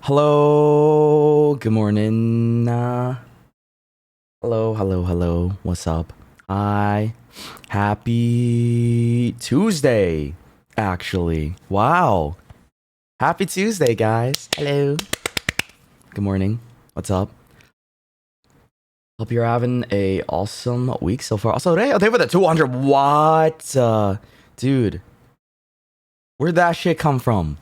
Hello, good morning. Hello. What's up? Hi. Happy Tuesday, actually. Wow. Happy Tuesday, guys. Hello. Good morning. What's up? Hope you're having a awesome week so far. Also, hey, I'll take for the 200. What? Dude. Where'd that shit come from?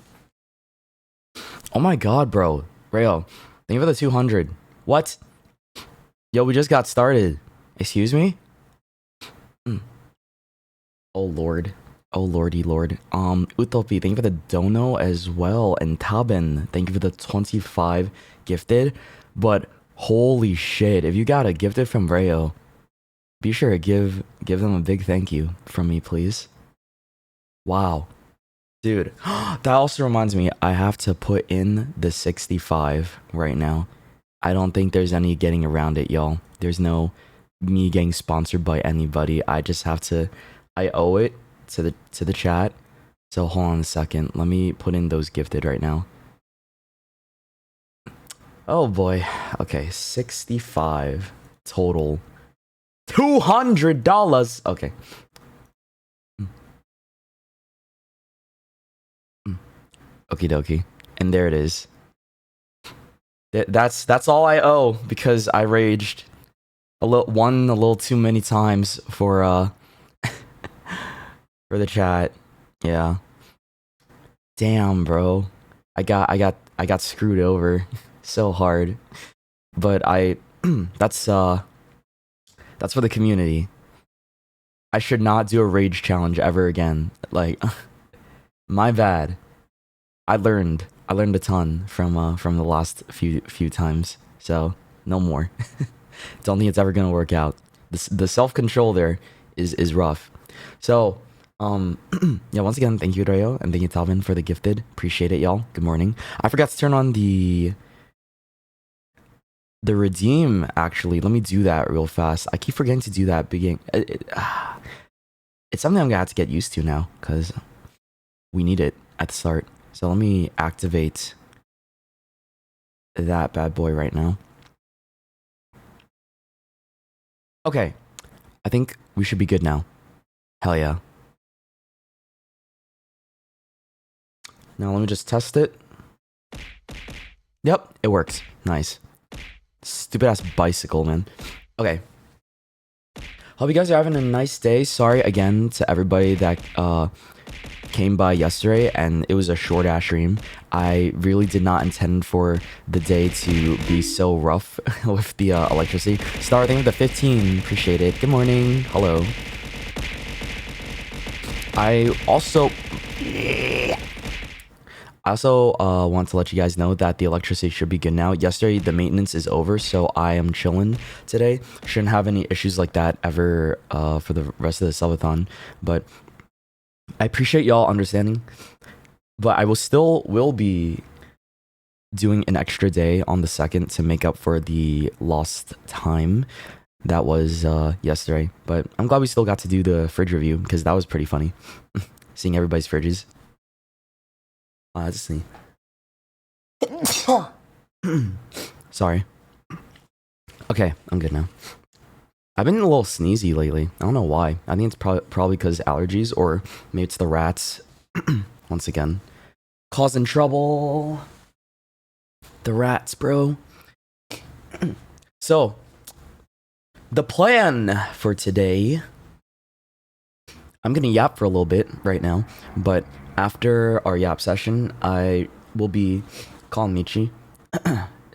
Oh my god, bro. Rayo, thank you for the 200. What? Yo, we just got started. Excuse me? Oh lord. Oh lordy lord. Utopi, thank you for the dono as well. And Taben, thank you for the 25 gifted. But holy shit, if you got a gifted from Rayo, be sure to give them a big thank you from me, please. Wow. Dude, that also reminds me, I have to put in the 65 right now. I don't think there's any getting around it, y'all. There's no me getting sponsored by anybody. I just have to, I owe it to the chat. So hold on a second. Let me put in those gifted right now. Oh boy. Okay, 65 total. $200. Okay. Okie dokie. And there it is. That's all I owe because I raged a little too many times for for the chat. Yeah. Damn, bro. I got screwed over so hard. But that's for the community. I should not do a rage challenge ever again. Like my bad. I learned a ton from the last few times. So no more. Don't think it's ever gonna work out. The self-control there is rough. So yeah, once again, thank you, Rayo, and thank you, Talvin, for the gifted. Appreciate it, y'all. Good morning. I forgot to turn on the redeem, actually. Let me do that real fast. I keep forgetting to do that beginning. It's something I'm gonna have to get used to now, because we need it at the start. So let me activate that bad boy right now. Okay. I think we should be good now. Hell yeah. Now let me just test it. Yep, it works. Nice. Stupid ass bicycle, man. Okay. Hope you guys are having a nice day. Sorry again to everybody that came by yesterday and it was a short ass stream. I really did not intend for the day to be so rough with the electricity. Star, thank you for the 15. Appreciate it. Good morning. Hello. I also want to let you guys know that the electricity should be good now. Yesterday, the maintenance is over, so I am chilling today. Shouldn't have any issues like that ever for the rest of the subathon. But I appreciate y'all understanding. But I will be doing an extra day on the 2nd to make up for the lost time that was yesterday. But I'm glad we still got to do the fridge review because that was pretty funny. Seeing everybody's fridges. Let's see. Sorry. Okay, I'm good now. I've been a little sneezy lately. I don't know why. I think it's probably because allergies, or maybe it's the rats. Once again, causing trouble. The rats, bro. So, the plan for today. I'm gonna yap for a little bit right now, but after our yap session, I will be calling Michi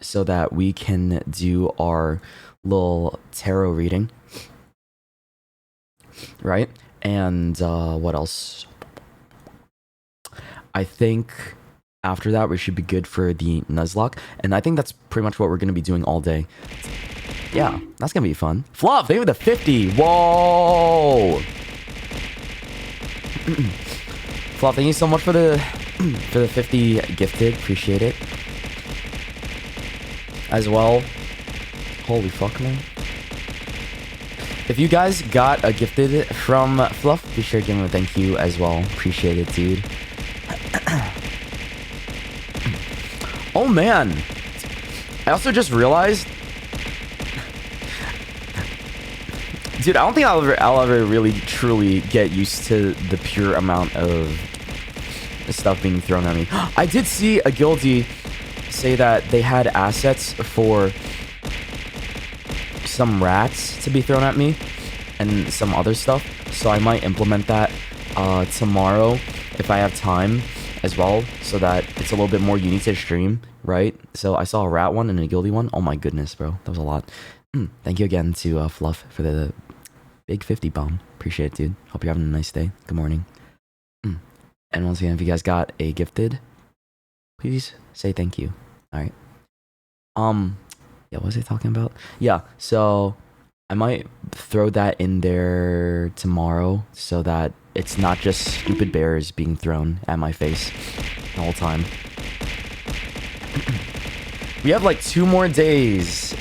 so that we can do our little tarot reading, right? And what else? I think after that we should be good for the Nuzlocke, and I think that's pretty much what we're gonna be doing all day. Yeah, that's gonna be fun. Fluff, thank you for the 50. Whoa. Fluff, thank you so much for the 50 gifted. Appreciate it. As well. Holy fuck, man. If you guys got a gifted from Fluff, be sure to give him a thank you as well. Appreciate it, dude. Oh man, I also just realized, dude, I don't think I'll ever really truly get used to the pure amount of stuff being thrown at me. I did see a guildie say that they had assets for some rats to be thrown at me and some other stuff, so I might implement that tomorrow if I have time as well, so that it's a little bit more unique to stream, right? So I saw a rat one and a guildie one. Oh my goodness, bro, that was a lot. Thank you again to Fluff for the big 50 bomb. Appreciate it, dude. Hope you're having a nice day. Good morning. And once again, if you guys got a gifted, please say thank you. All right. Yeah, what was I talking about? Yeah, so I might throw that in there tomorrow so that it's not just stupid bears being thrown at my face the whole time. We have like 2 more days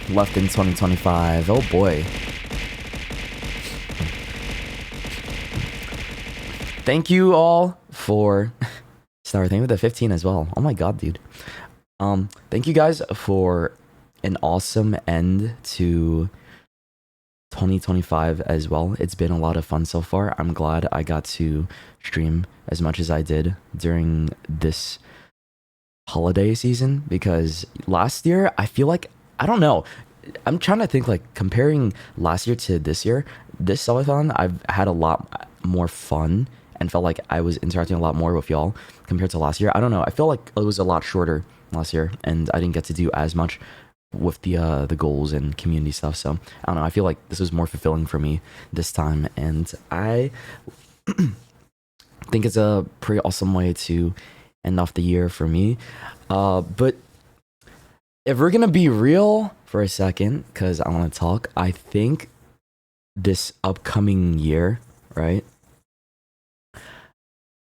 left in 2025. Oh boy. Thank you all for starting with the 15 as well. Oh my god, dude. Thank you guys for an awesome end to 2025 as well. It's been a lot of fun so far. I'm glad I got to stream as much as I did during this holiday season, because last year I feel like, I don't know, I'm trying to think, like, comparing last year to this year, this Subathon I've had a lot more fun and felt like I was interacting a lot more with y'all compared to last year. I don't know, I feel like it was a lot shorter last year and I didn't get to do as much with the goals and community stuff. So I don't know, I feel like this was more fulfilling for me this time, and I think it's a pretty awesome way to end off the year for me. But if we're gonna be real for a second, because I want to talk, I think this upcoming year, right,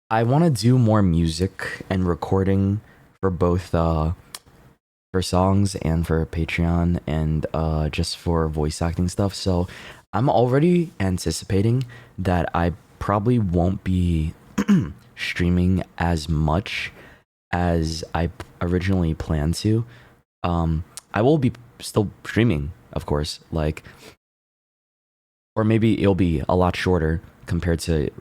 I want to do more music and recording for both for songs and for Patreon, and just for voice acting stuff. So I'm already anticipating that I probably won't be streaming as much as I originally planned to. I will be still streaming, of course, like, or maybe it'll be a lot shorter compared to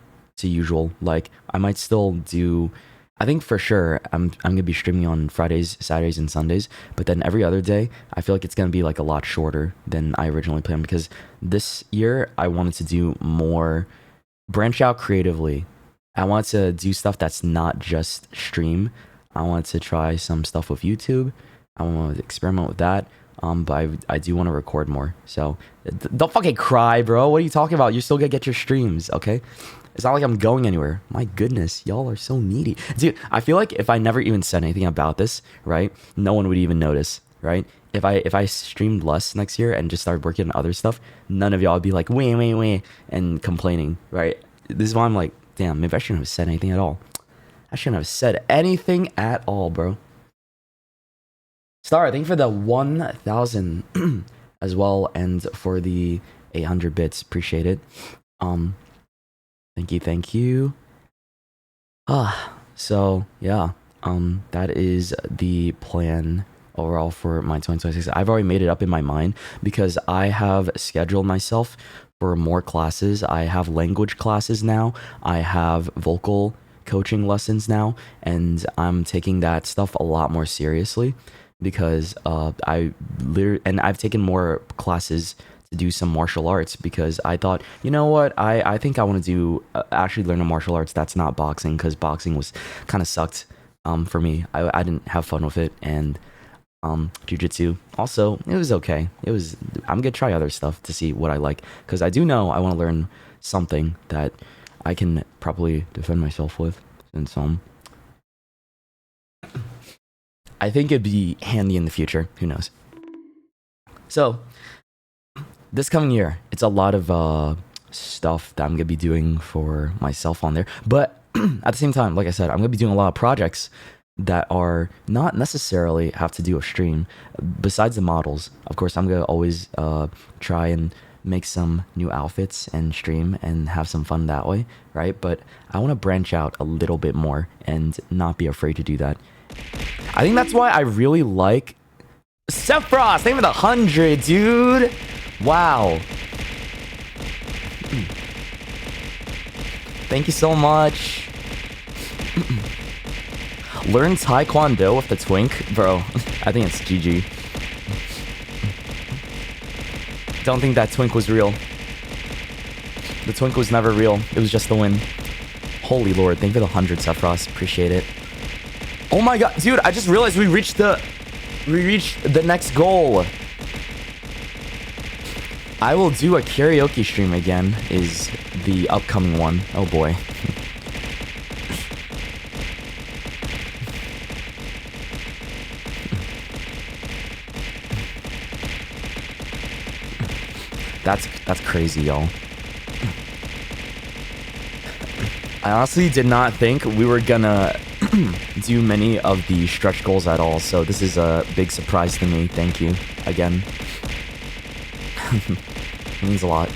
usual. Like, I might still do, I think for sure I'm gonna be streaming on Fridays, Saturdays, and Sundays, but then every other day I feel like it's gonna be like a lot shorter than I originally planned, because this year I wanted to do more, branch out creatively. I wanted to do stuff that's not just stream. I wanted to try some stuff with YouTube. I want to experiment with that. But I do want to record more. So don't fucking cry, bro. What are you talking about? You're still gonna get your streams, okay? It's not like I'm going anywhere. My goodness, y'all are so needy. Dude, I feel like if I never even said anything about this, right, no one would even notice, right? If I streamed less next year and just started working on other stuff, none of y'all would be like, wait, and complaining, right? This is why I'm like, damn, maybe I shouldn't have said anything at all. I shouldn't have said anything at all, bro. Star, thank you for the 1,000 as well, and for the 800 bits. Appreciate it. Thank you. So yeah, that is the plan overall for my 2026. I've already made it up in my mind because I have scheduled myself for more classes. I have language classes now. I have vocal coaching lessons now, and I'm taking that stuff a lot more seriously because I've taken more classes to do some martial arts, because I thought, you know what, I think I want to do actually learn a martial arts that's not boxing, because boxing was kind of sucked for me. I didn't have fun with it. And jiu-jitsu also, it was okay. I'm gonna try other stuff to see what I like, because I do know I want to learn something that I can probably defend myself with, and so I think it'd be handy in the future. Who knows? So this coming year, it's a lot of stuff that I'm gonna be doing for myself on there, but at the same time, like I said, I'm gonna be doing a lot of projects that are not necessarily have to do with stream. Besides the models, of course, I'm gonna always try and make some new outfits and stream and have some fun that way, right? But I want to branch out a little bit more and not be afraid to do that. I think that's why I really like Sephiroth. Thank you for the 100, dude. Wow. Thank you so much. Learn Taekwondo with the twink? Bro, I think it's GG. Don't think that twink was real. The twink was never real. It was just the win. Holy lord, thank you for the 100, Sephiroth. Appreciate it. Oh my god, dude, I just realized we reached the next goal. I will do a karaoke stream again, is the upcoming one. Oh boy. That's crazy, y'all. I honestly did not think we were gonna do many of the stretch goals at all, so this is a big surprise to me. Thank you again. It means a lot.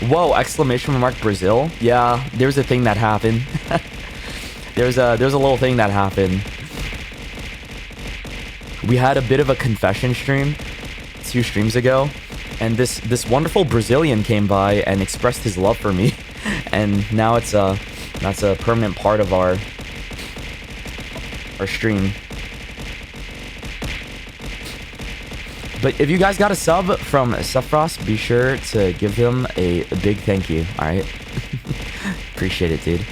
Whoa, exclamation mark Brazil? Yeah, there's a thing that happened. there's a little thing that happened. We had a bit of a confession stream 2 streams ago, and this wonderful Brazilian came by and expressed his love for me, and now that's a permanent part of our stream. But if you guys got a sub from Sephiroth, be sure to give him a big thank you, alright? Appreciate it, dude.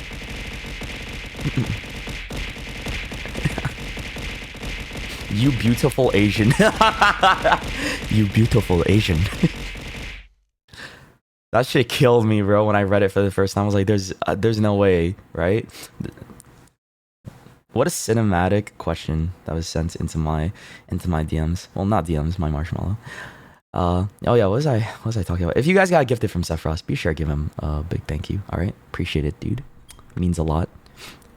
You beautiful Asian. You beautiful Asian. That shit killed me, bro, when I read it for the first time. I was like, there's no way, right? What a cinematic question that was sent into my DMs. Well, not DMs, my marshmallow. Oh yeah, what was I talking about? If you guys got gifted from Sephiroth, be sure to give him a big thank you. All right, appreciate it, dude. It means a lot.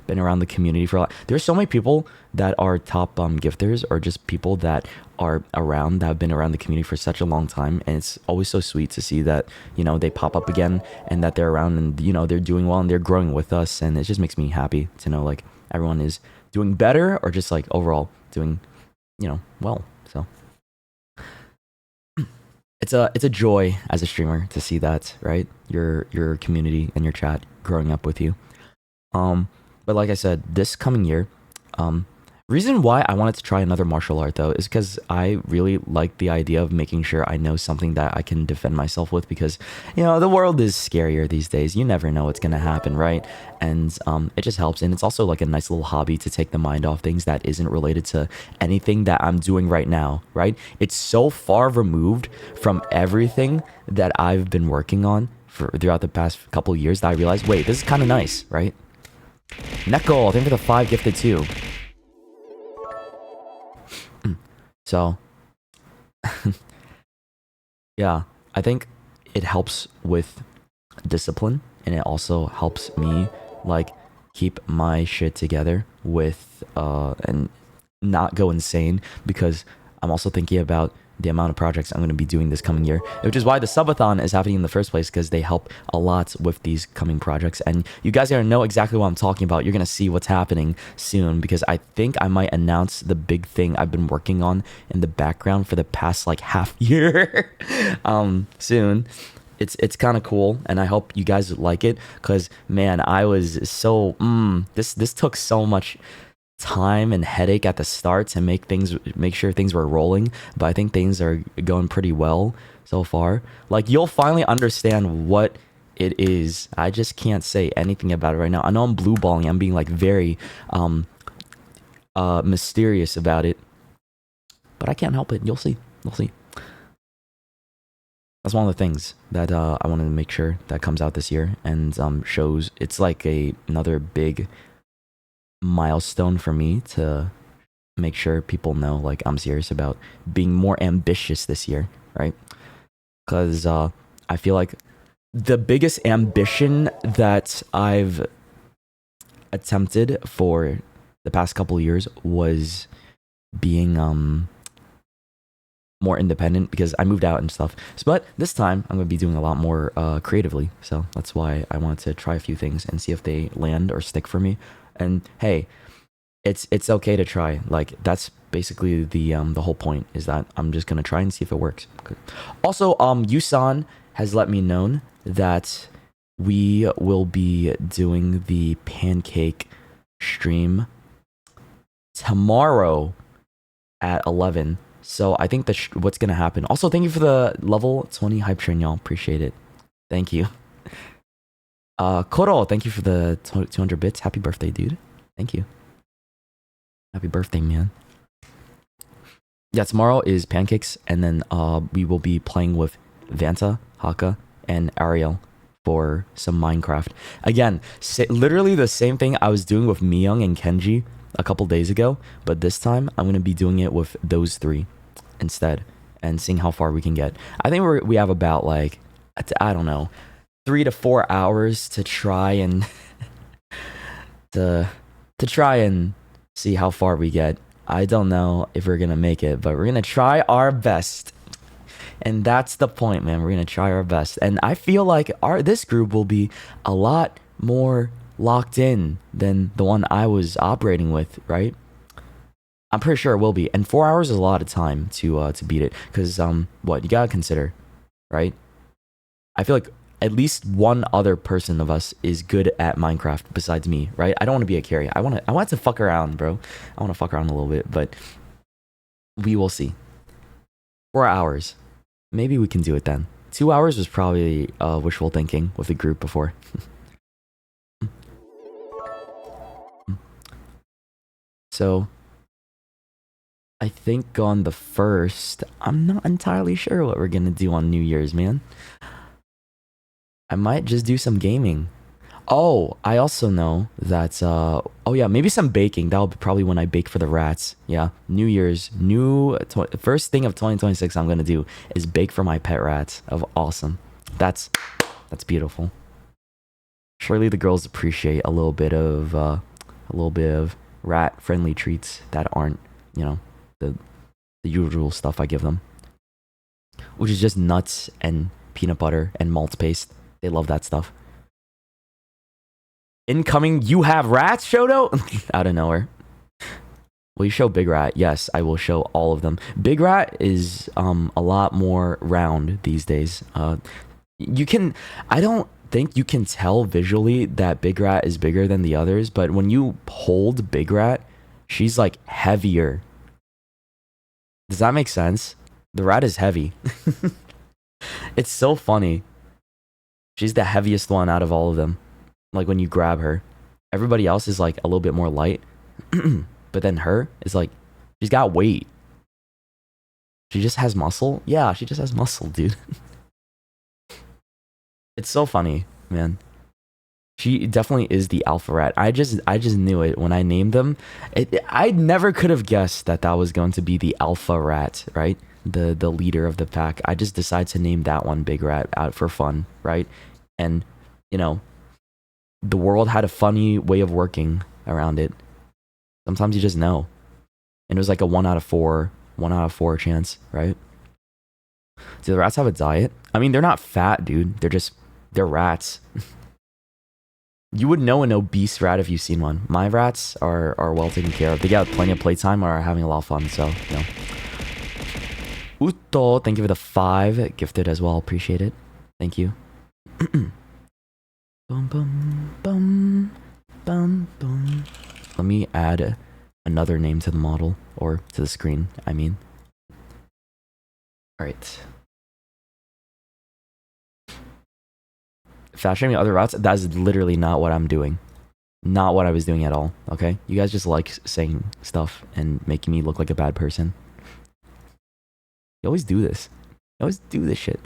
Been around the community for a lot. There's so many people that are top gifters, or just people that are around, that have been around the community for such a long time, and it's always so sweet to see that, you know, they pop up again and that they're around, and you know, they're doing well and they're growing with us, and it just makes me happy to know like everyone is doing better, or just like overall doing, you know, well. So it's a joy as a streamer to see that, right? Your community and your chat growing up with you. But like I said, this coming year, reason why I wanted to try another martial art though is because I really like the idea of making sure I know something that I can defend myself with, because, you know, the world is scarier these days. You never know what's gonna happen, right? And it just helps, and it's also like a nice little hobby to take the mind off things that isn't related to anything that I'm doing right now, right? It's so far removed from everything that I've been working on throughout the past couple of years that I realized, wait, this is kind of nice, right? Neko, thank you for the 5 gifted too. So, yeah, I think it helps with discipline, and it also helps me like keep my shit together with and not go insane, because I'm also thinking about the amount of projects I'm going to be doing this coming year, which is why the Subathon is happening in the first place, because they help a lot with these coming projects. And you guys are going to know exactly what I'm talking about. You're going to see what's happening soon, because I think I might announce the big thing I've been working on in the background for the past like half year soon. It's kind of cool, and I hope you guys like it, because man, I was so this took so much time and headache at the start to make sure things were rolling, but I think things are going pretty well so far. Like, you'll finally understand what it is. I just can't say anything about it right now. I know I'm blue balling, I'm being like very mysterious about it, but I can't help it. You'll see. That's one of the things that I wanted to make sure that comes out this year, and shows it's like another big milestone for me to make sure people know like I'm serious about being more ambitious this year, right? Because I feel like the biggest ambition that I've attempted for the past couple of years was being more independent, because I moved out and stuff. But this time I'm going to be doing a lot more creatively, so that's why I wanted to try a few things and see if they land or stick for me. And hey, it's okay to try. Like that's basically the whole point is that I'm just gonna try and see if it works. Okay. Also, Yusan has let me know that we will be doing the pancake stream tomorrow at 11. So I think that what's gonna happen. Also, thank you for the level 20 hype train, y'all. Appreciate it. Thank you. Koro, thank you for the 200 bits. Happy birthday, dude. Thank you. Happy birthday, man. Yeah, tomorrow is pancakes, and then we will be playing with Vanta, Haka, and Ariel for some Minecraft. Again, literally the same thing I was doing with Miyoung and Kenji a couple days ago, but this time I'm gonna be doing it with those three instead, and seeing how far we can get. I think we have about like I don't know, 3 to 4 hours to try and to try and see how far we get. I don't know if we're gonna make it, but we're gonna try our best. And that's the point, man. We're gonna try our best. And I feel like this group will be a lot more locked in than the one I was operating with, right? I'm pretty sure it will be. And 4 hours is a lot of time to beat it. Because what you gotta consider, right? I feel like at least one other person of us is good at Minecraft besides me, right? I don't want to be a carry. I want to fuck around, bro. I want to fuck around a little bit, but we will see. 4 hours. Maybe we can do it then. 2 hours was probably wishful thinking with the group before. So, I think on the 1st, I'm not entirely sure what we're gonna do on New Year's, man. I might just do some gaming. Oh, I also know that, oh yeah, maybe some baking. That'll be probably when I bake for the rats. Yeah, New Year's, first thing of 2026 I'm gonna do is bake for my pet rats. Awesome. That's beautiful. Surely the girls appreciate a little bit of rat-friendly treats that aren't, you know, the usual stuff I give them. Which is just nuts and peanut butter and malt paste. They love that stuff. Incoming, you have rats, Shoto? Out of nowhere. Will you show Big Rat? Yes, I will show all of them. Big Rat is a lot more round these days. I don't think you can tell visually that Big Rat is bigger than the others, but when you hold Big Rat, she's like heavier. Does that make sense? The rat is heavy. It's so funny. She's the heaviest one out of all of them. Like when you grab her, everybody else is like a little bit more light, but then her is like, she's got weight. She just has muscle. Yeah, she just has muscle, dude. It's so funny, man. She definitely is the alpha rat. I just knew it when I named them. I never could have guessed that was going to be the alpha rat, right? The leader of the pack. I just decided to name that one Big Rat out for fun, right? And you know, the world had a funny way of working around it. Sometimes you just know. And it was like a 1 out of 4 chance, right? Do the rats have a diet? I mean, they're not fat, dude. They're rats. You would know an obese rat if you've seen one. My rats are well taken care of. They got plenty of playtime or are having a lot of fun, so, you know. Uto, thank you for the 5 gifted as well. Appreciate it. Thank you. Bum, bum, bum, bum, bum. Let me add another name to the model, or to the screen, I mean. Alright. Fat shaming other routes, that is literally not what I'm doing. Not what I was doing at all, okay? You guys just like saying stuff and making me look like a bad person. You always do this. You always do this shit.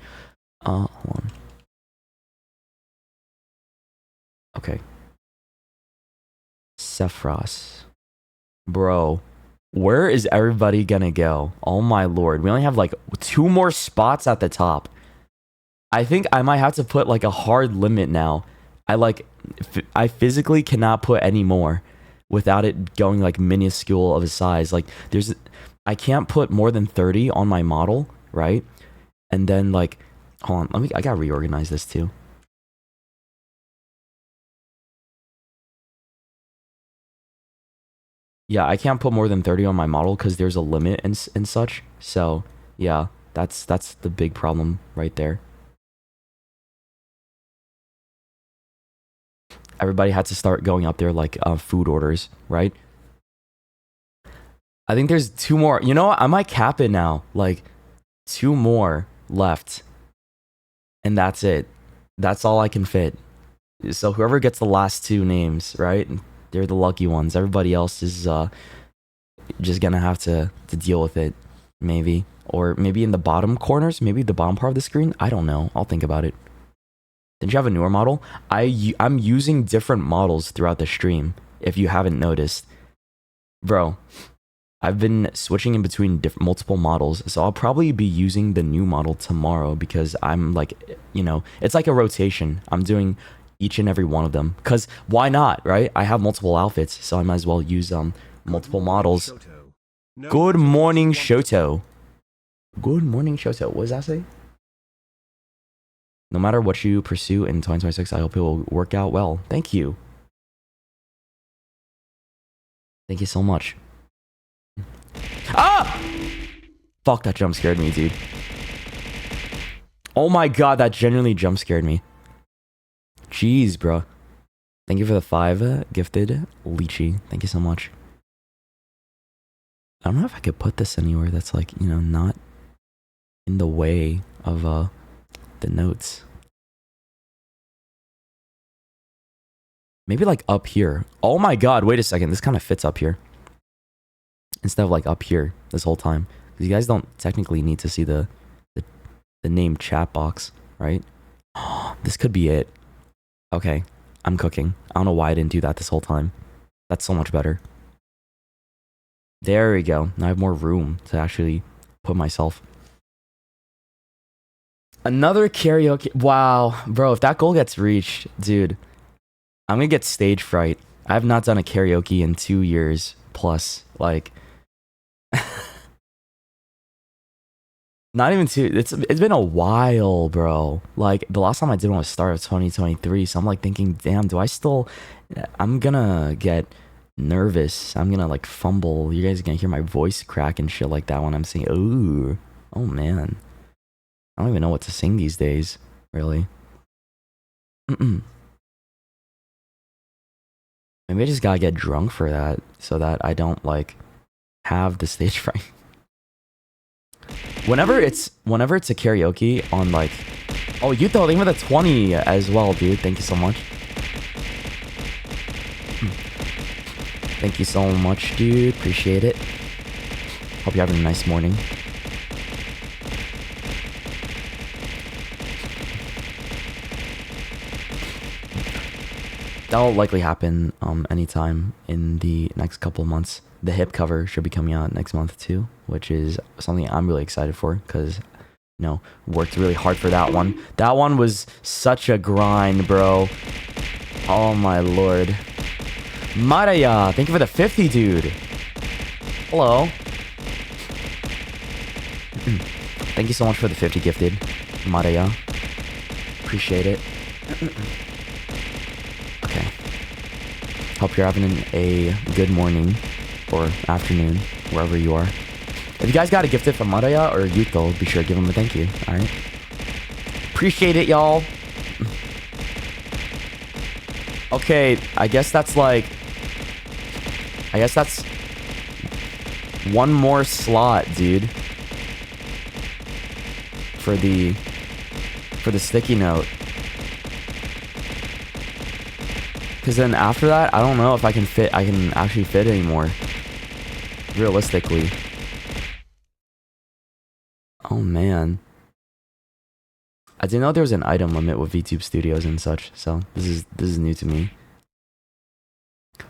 Hold on. Okay. Sephiroth. Bro, where is everybody gonna go? Oh my lord. We only have like 2 more spots at the top. I think I might have to put like a hard limit now. I physically cannot put any more without it going like minuscule of a size. Like I can't put more than 30 on my model, right? And then like, hold on, I gotta reorganize this too. Yeah, I can't put more than 30 on my model because there's a limit and such. So yeah, that's the big problem right there. Everybody had to start going up there like food orders, right? I think there's 2 more. You know what? I might cap it now. Like 2 more left. And that's it. That's all I can fit. So whoever gets the last 2 names, right? They're the lucky ones. Everybody else is just gonna have to deal with it, maybe. Or maybe in the bottom corners, maybe the bottom part of the screen. I don't know. I'll think about it. Didn't you have a newer model? I'm using different models throughout the stream, if you haven't noticed. Bro, I've been switching in between multiple models, so I'll probably be using the new model tomorrow because I'm like, you know, it's like a rotation. I'm doing each and every one of them because why not, right? I have multiple outfits, so I might as well use multiple models. Good morning, Shoto. Good morning, Shoto. What does that say? No matter what you pursue in 2026, I hope it will work out well. Thank you. Thank you so much. Ah! Fuck, that jump scared me, dude. Oh my god, that genuinely jump scared me. Jeez, bro. Thank you for the 5 gifted lychee. Thank you so much. I don't know if I could put this anywhere that's like, you know, not in the way of the notes. Maybe like up here. Oh my god, wait a second. This kind of fits up here. Instead of like up here this whole time. Because you guys don't technically need to see the name chat box, right? This could be it. Okay, I'm cooking. I don't know why I didn't do that this whole time. That's so much better. There we go. Now I have more room to actually put myself. Another karaoke. Wow, bro, if that goal gets reached, dude, I'm gonna get stage fright. I have not done a karaoke in 2 years plus. Like, not even 2. It's been a while, bro. Like, the last time I did one was start of 2023. So I'm like thinking, damn, do I still... I'm gonna get nervous. I'm gonna like fumble. You guys are gonna hear my voice crack and shit like that when I'm singing. Ooh. Oh, man. I don't even know what to sing these days, really. Maybe I just gotta get drunk for that so that I don't like have the stage fright. Whenever it's a karaoke on like, oh, you throw with a 20 as well, dude. Thank you so much. Thank you so much, dude. Appreciate it. Hope you're having a nice morning. That'll likely happen anytime in the next couple months. The hip cover should be coming out next month too, which is something I'm really excited for because, you know, worked really hard for that one. That one was such a grind, bro. Oh my lord. Maraya, thank you for the 50, dude. Hello. Thank you so much for the 50 gifted, Maraya. Appreciate it. Okay. Hope you're having a good morning or afternoon, wherever you are. If you guys got a gifted from Maraya or Yuto, be sure to give them a thank you, alright? Appreciate it, y'all. Okay, I guess that's one more slot, dude. For the sticky note. Because then after that, I don't know if I can actually fit anymore. Realistically. Oh man. I didn't know there was an item limit with VTube Studios and such, so this is new to me.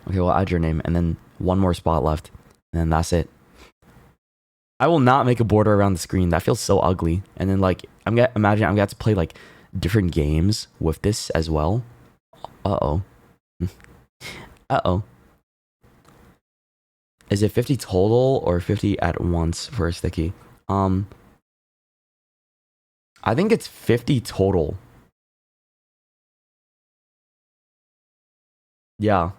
Okay, we'll add your name and then one more spot left. And then that's it. I will not make a border around the screen. That feels so ugly. And then like imagine I'm gonna have to play like different games with this as well. Uh-oh. Uh-oh. Is it 50 total or 50 at once for a sticky? I think it's 50 total. Yeah.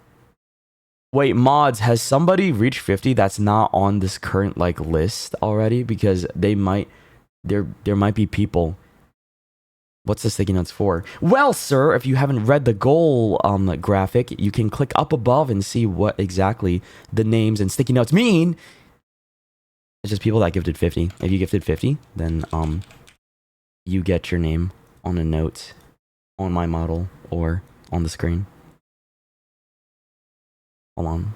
Wait, mods, has somebody reached 50 that's not on this current like list already? Because they might, there might be people. What's the sticky notes for? Well, sir, if you haven't read the goal graphic, you can click up above and see what exactly the names and sticky notes mean. It's just people that gifted 50. If you gifted 50, then you get your name on a note on my model or on the screen. Hold on.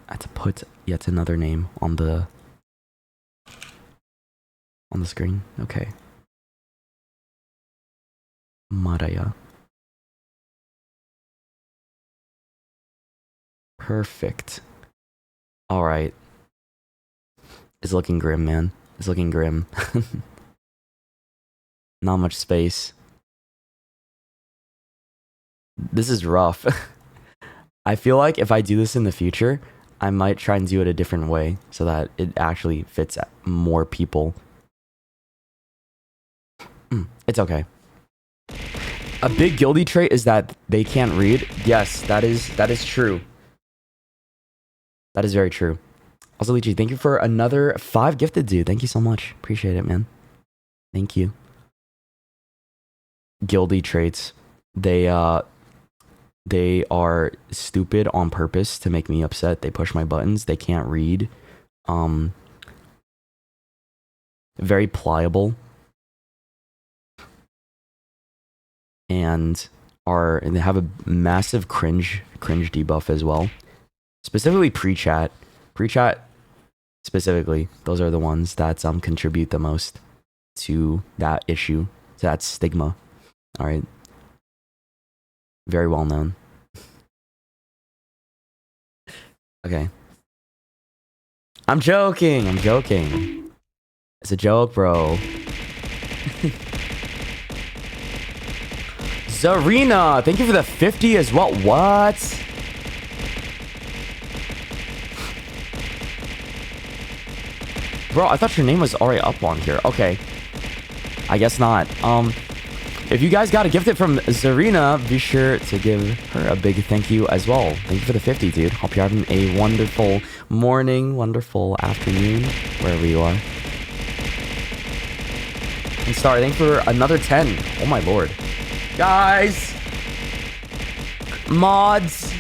I had to put yet another name on the screen. Okay. Maraya. Perfect. All right. It's looking grim, man. It's looking grim. Not much space. This is rough. I feel like if I do this in the future, I might try and do it a different way so that it actually fits more people. It's okay. A big guilty trait is that they can't read. Yes, that is true. That is very true. Also, Lychee, thank you for another 5 gifted, dude. Thank you so much. Appreciate it, man. Thank you. Guilty traits. They are stupid on purpose to make me upset. They push my buttons. They can't read. Very pliable. And they have a massive cringe debuff as well. Specifically pre-chat. Pre-chat specifically. Those are the ones that contribute the most to that issue, to that stigma. All right. Very well known. Okay. I'm joking. I'm joking. It's a joke, bro. Zarina, thank you for the 50 as well. What? Bro, I thought your name was already up on here. Okay. I guess not. If you guys got a gift from Zarina, be sure to give her a big thank you as well. Thank you for the 50, dude. Hope you're having a wonderful morning, wonderful afternoon, wherever you are. And Star, thank you for another 10. Oh my lord. Guys! Mods!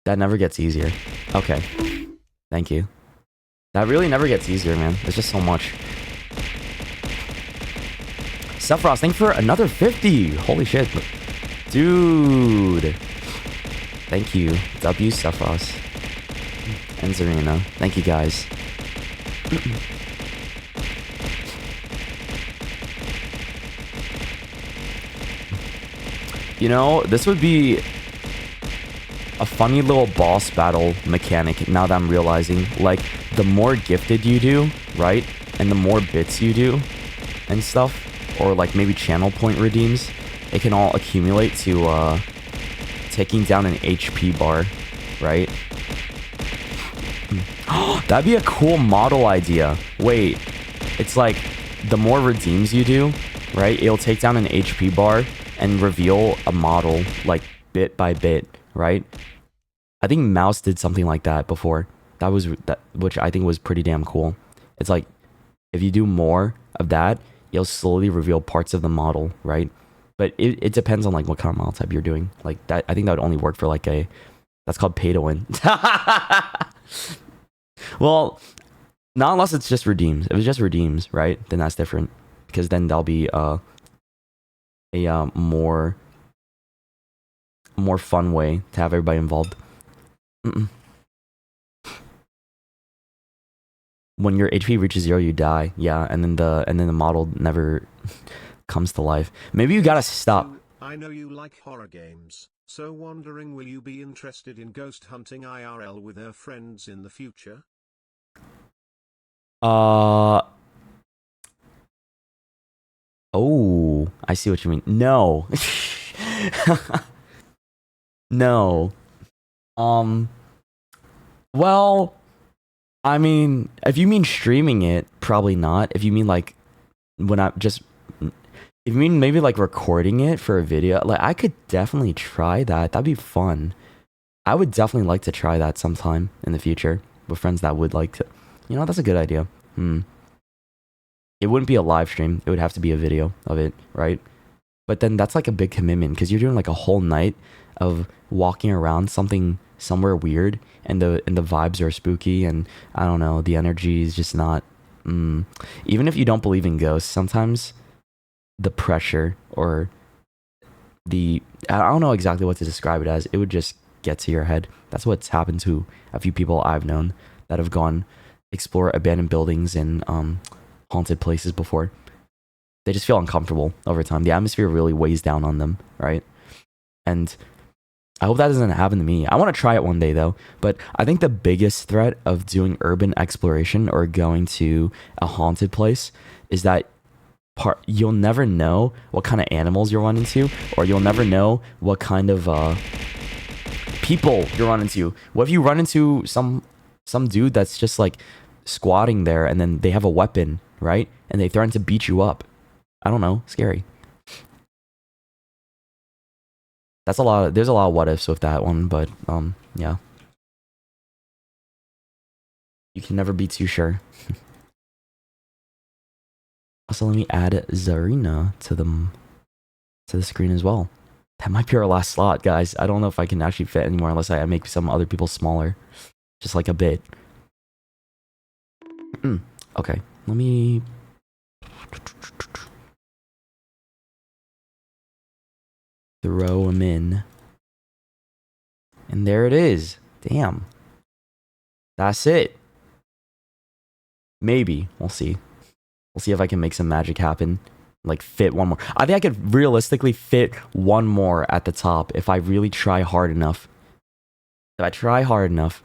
That never gets easier. Okay. Thank you. That really never gets easier, man. There's just so much. Sephiroth, thank you for another 50. Holy shit. Dude. Thank you. W Sephiroth. And Zarina. Thank you, guys. You know, this would be a funny little boss battle mechanic now that I'm realizing. Like, the more gifted you do, right? And the more bits you do and stuff, or like maybe channel point redeems, it can all accumulate to taking down an HP bar, right? That'd be a cool model idea. Wait, it's like the more redeems you do, right? It'll take down an HP bar and reveal a model like bit by bit, right? I think Mouse did something like that before. Which I think was pretty damn cool. It's like if you do more of that, you'll slowly reveal parts of the model, right? But it depends on like what kind of model type you're doing. Like that, I think that would only work for like that's called pay to win. Well, not unless it's just redeems. If it's just redeems, right? Then that's different, because then there'll be a more fun way to have everybody involved. When your HP reaches 0, you die. Yeah, and then the model never comes to life. Maybe you gotta stop. I know you like horror games, so wondering, will you be interested in ghost hunting IRL with her friends in the future? Oh, I see what you mean. No. No. Um. Well, I mean, if you mean streaming it, probably not. If you mean like when I just, if you mean maybe like recording it for a video, like I could definitely try that. That'd be fun. I would definitely like to try that sometime in the future with friends that would like to. You know, that's a good idea. It wouldn't be a live stream. It would have to be a video of it, right? But then that's like a big commitment because you're doing like a whole night of walking around somewhere weird, and the vibes are spooky, and I don't know, the energy is just not. Even if you don't believe in ghosts, sometimes the pressure or the I don't know exactly what to describe it as. It would just get to your head. That's what's happened to a few people I've known that have gone explore abandoned buildings and haunted places before. They just feel uncomfortable over time. The atmosphere really weighs down on them, right? And I hope that doesn't happen to me. I want to try it one day though. But I think the biggest threat of doing urban exploration or going to a haunted place is that you'll never know what kind of animals you'll run into, or you'll never know what kind of people you'll run into. What if you run into some dude that's just like squatting there, and then they have a weapon, right? And they threaten to beat you up. I don't know. Scary. That's a lot. There's a lot of what ifs with that one, but yeah. You can never be too sure. Also, let me add Zarina to the screen as well. That might be our last slot, guys. I don't know if I can actually fit anymore unless I make some other people smaller, just like a bit. Okay, let me. Throw them in. And there it is. Damn. That's it. Maybe. We'll see. We'll see if I can make some magic happen. Like fit one more. I think I could realistically fit one more at the top if I really try hard enough. If I try hard enough.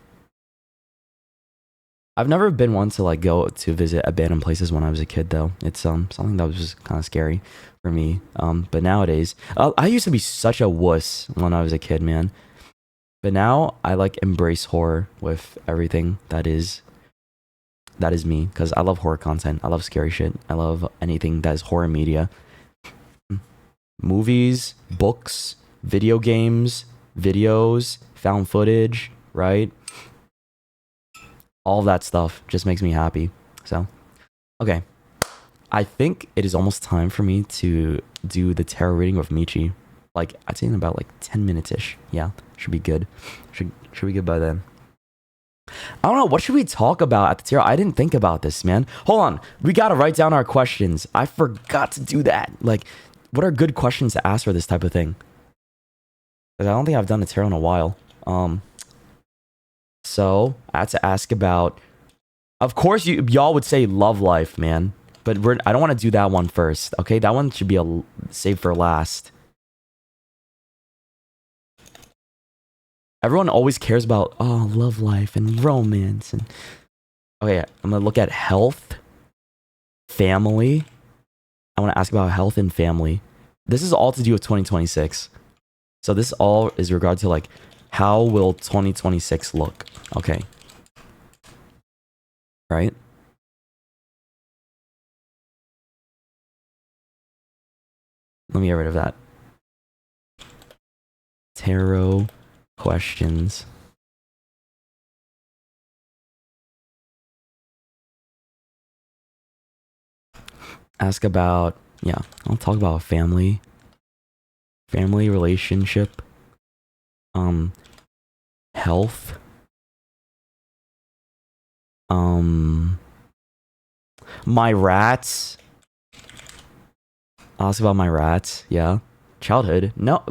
I've never been one to like go to visit abandoned places when I was a kid though. It's something that was just kind of scary for me. But nowadays, I used to be such a wuss when I was a kid, man. But now I like embrace horror with everything that is me, because I love horror content. I love scary shit. I love anything that is horror media. Movies, books, video games, videos, found footage, right? All that stuff just makes me happy. So, okay. I think it is almost time for me to do the tarot reading with Michi. Like, I'd say in about like 10 minutes-ish. Yeah, should be good. Should be good by then. I don't know, what should we talk about at the tarot? I didn't think about this, man. Hold on. We gotta write down our questions. I forgot to do that. Like, what are good questions to ask for this type of thing? Because I don't think I've done a tarot in a while. So I had to ask about. Of course, y'all would say love life, man. But I don't want to do that one first. Okay, that one should be saved for last. Everyone always cares about love life and romance and. Okay, I'm gonna look at health, family. I want to ask about health and family. This is all to do with 2026. So this all is regard to like, how will 2026 look? Okay. Right? Let me get rid of that. Tarot questions. Ask about, yeah, I'll talk about family relationship, health, my rats. I'll ask about my rats. Yeah. Childhood. No,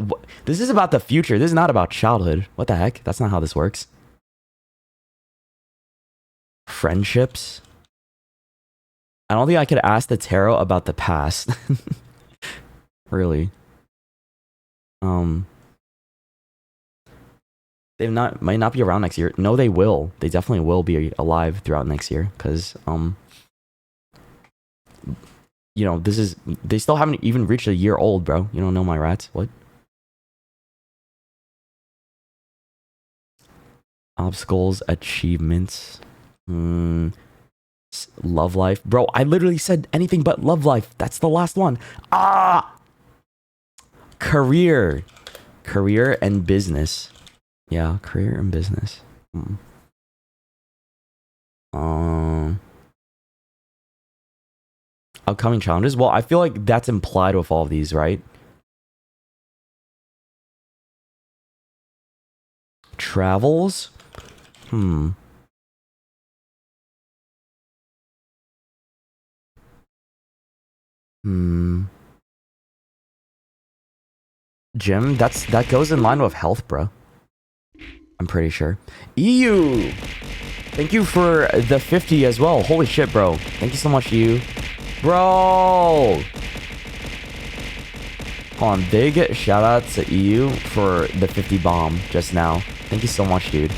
this is about the future. This is not about childhood. What the heck? That's not how this works. Friendships. I don't think I could ask the tarot about the past. Really. They might not be around next year. No, they will. They definitely will be alive throughout next year, because you know, they still haven't even reached a year old, bro. You don't know my rats? What? Obstacles, achievements. Love life. Bro, I literally said anything but love life. That's the last one. Career. Career and business. Yeah, career and business. Upcoming challenges. Well, I feel like that's implied with all of these, right? Travels. Gym. That goes in line with health, bro. I'm pretty sure. EU. Thank you for the 50 as well. Holy shit, bro. Thank you so much, EU. Bro. Hold on. Big shout out to EU for the 50 bomb just now. Thank you so much, dude.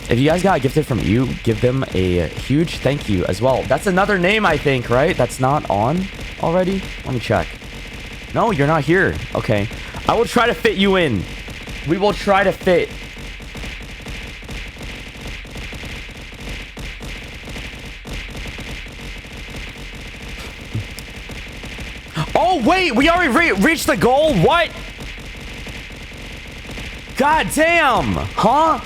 If you guys got gifted from EU, give them a huge thank you as well. That's another name, I think, right? That's not on already? Let me check. No, you're not here. Okay. I will try to fit you in. We will try to fit. Oh, wait. We already reached the goal? What? God damn. Huh?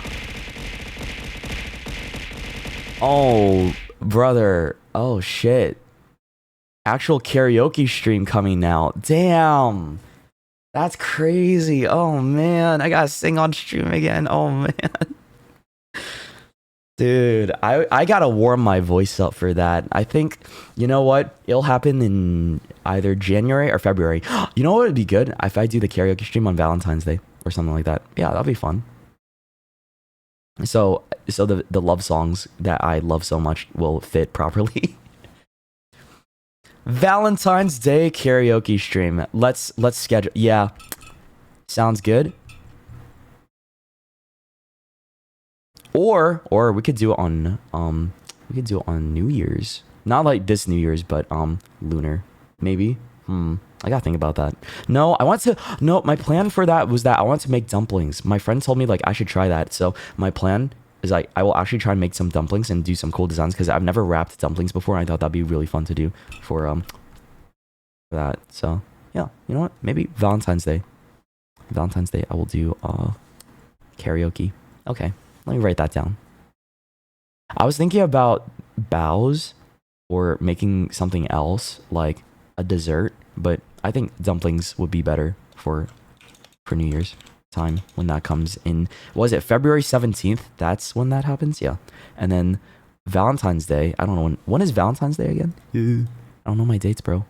Oh, brother. Oh, shit. Actual karaoke stream coming now. Damn. That's crazy. Oh, man. I gotta sing on stream again. Oh, man. Dude, I gotta warm my voice up for that. I think, you know what? It'll happen in either January or February. You know what would be good? If I do the karaoke stream on Valentine's Day or something like that. Yeah, that'll be fun. So the love songs that I love so much will fit properly. Valentine's Day karaoke stream. Let's schedule. Yeah. Sounds good. Or we could do it on New Year's. Not like this New Year's, but lunar. Maybe. I gotta think about that. No, my plan for that was that I want to make dumplings. My friend told me like I should try that. So my plan is like I will actually try and make some dumplings and do some cool designs because I've never wrapped dumplings before. And I thought that'd be really fun to do for that. So yeah, you know what? Maybe Valentine's Day. Valentine's Day I will do karaoke. Okay, let me write that down. I was thinking about bows or making something else like a dessert, but I think dumplings would be better for New Year's time when that comes in. Was it February 17th? That's when that happens? Yeah. And then Valentine's Day. I don't know when is Valentine's Day again? I don't know my dates, bro.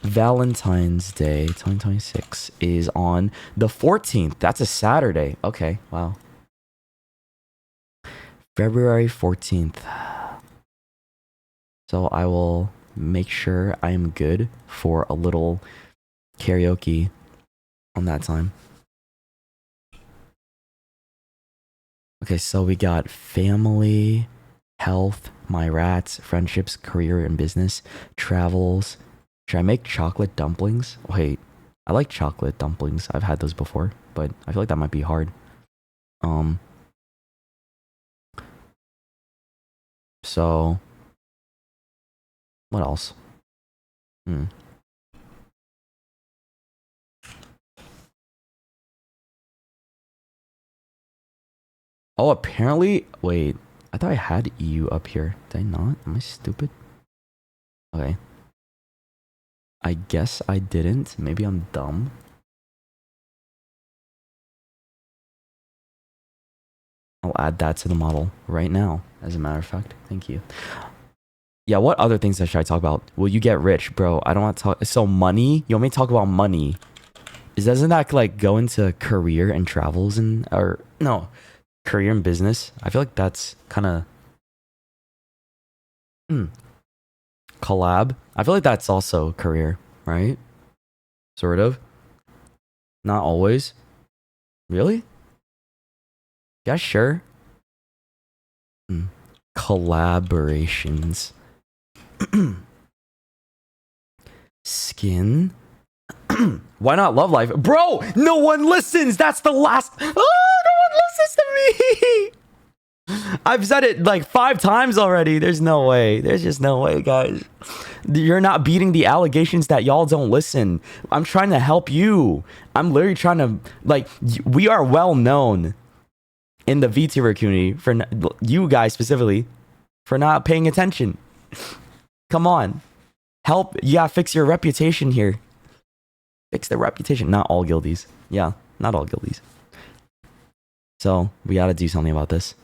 Valentine's Day 2026 is on the 14th. That's a Saturday. Okay, wow. February 14th. So I will make sure I am good for a little karaoke on that time. Okay, so we got family, health, my rats, friendships, career and business, travels. Should I make chocolate dumplings? Wait, I like chocolate dumplings. I've had those before, but I feel like that might be hard. So what else? Oh, apparently, wait, I thought I had EU up here. Did I not? Am I stupid? Okay. I guess I didn't. Maybe I'm dumb. I'll add that to the model right now, as a matter of fact. Thank you. Yeah, what other things should I talk about? Will you get rich, bro? I don't want to talk. So money? You want me to talk about money? Doesn't that like go into career and travels and or no, career and business? I feel like that's kind of collab. I feel like that's also career, right? Sort of. Not always. Really? Yeah, sure. Collaborations. Skin. Why not Love Life? Bro, no one listens. That's the last. Oh, no one listens to me. I've said it like 5 times already. There's no way. There's just no way, guys. You're not beating the allegations that y'all don't listen. I'm trying to help you. I'm literally trying to, like, we are well known in the VTuber community for you guys specifically for not paying attention. Come on. Help. You gotta fix your reputation here. Fix the reputation. Not all guildies. Yeah, not all guildies. So, we gotta do something about this.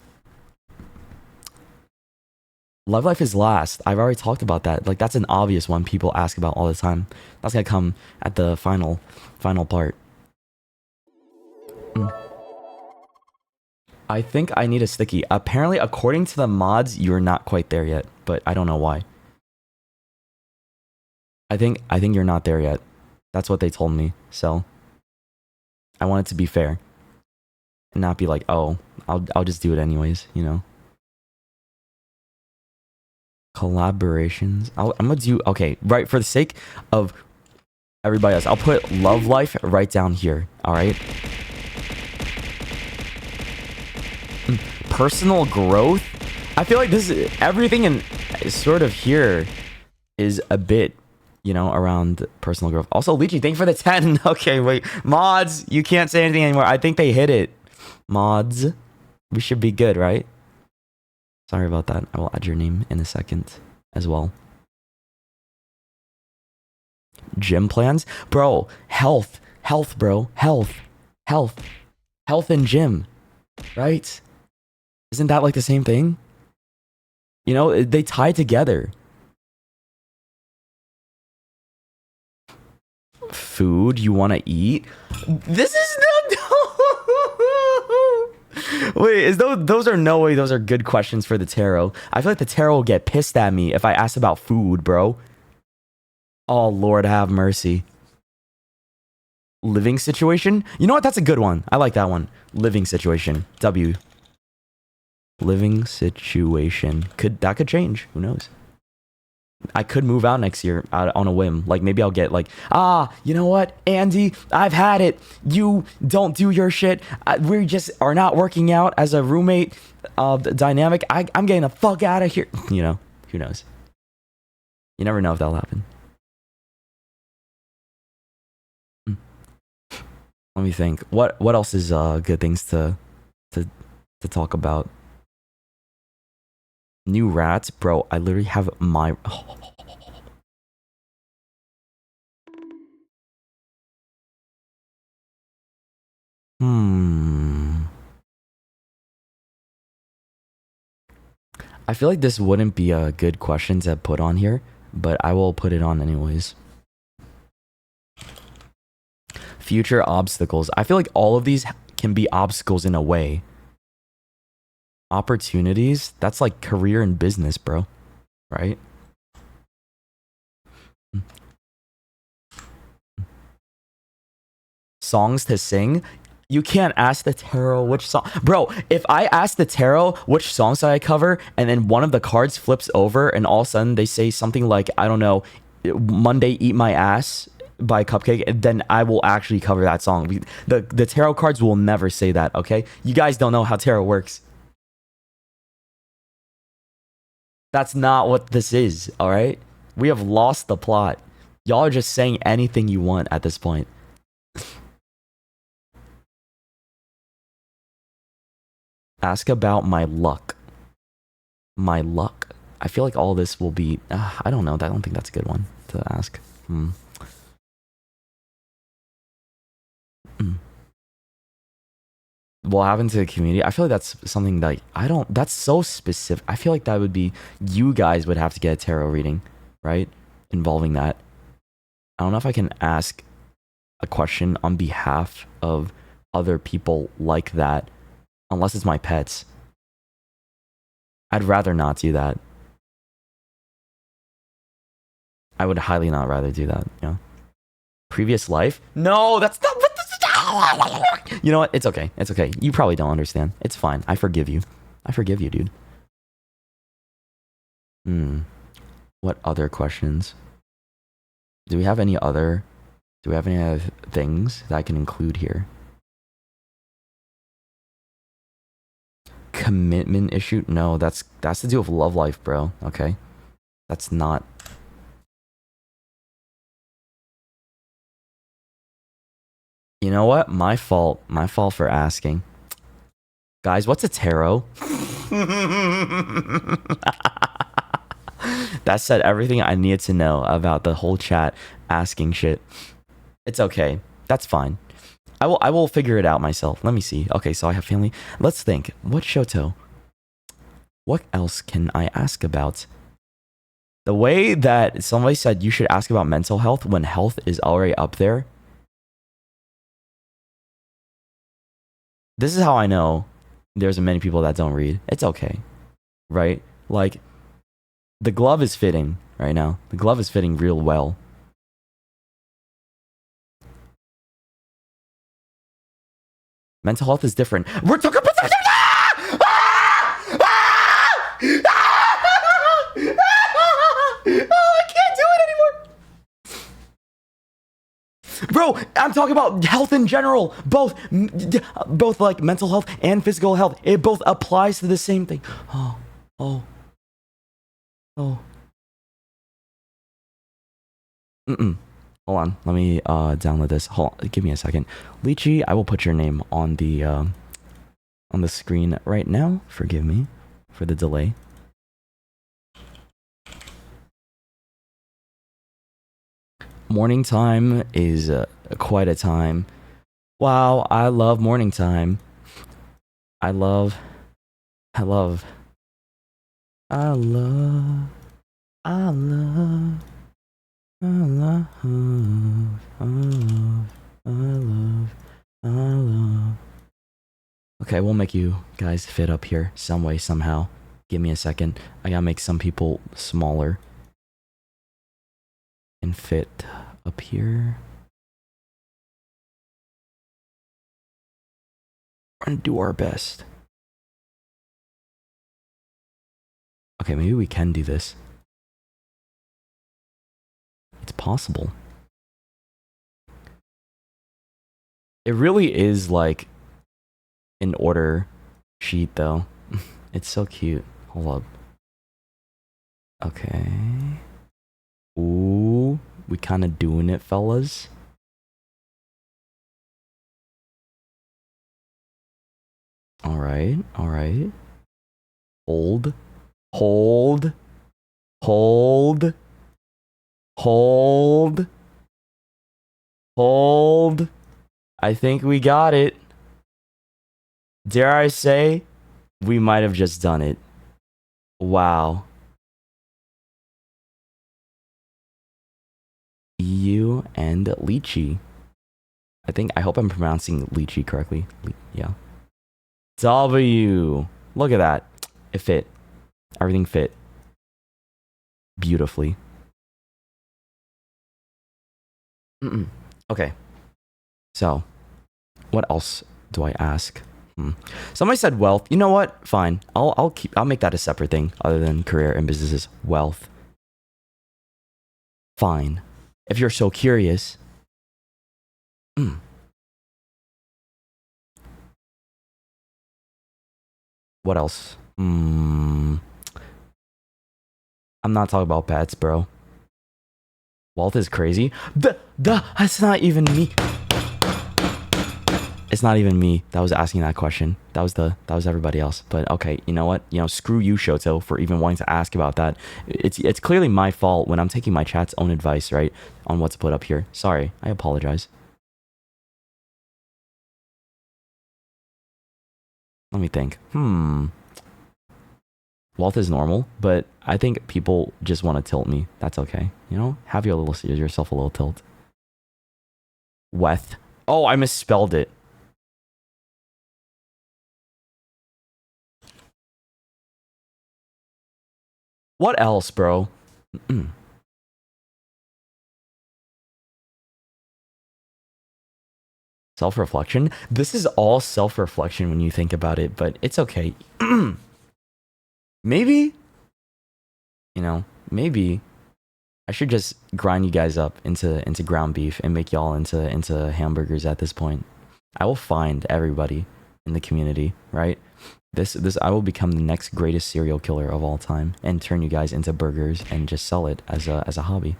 Love Life is last. I've already talked about that. Like, that's an obvious one people ask about all the time. That's gonna come at the final part. I think I need a sticky. Apparently, according to the mods, you're not quite there yet, but I don't know why. I think you're not there yet. That's what they told me. So I want it to be fair and not be like, oh, I'll just do it anyways, you know. Collaborations. I'm gonna do, okay, right, for the sake of everybody else, I'll put Love Life right down here. All right. Personal growth. I feel like this is everything in sort of here is a bit, you know, around personal growth. Also, Lychee, thank you for the 10. Okay, wait. Mods, you can't say anything anymore. I think they hit it. Mods, we should be good, right? Sorry about that. I will add your name in a second as well. Gym plans? Bro, health, bro. Health and gym, right? Isn't that like the same thing? You know, they tie together. Food you want to eat? This is no. Wait, is those are no way. Those are good questions for the tarot. I feel like the tarot will get pissed at me if I ask about food, bro. Oh, Lord have mercy. Living situation? You know what? That's a good one. I like that one. Living situation. W. Living situation. That could change. Who knows? I could move out next year on a whim. Like, maybe I'll get like, you know what, Andy, I've had it. You don't do your shit. We just are not working out as a roommate dynamic. I'm getting the fuck out of here. You know, who knows? You never know if that'll happen. Let me think. What else is good things to talk about? New rats, bro. I literally have my. I feel like this wouldn't be a good question to put on here, but I will put it on anyways. Future obstacles. I feel like all of these can be obstacles in a way. Opportunities, that's like career and business, bro. Right? Songs to sing. You can't ask the tarot which song. Bro, if I ask the tarot which songs I cover, and then one of the cards flips over, and all of a sudden they say something like, I don't know, Monday Eat My Ass by Cupcake, then I will actually cover that song. The tarot cards will never say that, okay? You guys don't know how tarot works. That's not what this is, alright? We have lost the plot. Y'all are just saying anything you want at this point. Ask about my luck. My luck. I feel like all this will be... I don't know. I don't think that's a good one to ask. What happened to the community? I feel like that's something that that's so specific. I feel like that would be, you guys would have to get a tarot reading, right? Involving that. I don't know if I can ask a question on behalf of other people like that, unless it's my pets. I'd rather not do that. I would highly not rather do that, you know? Previous life? No, that's not what this is. You know what? It's okay. It's okay. You probably don't understand. It's fine. I forgive you. I forgive you, dude. What other questions? Do we have any other Do we have any other things that I can include here? Commitment issue? No, that's to do with love life, bro. Okay, that's not. You know what? My fault. My fault for asking. Guys, what's a tarot? That said everything I needed to know about the whole chat asking shit. It's okay. That's fine. I will figure it out myself. Let me see. Okay, so I have family. Let's think. What Shoto? What else can I ask about? The way that somebody said you should ask about mental health when health is already up there. This is how I know there's many people that don't read. It's okay. Right? Like, the glove is fitting right now. The glove is fitting real well. Mental health is different. We're talking about... Oh, I can't do it anymore. Bro, I'm talking about health in general. Both like mental health and physical health. It both applies to the same thing. Oh. Hold on, let me download this. Hold on, give me a second. Lychee, I will put your name on the screen right now. Forgive me for the delay. Morning time is quite a time. Wow, I love morning time. I love. Okay, we'll make you guys fit up here some way, somehow. Give me a second. I gotta make some people smaller. And fit up here. We're gonna do our best. Okay, maybe we can do this. It's possible. It really is like an order sheet though. It's so cute. Hold up. Okay. Ooh, we kind of doing it, fellas. All right. Hold. I think we got it. Dare I say, we might have just done it. Wow. You and Lychee. I hope I'm pronouncing Lychee correctly. Yeah. W. Look at that. It fit. Everything fit. Beautifully. Okay. So, what else do I ask? Somebody said wealth. You know what? Fine. I'll make that a separate thing other than career and businesses. Wealth. Fine. If you're so curious. What else? I'm not talking about pets, bro. Wealth is crazy. That's not even me. It's not even me that was asking that question. That was everybody else. But okay, you know what? Screw you, Shoto, for even wanting to ask about that. It's clearly my fault when I'm taking my chat's own advice, right, on what to put up here. Sorry, I apologize. Let me think. Wealth is normal, but I think people just want to tilt me. That's okay. Have yourself a little tilt. Weth. Oh, I misspelled it. What else, bro? Self-reflection? This is all self-reflection when you think about it, but it's okay. Maybe, maybe I should just grind you guys up into ground beef and make y'all into hamburgers at this point. I will find everybody in the community, right? This I will become the next greatest serial killer of all time and turn you guys into burgers and just sell it as a hobby.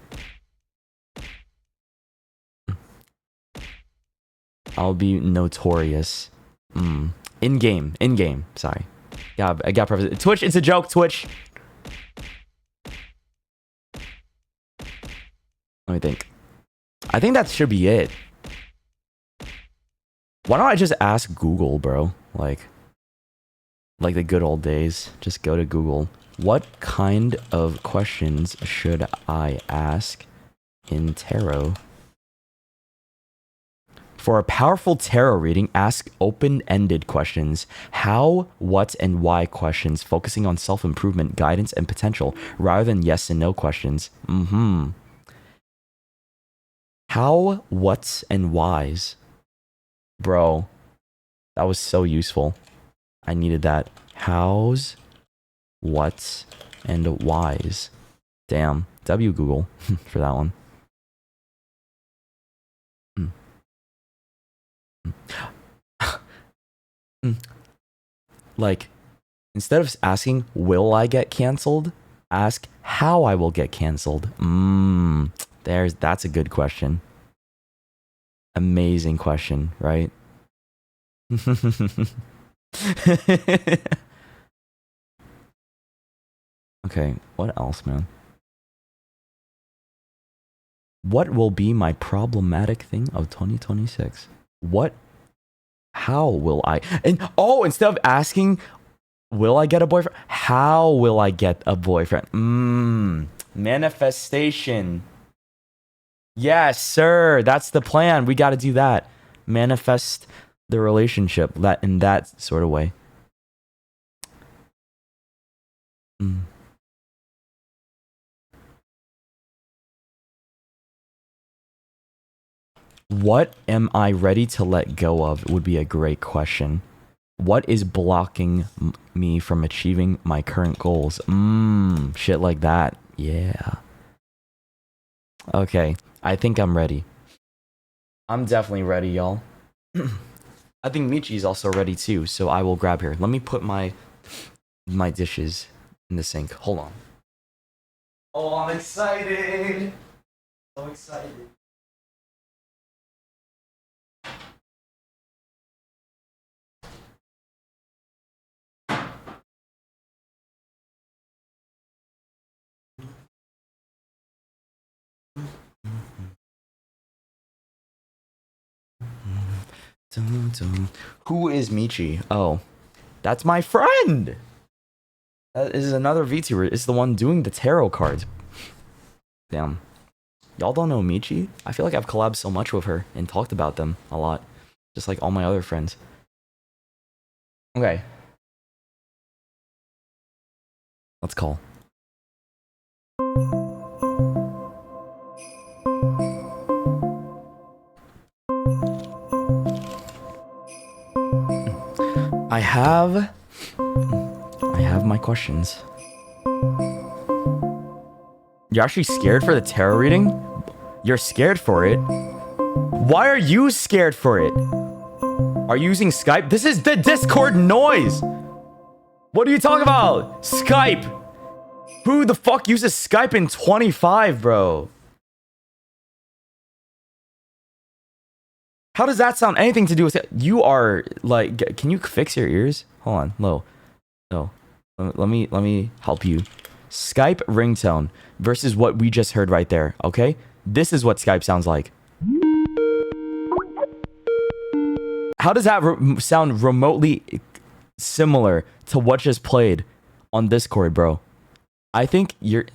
I'll be notorious. In game. Sorry. Yeah, I got Twitch. It's a joke. Twitch. Let me think. I think that should be it. Why don't I just ask Google, bro? Like the good old days. Just go to Google. What kind of questions should I ask in tarot? For a powerful tarot reading, ask open-ended questions. How, what, and why questions, focusing on self-improvement, guidance, and potential, rather than yes and no questions. How, what, and whys. Bro, that was so useful. I needed that. Hows, what's, and whys. Damn. W Google for that one. Like, instead of asking, will I get canceled? Ask how I will get canceled. That's a good question. Amazing question, right? Okay, what else, man? What will be my problematic thing of 2026? How will I? Instead of asking, will I get a boyfriend? How will I get a boyfriend? Manifestation. Yes, sir. That's the plan. We got to do that. Manifest the relationship in that sort of way. What am I ready to let go of would be a great question. What is blocking me from achieving my current goals? Shit like that. Yeah. Okay, I think I'm ready. I'm definitely ready, y'all. I think Michi's also ready too, so I will grab her. Let me put my dishes in the sink. Hold on. Oh, I'm excited. So excited. Who is Michi? Oh, that's my friend. That is another VTuber. It's the one doing the tarot cards. Damn. Y'all don't know Michi? I feel like I've collabed so much with her and talked about them a lot. Just like all my other friends. Okay. Let's call. I have my questions. You're actually scared for the tarot reading? You're scared for it? Why are you scared for it? Are you using Skype? This is the Discord noise! What are you talking about? Skype! Who the fuck uses Skype in 25, bro? How does that sound anything to do with it? You are, like, can you fix your ears? Hold on, low. No. Let me help you. Skype ringtone versus what we just heard right there, okay? This is what Skype sounds like. How does that sound remotely similar to what just played on Discord, bro? I think you're...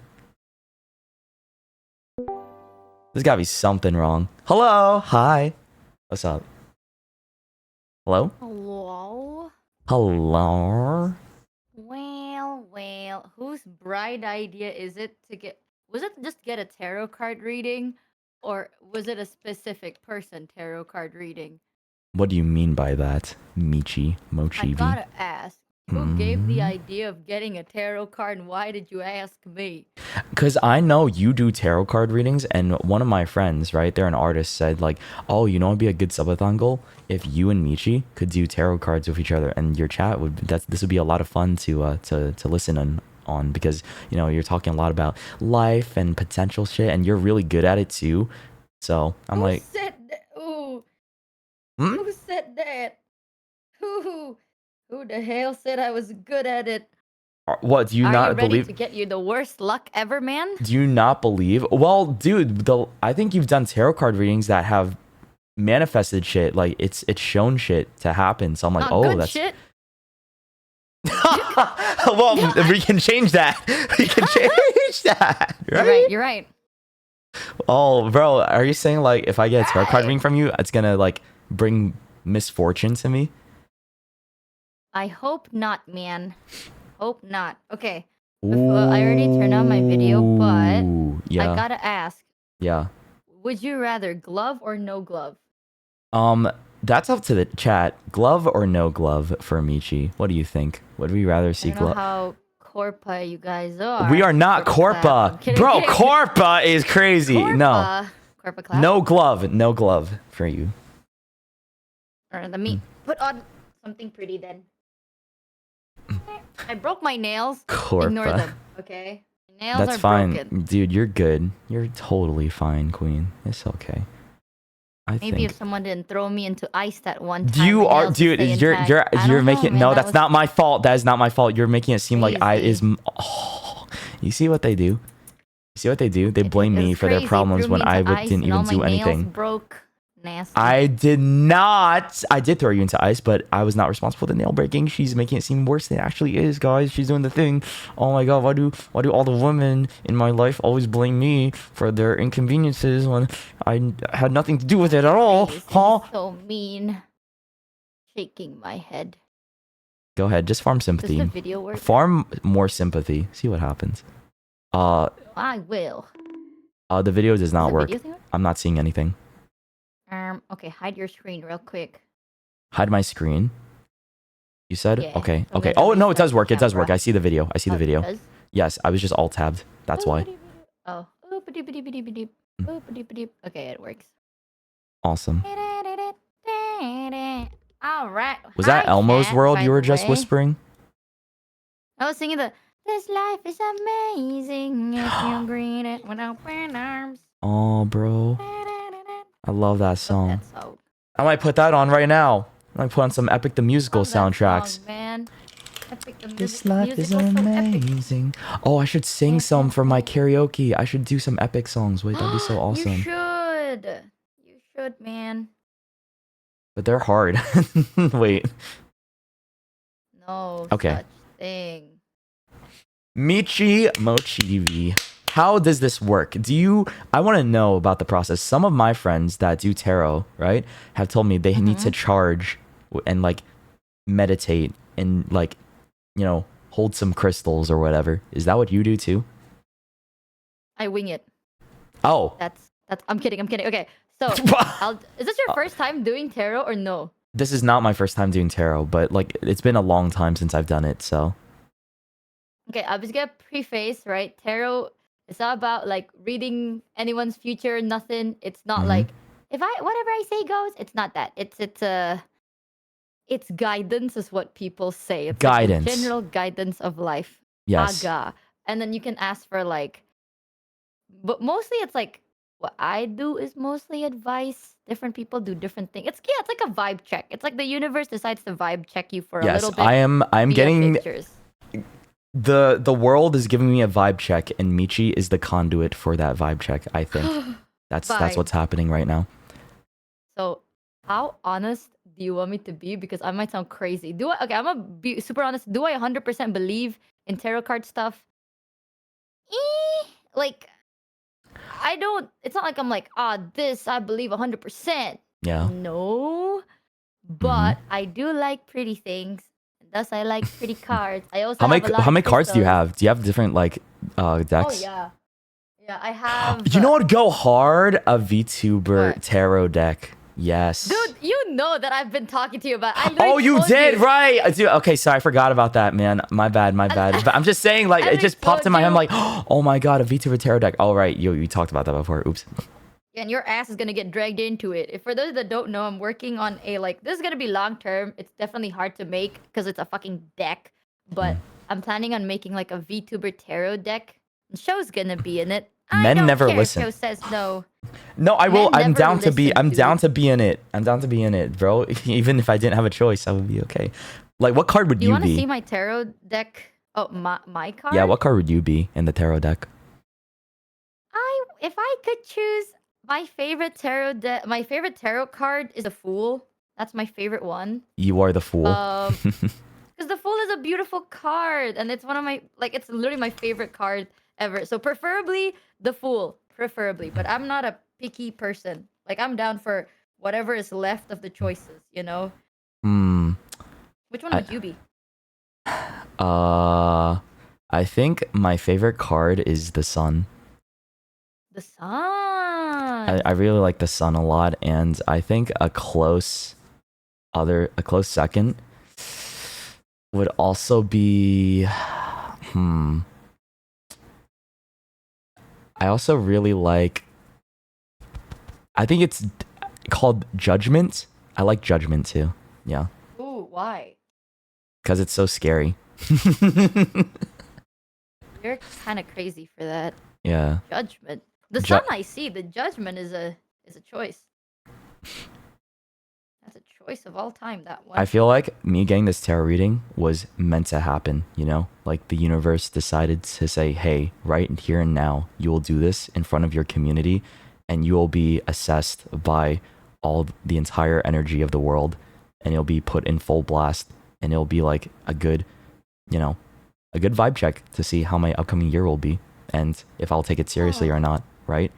There's gotta be something wrong. Hello? Hi. What's up? Hello? Hello? Hello? Well, whose bright idea is it to get... Was it just get a tarot card reading? Or was it a specific person tarot card reading? What do you mean by that, Michi, I Mochievee? gotta ask, Who gave the Hmm. idea of getting a tarot card, and why did you ask me? Because I know you do tarot card readings, and one of my friends, right, they're an artist, said like, oh, you know, it'd be a good subathon goal if you and Michi could do tarot cards with each other, and your chat would this would be a lot of fun to listen on because you know you're talking a lot about life and potential shit, and you're really good at it too. So I'm Who like, said that? Ooh, hmm? who said that? Who the hell said I was good at it? What do you Are you not ready believe? to get you the worst luck ever, man? Do you not believe? Well, dude, I think you've done tarot card readings that have manifested shit. Like it's shown shit to happen. So I'm like, Not oh, good that's shit. well, we can change that. We can change that, right? You're right. You're right. Oh, bro, are you saying like if I get a tarot card Right. reading from you, it's gonna like bring misfortune to me? I hope not, man. Hope not. Okay. I already turned on my video, but Ooh, yeah, I gotta ask: yeah. would you rather glove or no glove? That's up to the chat. Glove or no glove for Michi? What do you think? Would we rather I see don't know glove? how corpa you guys are. We are not Corpa class. I'm Corpa, kidding, bro. kidding. Corpa is crazy. No, Corpa class. no glove for you. Or let me put on something pretty then. I broke my nails. Corpa. Ignore them, okay? My nails That's are fine, broken. dude. You're good. You're totally fine, Queen. It's okay. Maybe think. if someone didn't throw me into ice that one time, You my are, nails would dude. stay You're intact. I you're don't know, making man, no. that That's was not my fault. That is not my fault. You're making it seem like I crazy. is. Oh, you see what they do? You see what they do? They It blame was me for their crazy. problems Threw when me I into ice didn't and all even do my nails anything. broke. Nasty. I did not. I did throw you into ice, but I was not responsible for the nail breaking. She's making it seem worse than it actually is, guys. She's doing the thing. Oh my god, why do all the women in my life always blame me for their inconveniences when I had nothing to do with it at all? Crazy. Huh? So mean. Shaking my head. Go ahead, just farm Does sympathy. the video work? Farm more sympathy. See what happens. I will. The video does not the work. video thing work? I'm not seeing anything. Okay, hide your screen real quick. Hide my screen. You said? Yeah, Okay. I'm Okay. gonna Oh no, it restart does the work. It does work. camera. I see the video. I see the video. It does? Yes, I was just alt tabbed. That's why. Oh. Okay, it works. Awesome. All right. Was that Hi, Elmo's chat, world by you were the just way. whispering? I was singing the "This life is amazing if you greet it with open arms." Oh, bro. I love that Love song. that song. I might put that on right now. I might put on some Epic the Musical Love that soundtracks. song, man. Epic the This life is musical's so epic. amazing. Oh, I should sing some for my karaoke. I should do some epic songs. Wait, that'd be so awesome. You should. You should, man. But they're hard. Wait. No Okay. such thing. Michi Mochievee. How does this work? I want to know about the process. Some of my friends that do tarot, right, have told me they need to charge and like meditate and like, you know, hold some crystals or whatever. Is that what you do too? I wing it. Oh. That's I'm kidding. Okay. So, is this your first time doing tarot or no? This is not my first time doing tarot, but like it's been a long time since I've done it, so. Okay, I was gonna preface, right? Tarot is not about like reading anyone's future, nothing. It's not like whatever I say goes. It's not that. It's guidance is what people say. It's Guidance. Like the general guidance of life. Yes. Aga. And then you can ask for like, but mostly it's like what I do is mostly advice. Different people do different things. It's like a vibe check. It's like the universe decides to vibe check you for a little bit. I'm via getting pictures. the world is giving me a vibe check, and Michi is the conduit for that vibe check. I think that's what's happening right now. So, how honest do you want me to be? Because I might sound crazy. I'm gonna be super honest. Do I 100% believe in tarot card stuff? Like, I don't. It's not like I'm like, this I believe 100%. Yeah. No, but I do like pretty things. Thus, I like pretty cards. I also How have a lot many of cards do you crystals. have? Do you have different like decks? Oh I have. You know what? Go hard. A VTuber What? tarot deck. Yes. Dude, you know that I've been talking to you about. I Oh, literally you told did, you. right? Dude, okay, sorry, I forgot about that, man. My bad. But I'm just saying, like, I it just popped in my head. I'm told like, oh my god, a VTuber tarot deck. All right, you talked about that before. Oops. And your ass is gonna get dragged into it. If for those that don't know, I'm working on a like this is gonna be long term. It's definitely hard to make because it's a fucking deck. But I'm planning on making like a VTuber tarot deck. And Show's gonna be in it. I Men don't never care listen. if Show says no. No, I will. Men I'm never down to be. listen, I'm down dude. to be in it. I'm down to be in it, bro. Even if I didn't have a choice, I would be okay. Like, what card would Do you want to be? see my tarot deck? Oh, my card. Yeah, what card would you be in the tarot deck? If I could choose my favorite tarot deck, my favorite tarot card is the Fool. That's my favorite one. You are the fool. Because the Fool is a beautiful card, and it's one of my it's literally my favorite card ever. So preferably the Fool, preferably. But I'm not a picky person. Like I'm down for whatever is left of the choices. You know. Which one would you be? I think my favorite card is the Sun. The Sun. I really like the Sun a lot, and I think a close second would also be I also really like, I think it's called Judgment. I like Judgment too. Yeah. Ooh, why? Because it's so scary. You're kind of crazy for that. Yeah. Judgment. The Sun I see. The Judgment is a choice. That's a choice of all time, that one. I feel like me getting this tarot reading was meant to happen, you know? Like the universe decided to say, hey, right here and now, you will do this in front of your community and you will be assessed by the entire energy of the world, and you'll be put in full blast, and it'll be like a good vibe check to see how my upcoming year will be and if I'll take it seriously or not, right?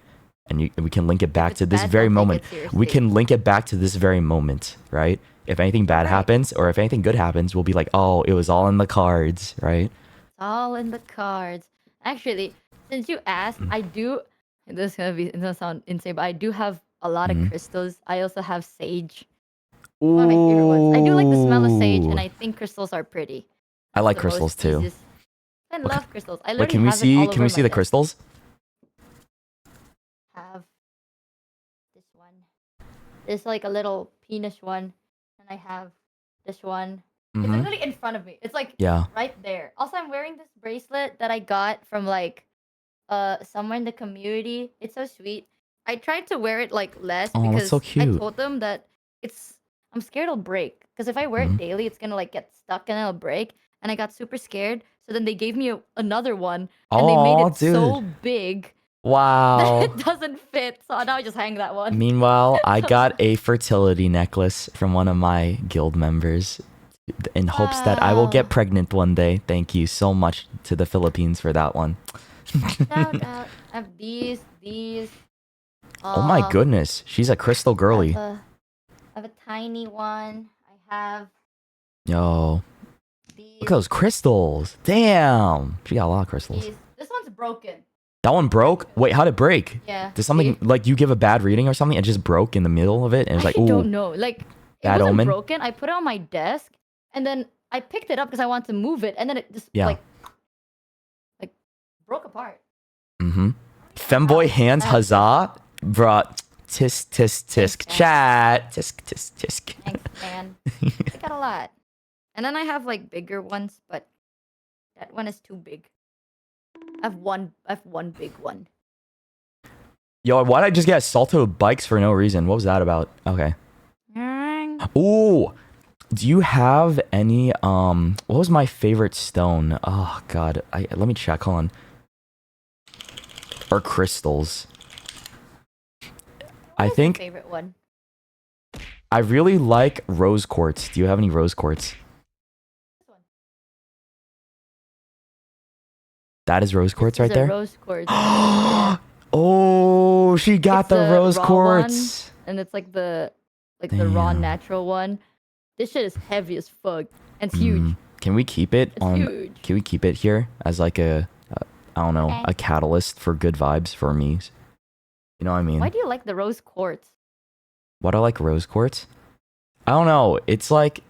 And we can link it back to this very moment. We can link it back to this very moment, right? If anything bad happens or if anything good happens, we'll be like, oh, it was all in the cards, right? It's all in the cards. Actually, since you asked, I do. This is gonna sound insane, but I do have a lot of crystals. I also have sage. One of my favorite ones. I do like the smell of sage, and I think crystals are pretty. I like crystals too. I love crystals. I Wait, can we see the crystals? Have this one. There's like a little penis one, and I have this one. It's literally in front of me. It's like right there. Also, I'm wearing this bracelet that I got from like somewhere in the community. It's so sweet. I tried to wear it like less because so cute. I told them that I'm scared it'll break. Because if I wear it daily, it's gonna like get stuck and it'll break. And I got super scared. So then they gave me another one, and they made it so big. Wow. That it doesn't fit. So now I just hang that one. Meanwhile, I got a fertility necklace from one of my guild members in hopes that I will get pregnant one day. Thank you so much to the Philippines for that one. Shout out. I have these. Oh my goodness. She's a crystal girly. I have a tiny one. I have Yo. these. Look at those crystals. Damn. She got a lot of crystals. This one's broken. That one broke? Wait, how'd it break? Yeah. Did something, like, you give a bad reading or something and it just broke in the middle of it? And it was like, ooh. I don't know. Like, bad it wasn't omen? broken. I put it on my desk, and then I picked it up because I wanted to move it, and then it just, like broke apart. Femboy hands, huzzah. Bruh. Tisk, tisk, tisk. Chat. Tisk, tisk, tisk. Thanks, man. I got a lot. And then I have, like, bigger ones, but that one is too big. I have one big one. Yo, why'd I just get assaulted with bikes for no reason? What was that about? Okay. Ooh. Do you have any, what was my favorite stone? Oh, God. Let me check. Hold on. Or crystals. I think... favorite one? I really like rose quartz. Do you have any rose quartz? This one. That is rose quartz right there? Rose quartz. Oh, she got the rose quartz. One, and it's like the raw natural one. This shit is heavy as fuck. And it's huge. Can we keep it huge. Can we keep it here as like a I don't know, a catalyst for good vibes for me? You know what I mean? Why do you like the rose quartz? Why do I like rose quartz? I don't know. It's like,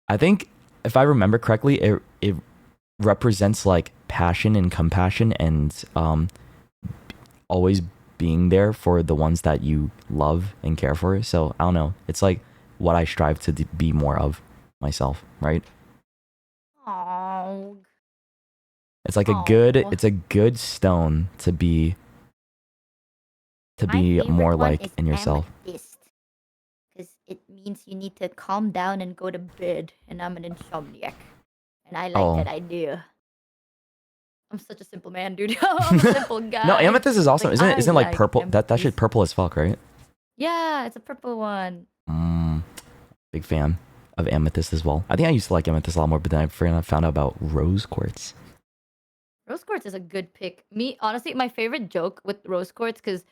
I think if I remember correctly, it represents like passion and compassion and always being there for the ones that you love and care for. So I don't know. It's like what I strive to be more of myself, right? Oh. It's like Aw. it's a good stone to be more like in yourself. Because it means you need to calm down and go to bed. And I'm an insomniac. And I like that idea. I'm such a simple man, dude. I'm a simple guy. No, amethyst is awesome. Like, isn't it like purple? amethyst. That shit purple as fuck, right? Yeah, it's a purple one. Big fan of amethyst as well. I think I used to like amethyst a lot more, but then I found out about rose quartz. Rose quartz is a good pick. Me, honestly, my favorite joke with rose quartz, because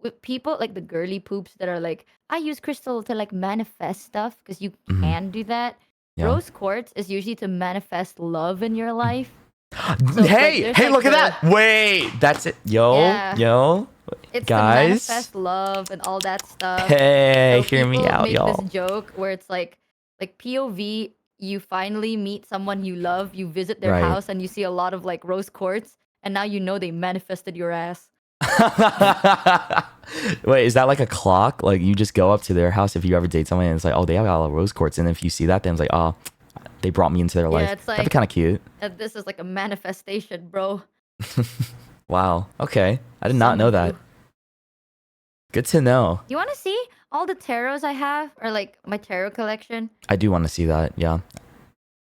with people like the girly poops that are like, I use crystal to like manifest stuff, because you can do that. Yeah. Rose quartz is usually to manifest love in your life. Hey, look at that. Wait, that's it. Yo. It's guys. to manifest love and all that stuff. Hey, so hear me out, make y'all. this joke where it's like POV, you finally meet someone you love, you visit their house, and you see a lot of like rose quartz, and now you know they manifested your ass. Wait, is that like a clock? Like you just go up to their house if you ever date someone and it's like, oh, they have a lot of rose quartz, and if you see that, then it's like, oh, they brought me into their life. It's like, that'd be kind of cute. This is like a manifestation, bro. Wow. Okay, I did not know that. Good to know. You want to see all the tarots I have, or like my tarot collection? I do want to see that. Yeah.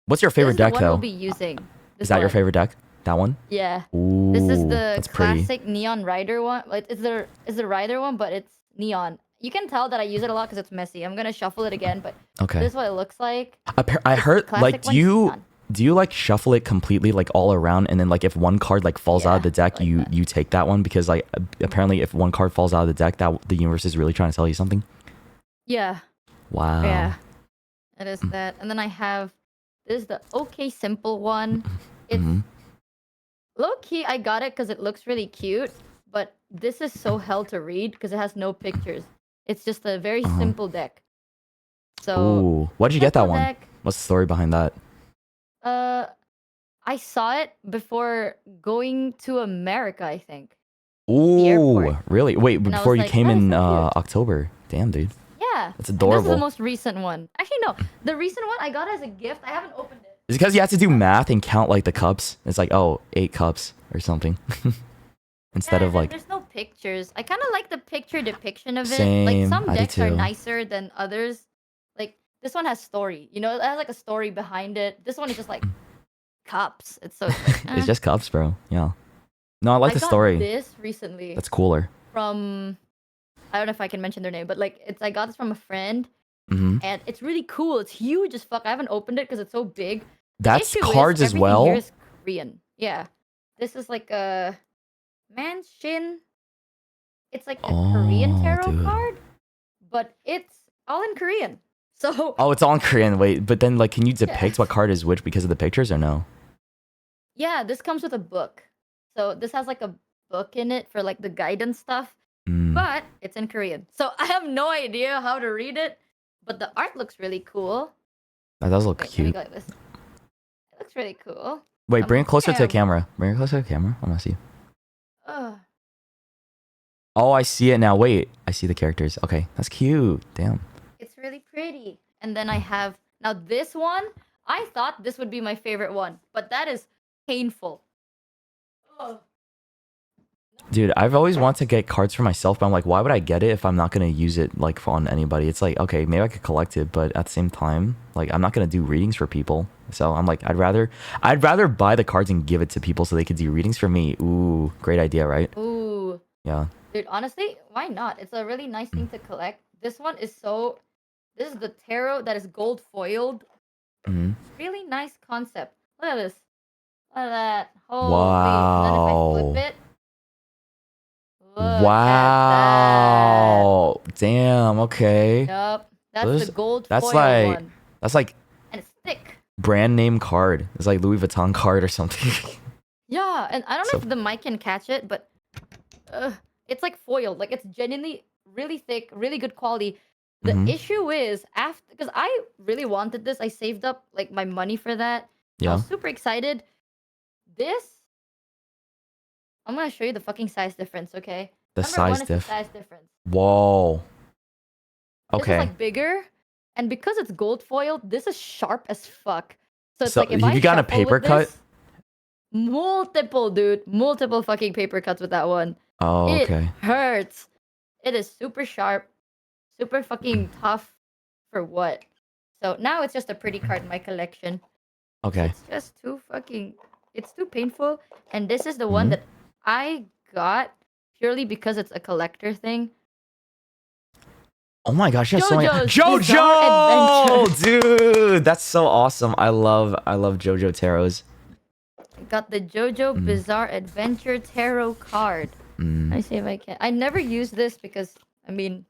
What's your favorite deck, though? We'll be using. Is that your favorite deck? That one? Yeah. Ooh, this is the classic pretty. Neon Rider one. Like it's the Rider one, but it's neon. You can tell that I use it a lot because it's messy. I'm gonna shuffle it again, but this is what it looks like. I heard like do you like shuffle it completely like all around, and then like if one card like falls out of the deck, like you take that one, because like apparently if one card falls out of the deck, that the universe is really trying to tell you something. Yeah. Wow. Yeah. It is that, and then I have this is the OK Simple one. It's low key. I got it because it looks really cute, but this is so hell to read because it has no pictures. It's just a very simple deck. So, ooh, why did you get that one? What's the story behind that? I saw it before going to America, I think. Ooh, really? Wait, and before you like, came in so October. Damn, dude. Yeah. That's adorable. This is the most recent one. Actually, no. The recent one I got as a gift. I haven't opened it. Is it because you have to do math and count like the cups? It's like, oh, 8 cups or something. Instead of like... There's no pictures. I kind of like the picture depiction of it. Same, like some I do decks are too. nicer than others. Like this one has story. You know, it has like a story behind it. This one is just like cups. It's so... It's just cups, bro. Yeah. No, I like the story. I got this recently. That's cooler. From... I don't know if I can mention their name, but like I got this from a friend. And it's really cool. It's huge as fuck. I haven't opened it because it's so big. That's cards as well? Here is Korean. Yeah. This is like a Manshin. It's like a Korean tarot card, but it's all in Korean. So oh, it's all in Korean. Wait, but then like, can you depict what card is which because of the pictures or no? Yeah, this comes with a book. So this has like a book in it for like the guidance stuff, but it's in Korean. So I have no idea how to read it, but the art looks really cool. That does look cute. Let me go like this. It looks really cool. Wait, bring it closer to the camera. Bring it closer to the camera. I want to see. Oh, I see it now. Wait, I see the characters. Okay, that's cute. Damn. It's really pretty. And then I have... Now this one, I thought this would be my favorite one, but that is painful. Oh. Dude, I've always wanted to get cards for myself, but I'm like, why would I get it if I'm not going to use it like on anybody? It's like, okay, maybe I could collect it, but at the same time, like I'm not going to do readings for people. So I'm like, I'd rather buy the cards and give it to people so they could do readings for me. Ooh, great idea, right? Ooh. Yeah. Dude, honestly, why not? It's a really nice thing to collect. This one is so... This is the tarot that is gold foiled. Really nice concept. Look at this. Look at that. Holy. Wow. And then if I flip it... Wow. Damn, okay. Yup. That's the gold foil one. That's like... And it's thick. Brand name card. It's like Louis Vuitton card or something. Yeah, and I don't know if the mic can catch it, but... it's like foiled. Like, it's genuinely really thick, really good quality. The Mhm. issue is after, because I really wanted this. I saved up like my money for that. I Yeah. was super excited. This, I'm gonna show you the fucking size difference. Okay. The Number one size is the diff. size difference. Whoa. This is Okay. like bigger, and because it's gold foiled, this is sharp as fuck. So it's So like if have I you gotten a shuffle paper with cut? this, multiple, dude, multiple fucking paper cuts with that one. Oh, It okay. hurts. It is super sharp, super fucking tough for what? So now it's just a pretty card in my collection. Okay. It's just too fucking. It's too painful. And this is the one Mhm. that I got purely because it's a collector thing. Oh my gosh, you have so many. JoJo's Bizarre JoJo, dude, that's so awesome. I love JoJo tarots. I got the JoJo Mm. Bizarre Adventure Tarot card. Let me see if I can. I never use this because, I mean,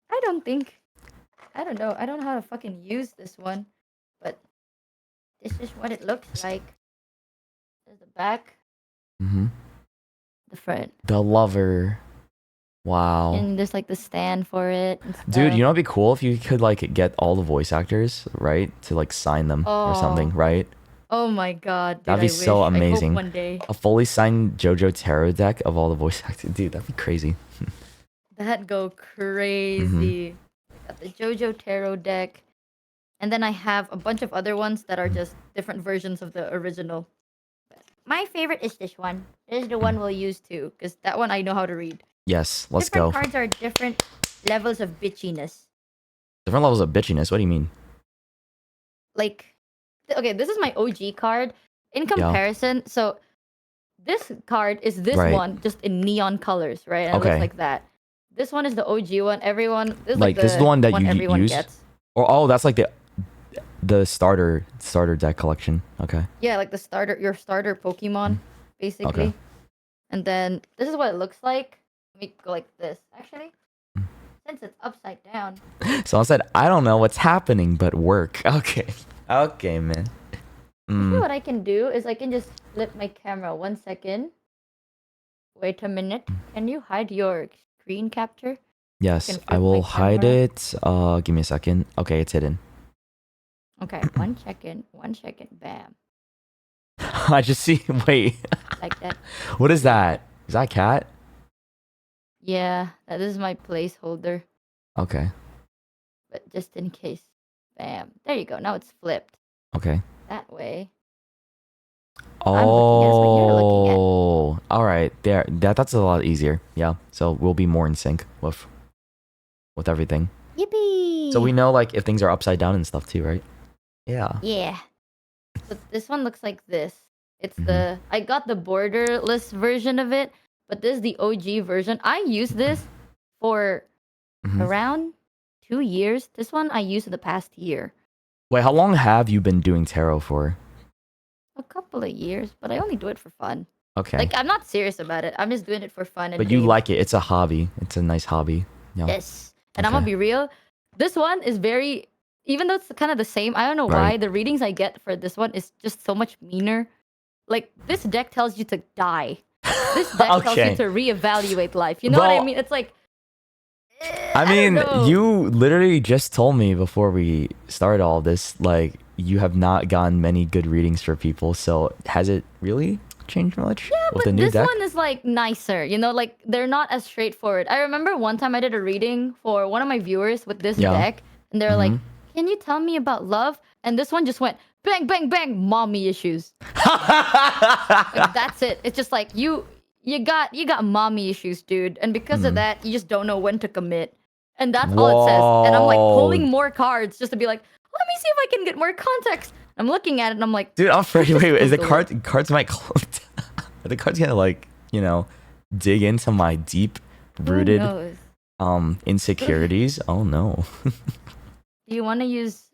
I don't know. I don't know how to fucking use this one. But this is what it looks like. There's the back, Mm-hmm. the front. The lover. Wow. And there's like the stand for it. And Dude, stuff. you know what'd be cool if you could like get all the voice actors, right? To like sign them or something, Oh. right? Oh my god. Dude, That'd be I so wish. amazing. I hope one day. A fully signed JoJo tarot deck of all the voice actors. Dude, that'd be crazy. That'd go crazy. I got the JoJo Tarot deck. And then I have a bunch of other ones that are just different versions of the original. My favorite is this one. This is the one we'll use too, because that one I know how to read. Yes, let's Different go. cards are different levels of bitchiness. Different levels of bitchiness. What do you mean? Like, okay, this is my OG card. In comparison, so this card is this Right. one just in neon colors, right? And it Okay. looks like that. This one is the OG one. Everyone, this is Like, like this is the one that you everyone use? gets. Or oh, that's like the starter deck collection. Okay. Yeah, like your starter Pokemon, basically. Okay. And then this is what it looks like. Let me go like this. Actually, Mm. since it's upside down. Someone said, I don't know what's happening, but work. Okay. Okay, man. You know what I can do is I can just flip my camera 1 second. Wait a minute. Can you hide your screen capture? Yes, can I flip will my hide camera. it. Give me a second. Okay, it's hidden. Okay, 1 second. 1 second. Bam. I just see. Wait. Like that. What is that? Is that a cat? Yeah, that is my placeholder. Okay. But just in case. Bam. There you go. Now it's flipped. Okay. That way. Oh, I'm looking at is what you're looking at. all right. There. That's a lot easier. Yeah. So we'll be more in sync with everything. Yippee! So we know like if things are upside down and stuff too, right? Yeah. Yeah. So this one looks like this. It's Mhm. I got the borderless version of it, but this is the OG version. I used this for Mhm. around 2 years. This one I used in the past year. Wait, how long have you been doing tarot for? A couple of years, but I only do it for fun. Okay. Like I'm not serious about it. I'm just doing it for fun. And But you games. like it. It's a hobby. It's a nice hobby. Yeah. Yes. And I'm gonna Okay. be real. This one is very, even though it's kind of the same, I don't know why Right. the readings I get for this one is just so much meaner. Like this deck tells you to die. This deck tells Okay. you to reevaluate life. You know what I Well, mean? It's like I mean, don't know. you literally just told me before we started all this, like, you have not gotten many good readings for people. So has it really changed much with the But new this deck? one is like nicer, you know, like they're not as straightforward. I remember one time I did a reading for one of my viewers with this Yeah. deck, and they're like, Mhm. "Can you tell me about love?" And this one just went bang, bang, bang, mommy issues. Like, that's it. It's just like you got mommy issues, dude, and because of that, you just don't know when to commit, and that's all it says. And I'm like Whoa. pulling more cards just to be like, let me see if I can get more context. I'm looking at it, and I'm like, Dude, I'm afraid. just Wait, is the Google it. cards might are the cards gonna like, dig into my deep Who rooted knows? insecurities? Oh no. Do you want to use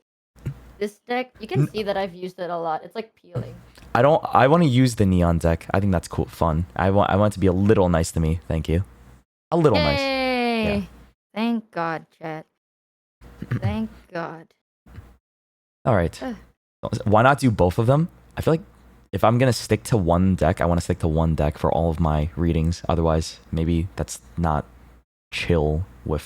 this deck? You can see that I've used it a lot. It's like peeling. I want to use the neon deck. I think that's cool, fun. I want it to be a little nice to me. Thank you. A little nice. Yay! Yeah. Thank God, chat. Thank God. All right. Ugh. Why not do both of them? I feel like if I'm gonna stick to one deck, I want to stick to one deck for all of my readings. Otherwise, maybe that's not chill with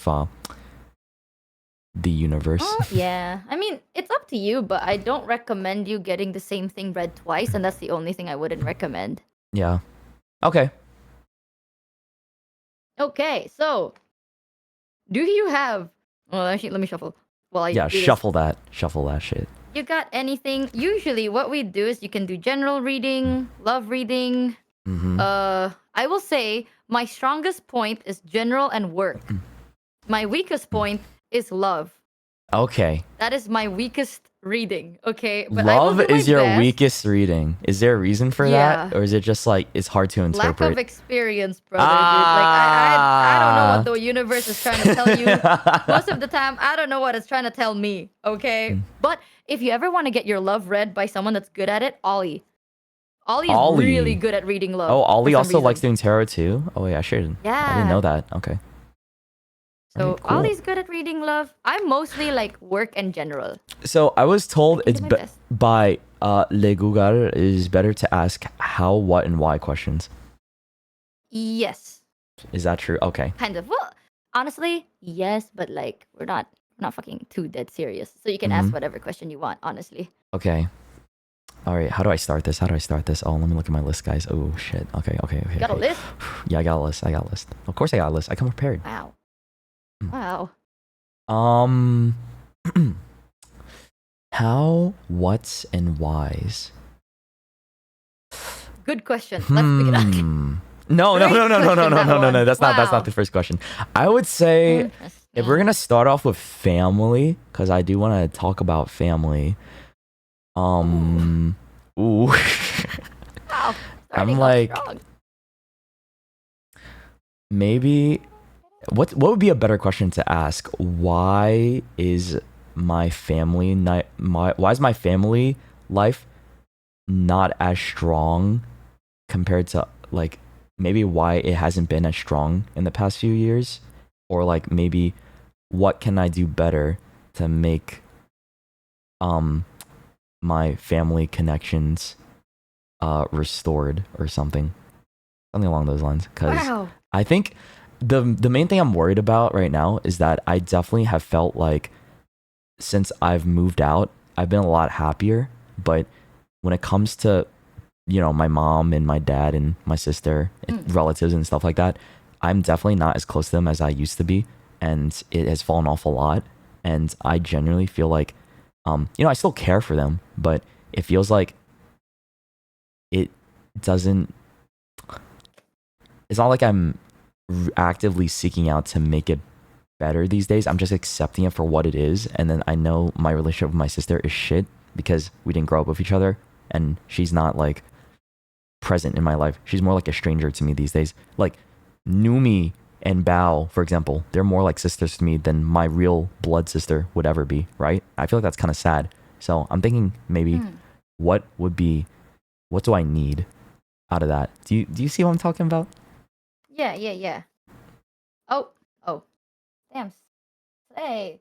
the universe. Yeah. I mean, it's up to you, but I don't recommend you getting the same thing read twice, and that's the only thing I wouldn't recommend. Yeah. Okay. Okay, so do you have? Well, actually, let me shuffle. Well, I Yeah, do this. shuffle that shit. You got anything? Usually, what we do is you can do general reading, love reading. Mm-hmm. I will say my strongest point is general and work. My weakest point is love. Okay. That is my weakest reading. Okay, but I will Love do my is your best. weakest reading. Is there a reason for that, Yeah. or is it just like it's hard to Lack interpret? of experience, brother. Dude. Like I don't know what the universe is trying to tell you. Most of the time, I don't know what it's trying to tell me. Okay, but if you ever want to get your love read by someone that's good at it, Ollie. Ollie is Ollie. really good at reading love. Oh, Ollie for some also likes reason. doing tarot too. Oh wait, I should. I didn't Yeah. know that. Okay. So Alright, cool. Ollie's good at reading love. I'm mostly like work and general. So I was told I can it's do my best. by Le Google is better to ask how, what, and why questions. Yes, Is that true? Okay. kind of. Well, honestly, yes, but like we're not fucking too dead serious. So you can ask whatever question you want. Honestly. Okay. All right. How do I start this? Oh, let me look at my list, guys. Oh shit. Okay. You got a list? Yeah, I got a list. Of course, I got a list. I come prepared. Wow. Wow. How, what's, and why's? Good question. Let's begin. Okay. No. Great question, that one. That's Wow. not the first question. I would say Interesting. if we're gonna start off with family, because I do want to talk about family. Ooh. Wow. I'm Starting off like, strong. maybe what would be a better question to ask? Why is my family why is my family life not as strong compared to like maybe why it hasn't been as strong in the past few years, or like maybe what can I do better to make my family connections restored or something along those lines, because Wow. I think the main thing I'm worried about right now is that I definitely have felt like since I've moved out, I've been a lot happier. But when it comes to, you know, my mom and my dad and my sister and relatives and stuff like that, I'm definitely not as close to them as I used to be. And it has fallen off a lot. And I genuinely feel like, you know, I still care for them, but it feels like it doesn't, it's not like I'm actively seeking out to make it better these days. I'm just accepting it for what it is. And then I know my relationship with my sister is shit because we didn't grow up with each other and she's not like present in my life. She's more like a stranger to me these days. Like Numi and Bao, for example, they're more like sisters to me than my real blood sister would ever be, right? I feel like that's kind of sad. So I'm thinking maybe what do I need out of that? Do you see what I'm talking about? Yeah. Oh. Damn. Hey.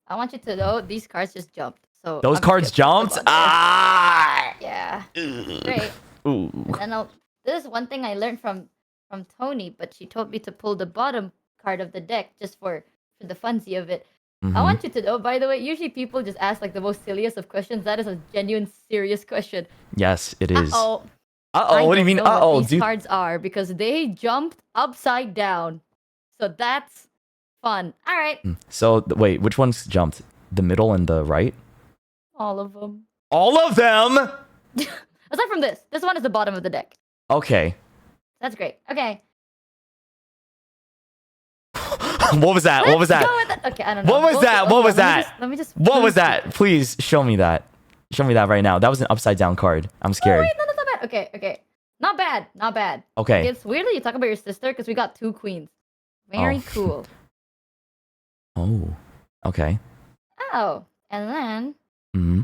I want you to know these cards just jumped. So Those I'm cards just gonna jumped? put them on there. Ah! Yeah. Great. Ooh. And then this is one thing I learned from Tony, but she told me to pull the bottom card of the deck just for the funsy of it. I want you to know, by the way, usually people just ask like the most silliest of questions. That is a genuine serious question. Yes, it is. Uh-oh. What do you mean? What these Dude. cards are because they jumped upside down. So that's fun. All right. So wait, which ones jumped? The middle and the right? All of them. All of them? Aside from this one is the bottom of the deck. Okay. That's great. Okay. What was that? What was Let's that? go with it. Okay, I don't know. What was that? What was that? Let me just. What was that? Please show me that. Show me that right now. That was an upside down card. I'm Oh, scared. wait, no, that's not bad. Okay. Not bad. Okay. It's weird that you talk about your sister because we got two queens. Very cool. Oh. Okay. Oh, and then. Mm-hmm.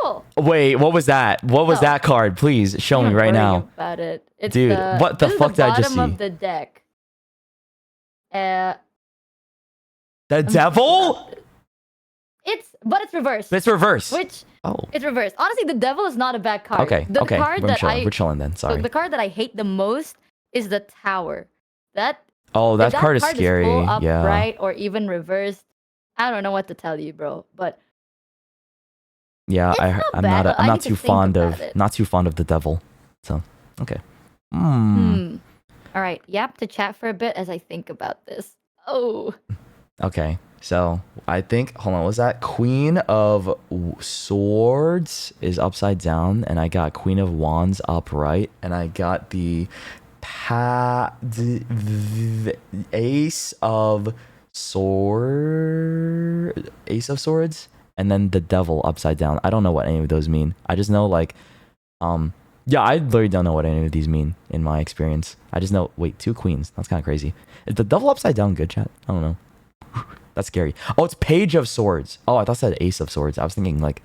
Cool. Wait, what was that? What was that card? Please show me Don't right worry now. About it. It's Dude, what the this is fuck did I just see? bottom of the deck. The devil? But it's reversed. It's reversed. Which Oh. it's reversed. Honestly, the devil is not a bad card. Okay. The Okay. card We're chilling then. so Sorry. the card that I hate the most is the tower. Oh, that if card is card scary. Is full Yeah. upright or even reversed. I don't know what to tell you, bro. But Yeah, it's not I'm bad. not I I'm need to think about it. not too fond of the devil. So okay. Hmm. All right. Yap to chat for a bit as I think about this. Oh. Okay. So I think hold on, was that Queen of Swords is upside down, and I got Queen of Wands upright, and I got the Ace of Swords, and then the Devil upside down. I don't know what any of those mean. I just know like, yeah, I literally don't know what any of these mean in my experience. I just know. Wait, 2 queens. That's kind of crazy. Is the Devil upside down good, chat? I don't know. That's scary. Oh, it's Page of Swords. Oh, I thought it said Ace of Swords. I was thinking like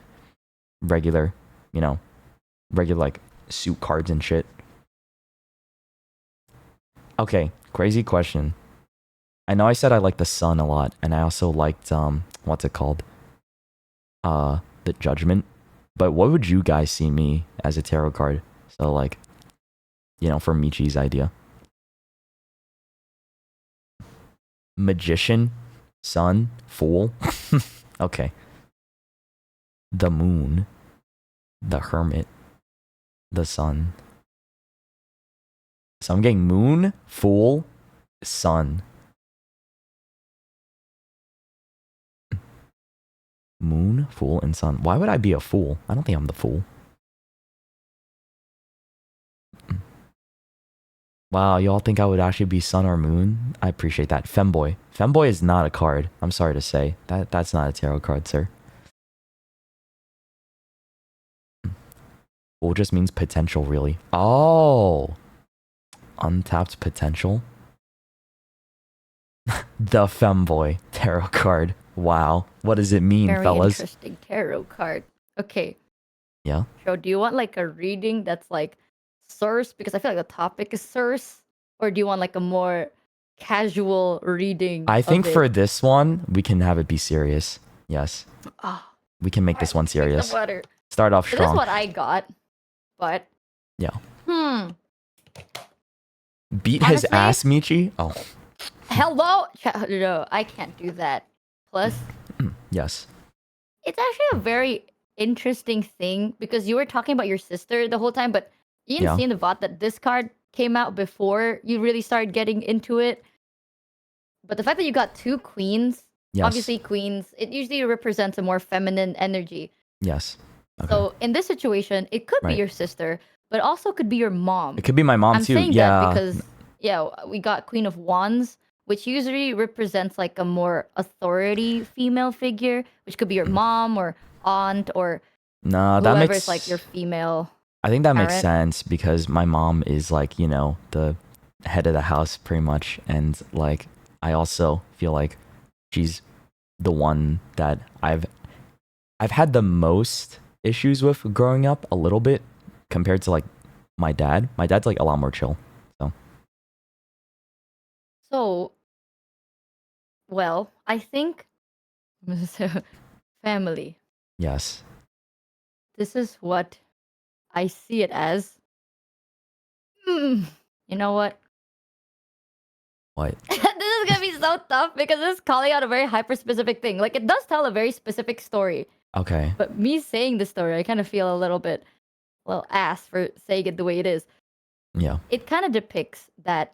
regular, regular like suit cards and shit. Okay, crazy question. I know I said I liked the Sun a lot, and I also liked what's it called? The Judgment. But what would you guys see me as a tarot card? So like, for Michi's idea. Magician, Sun, Fool. Okay. The Moon, the Hermit, the Sun. So I'm getting Moon, Fool, Sun. Moon, Fool, and Sun. Why would I be a fool? I don't think I'm the fool. Wow, y'all think I would actually be Sun or Moon? I appreciate that. Femboy. Femboy is not a card. I'm sorry to say. That's not a tarot card, sir. Fool just means potential, really. Oh. Untapped potential. The Femboy tarot card. Wow. What does it mean, Very fellas? interesting tarot card. Okay. Yeah. So do you want like a reading that's like source? Because I feel like the topic is source. Or do you want like a more casual reading? I think of it? for this one, we can have it be serious. Yes. Oh, We can make this one serious. Start off so this is strong. what I got. But Yeah. Beat Honestly, his ass, Michi? Oh. Hello? No, I can't do that. Plus, Yes. it's actually a very interesting thing because you were talking about your sister the whole time, but you didn't see in the VOD that this card came out before you really started getting into it. But the fact that you got 2 queens, obviously queens, it usually represents a more feminine energy. Yes. Okay. So in this situation, it could be your sister, but also could be your mom. It could be my mom too. I'm saying yeah. that because we got Queen of Wands, which usually represents like a more authority female figure, which could be your mom or aunt or whoever's like your female. I think that makes sense because my mom is like, the head of the house pretty much. And like, I also feel like she's the one that I've had the most issues with growing up a little bit compared to like my dad. My dad's like a lot more chill. So, well, I think family. Yes. This is what I see it as. You know what? What? This is gonna be so tough because this is calling out a very hyper specific thing. Like it does tell a very specific story. Okay. But me saying the story, I kind of feel a little ass for saying it the way it is. Yeah. It kind of depicts that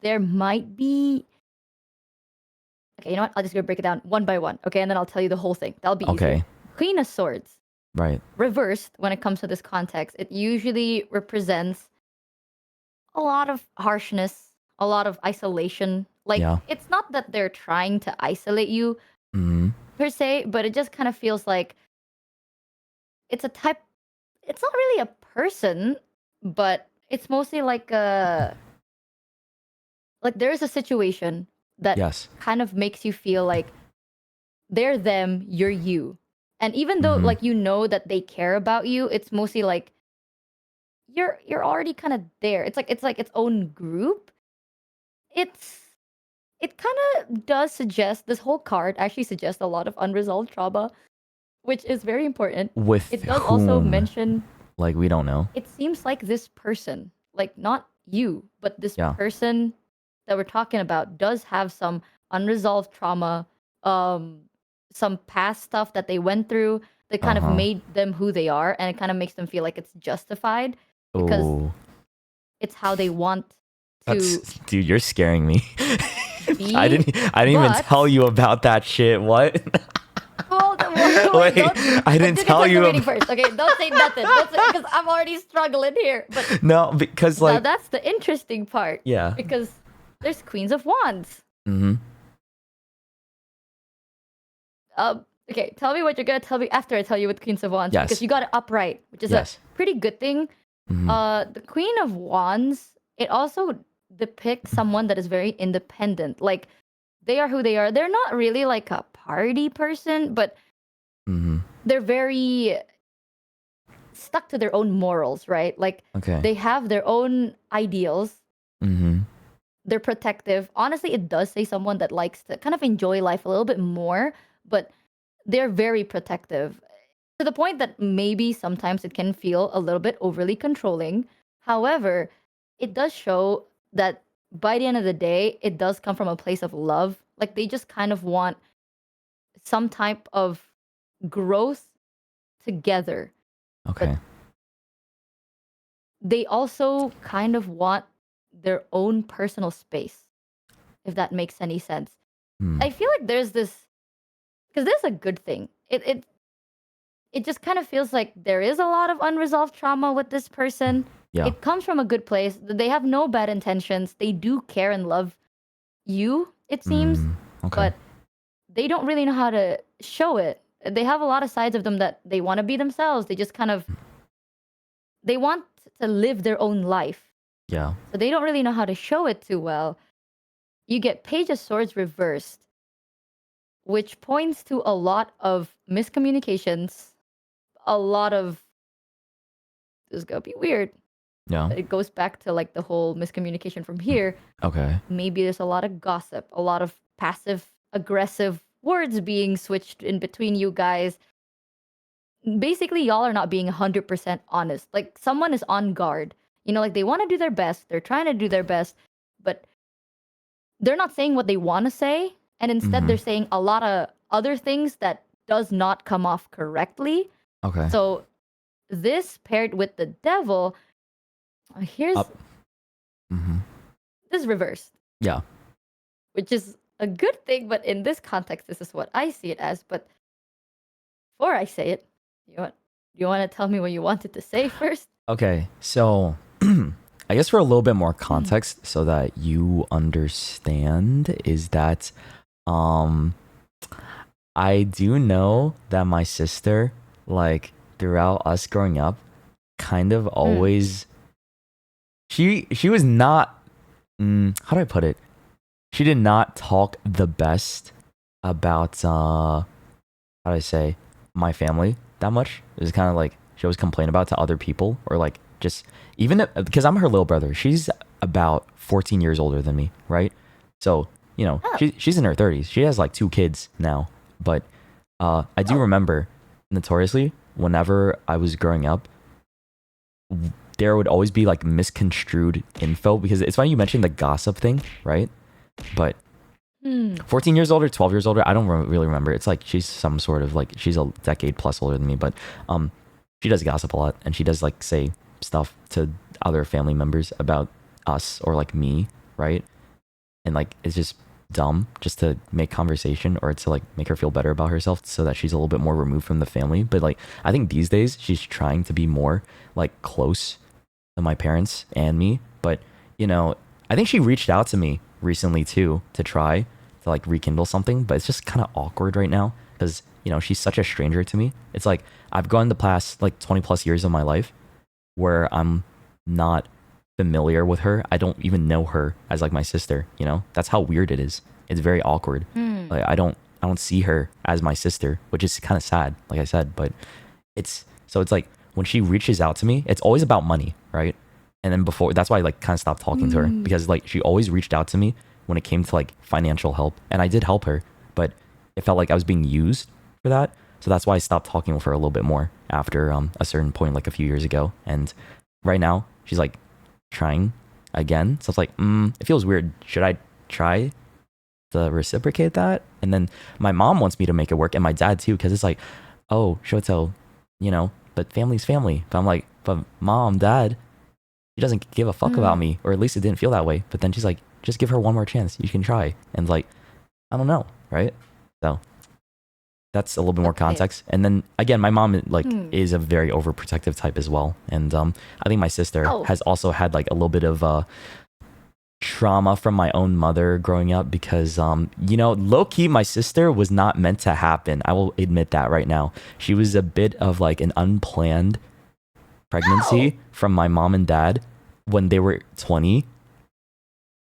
there might be. Okay, you know what? I'll just go break it down one by one. Okay, and then I'll tell you the whole thing. That'll be easier. Queen of Swords. Right. Reversed, when it comes to this context, it usually represents a lot of harshness, a lot of isolation. Like, it's not that they're trying to isolate you per se, but it just kind of feels like it's a type. It's not really a person, but it's mostly like a. Like, there's a situation that kind of makes you feel like they're them, you're you. And even though like that they care about you, it's mostly like you're already kind of there. It's like its own group. It kind of does suggest, this whole card actually suggests a lot of unresolved trauma, which is very important. It does also mention, like, we don't know. It seems like this person, like not you, but this person that we're talking about does have some unresolved trauma, some past stuff that they went through that kind of made them who they are, and it kind of makes them feel like it's justified because Oh, it's how they want to dude, you're scaring me. be. I didn't even tell you about that shit. What? Wait, I didn't tell you about... first. Okay, don't say nothing. Because I'm already struggling here. But no, because like now that's the interesting part. Yeah. Because there's Queens of Wands. Mm-hmm. Okay, tell me what you're gonna tell me after I tell you what Queens of Wands. Yes. Because you got it upright, which is a pretty good thing. The Queen of Wands, it also depicts someone that is very independent. Like, they are who they are. They're not really like a party person, but they're very stuck to their own morals, right? Like, they have their own ideals. They're protective. Honestly, it does say someone that likes to kind of enjoy life a little bit more, but they're very protective to the point that maybe sometimes it can feel a little bit overly controlling. However, it does show that by the end of the day, it does come from a place of love. Like, they just kind of want some type of growth together. Okay. But they also kind of want their own personal space, if that makes any sense. I feel like there's this, because there's a good thing. It just kind of feels like there is a lot of unresolved trauma with this person. Yeah. It comes from a good place. They have no bad intentions. They do care and love you, it seems. But they don't really know how to show it. They have a lot of sides of them that they want to be themselves. They just kind of, they want to live their own life. Yeah. So they don't really know how to show it too well. You get Page of Swords reversed, which points to a lot of miscommunications, a lot of, this is gonna be weird. Yeah. It goes back to like the whole miscommunication from here. Okay. Maybe there's a lot of gossip, a lot of passive aggressive words being switched in between you guys. Basically, y'all are not being 100% honest. Like, someone is on guard. You know, like, they want to do their best. They're trying to do their best, but they're not saying what they want to say. And instead, they're saying a lot of other things that does not come off correctly. Okay. So this paired with the devil, here's this is reversed. Yeah. Which is a good thing, but in this context, this is what I see it as. But before I say it, you want to tell me what you wanted to say first? Okay, so I guess for a little bit more context so that you understand is that I do know that my sister, like, throughout us growing up, kind of always she was not how do I put it? She did not talk the best about how do I say, my family that much. It was kind of like she always complained about to other people, or like just even because I'm her little brother. She's about 14 years older than me, right? So, you know, she's in her 30s. She has like 2 kids now. But I do remember notoriously whenever I was growing up, there would always be like misconstrued info, because it's funny you mentioned the gossip thing, right? But 14 years older, 12 years older, I don't really remember. It's like she's some sort of like, she's a decade plus older than me, but she does gossip a lot, and she does like say stuff to other family members about us or like me, right? And like it's just dumb, just to make conversation or to like make her feel better about herself so that she's a little bit more removed from the family. But like I think these days she's trying to be more like close to my parents and me. But you know, I think she reached out to me recently too to try to like rekindle something, but it's just kind of awkward right now because, you know, she's such a stranger to me. It's like I've gone the past like 20 plus years of my life where I'm not familiar with her. I don't even know her as like my sister, you know? That's how weird it is. It's very awkward. Like I don't see her as my sister, which is kind of sad, like I said, but it's like when she reaches out to me, it's always about money, right? And then before, that's why I like kind of stopped talking to her, because like she always reached out to me when it came to like financial help, and I did help her, but it felt like I was being used for that. So that's why I stopped talking with her a little bit more after a certain point, like a few years ago. And right now she's like trying again. So it's like, it feels weird. Should I try to reciprocate that. And then my mom wants me to make it work, and my dad too, because it's like, oh, Shoto, but family's family. But I'm like, but mom, dad, she doesn't give a fuck about me, or at least it didn't feel that way. But then she's like, just give her one more chance. You can try. And like, I don't know, right? So that's a little bit more context. And then again, my mom is a very overprotective type as well. And I think my sister has also had like a little bit of trauma from my own mother growing up, because low key, my sister was not meant to happen. I will admit that right now. She was a bit of like an unplanned pregnancy from my mom and dad when they were 20.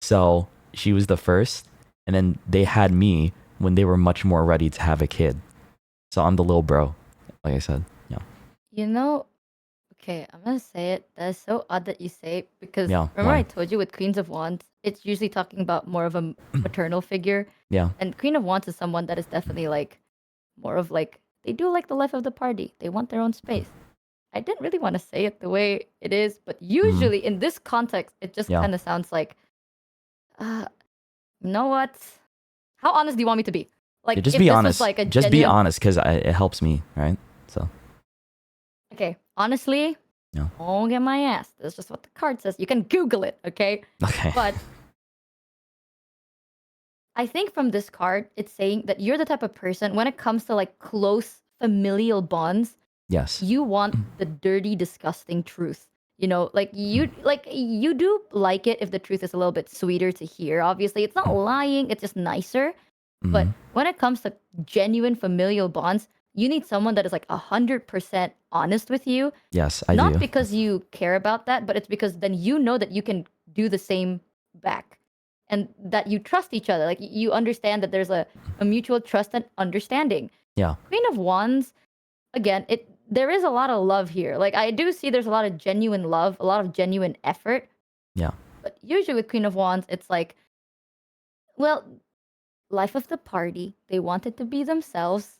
So she was the first, and then they had me when they were much more ready to have a kid. So I'm the little bro, like I said. Yeah. Okay, I'm gonna say it. That's so odd that you say it, because Yeah, remember why? I told you with Queens of Wands, it's usually talking about more of a maternal figure. Yeah. And Queen of Wands is someone that is definitely like more of like, they do like the life of the party. They want their own space. I didn't really want to say it the way it is, but usually in this context, it just kind of sounds like, you know what? How honest do you want me to be? Like, just if be this honest. was like a just genuine... be honest, because it helps me, right? So. Okay, honestly, don't get my ass. That's just what the card says. You can Google it, okay? Okay. But I think from this card, it's saying that you're the type of person, when it comes to like close familial bonds, Yes. you want the dirty, disgusting truth. Like you do like it if the truth is a little bit sweeter to hear. Obviously, it's not lying, it's just nicer. But when it comes to genuine familial bonds, you need someone that is like 100% honest with you. Yes, I do. Not because you care about that, but it's because then you know that you can do the same back, and that you trust each other. Like, you understand that there's a mutual trust and understanding. Yeah. Queen of Wands, again, there is a lot of love here. Like, I do see there's a lot of genuine love, a lot of genuine effort. Yeah. But usually with Queen of Wands, it's like, well, life of the party. They wanted to be themselves,